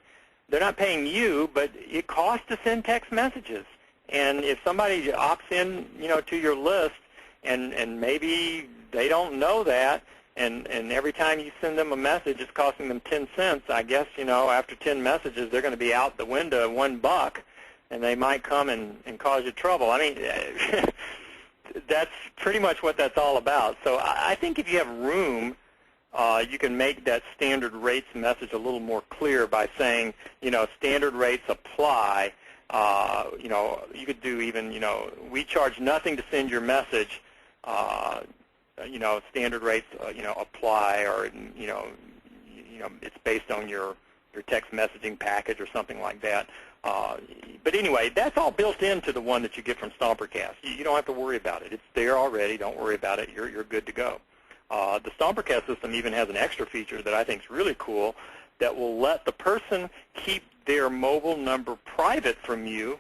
They're not paying you, but it costs to send text messages. And if somebody opts in, to your list, and maybe they don't know that, and every time you send them a message, it's costing them 10 cents. I guess, after 10 messages, they're going to be out the window $1, and they might come and cause you trouble. I mean, that's pretty much what that's all about. So I think if you have room, you can make that standard rates message a little more clear by saying, standard rates apply. You could do even, we charge nothing to send your message. Standard rates, apply, or it's based on your text messaging package or something like that. But anyway, that's all built into the one that you get from Stompercast. You don't have to worry about it. It's there already. Don't worry about it. You're good to go. The Stompercast system even has an extra feature that I think is really cool that will let the person keep their mobile number private from you,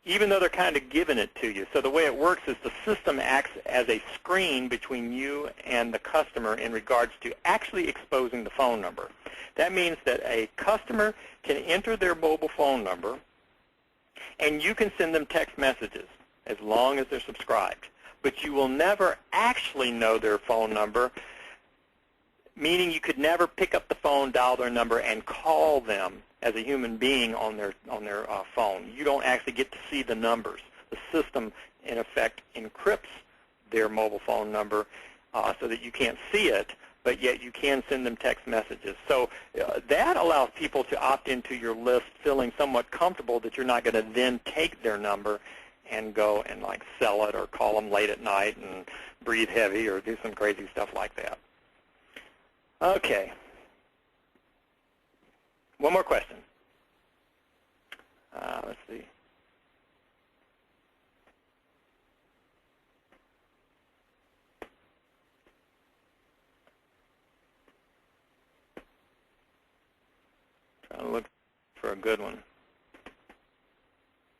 even though they're kind of giving it to you. So the way it works is the system acts as a screen between you and the customer in regards to actually exposing the phone number. That means that a customer can enter their mobile phone number, and you can send them text messages as long as they're subscribed. But you will never actually know their phone number, meaning you could never pick up the phone, dial their number, and call them as a human being on their phone. You don't actually get to see the numbers. The system, in effect, encrypts their mobile phone number so that you can't see it, but yet you can send them text messages. So that allows people to opt into your list feeling somewhat comfortable that you're not going to then take their number and go and like sell it or call them late at night and breathe heavy or do some crazy stuff like that. Okay. One more question. Let's see. Trying to look for a good one.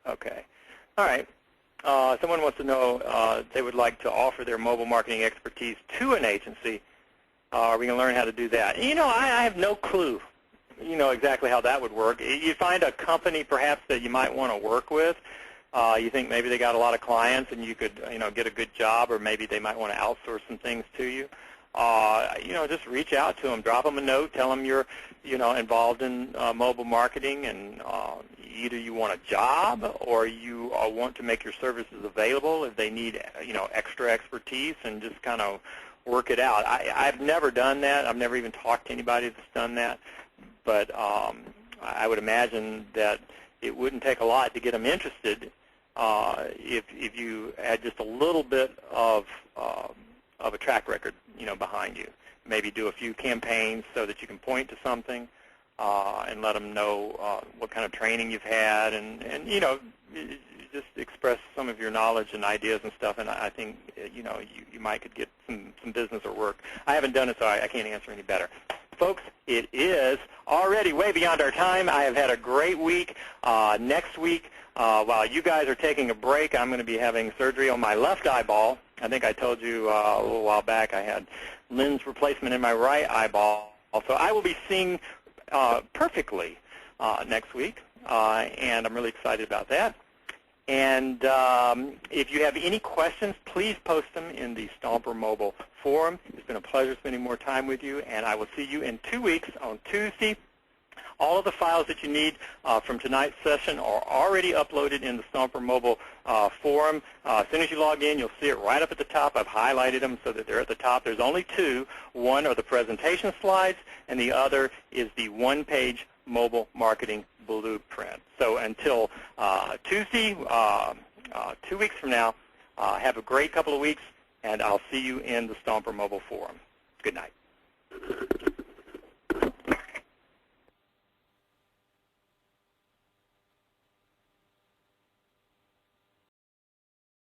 Okay. All right. Someone wants to know they would like to offer their mobile marketing expertise to an agency. Are we going to learn how to do that? I have no clue. Exactly how that would work. You find a company perhaps that you might want to work with. You think maybe they got a lot of clients and you could get a good job, or maybe they might want to outsource some things to you. Just reach out to them, drop them a note, tell them you're involved in mobile marketing, and either you want a job or you want to make your services available if they need extra expertise, and just kind of work it out. I've never done that. I've never even talked to anybody that's done that. But I would imagine that it wouldn't take a lot to get them interested if you had just a little bit of a track record, behind you. maybe do a few campaigns so that you can point to something and let them know what kind of training you've had, and you know, just express some of your knowledge and ideas and stuff. And I think you know, you might could get some business or work. I haven't done it, so I can't answer any better. Folks, it is already way beyond our time. I have had a great week. Next week, while you guys are taking a break, I'm going to be having surgery on my left eyeball. I think I told you a little while back I had lens replacement in my right eyeball. So I will be seeing perfectly next week, and I'm really excited about that. And if you have any questions, please post them in the Stomper Mobile forum. It's been a pleasure spending more time with you, and I will see you in 2 weeks on Tuesday. All of the files that you need from tonight's session are already uploaded in the Stomper Mobile forum. As soon as you log in, you'll see it right up at the top. I've highlighted them so that they're at the top. There's only two. One are the presentation slides, and the other is the one-page mobile marketing blueprint. So until Tuesday, 2 weeks from now, have a great couple of weeks, and I'll see you in the Stomper Mobile forum. Good night.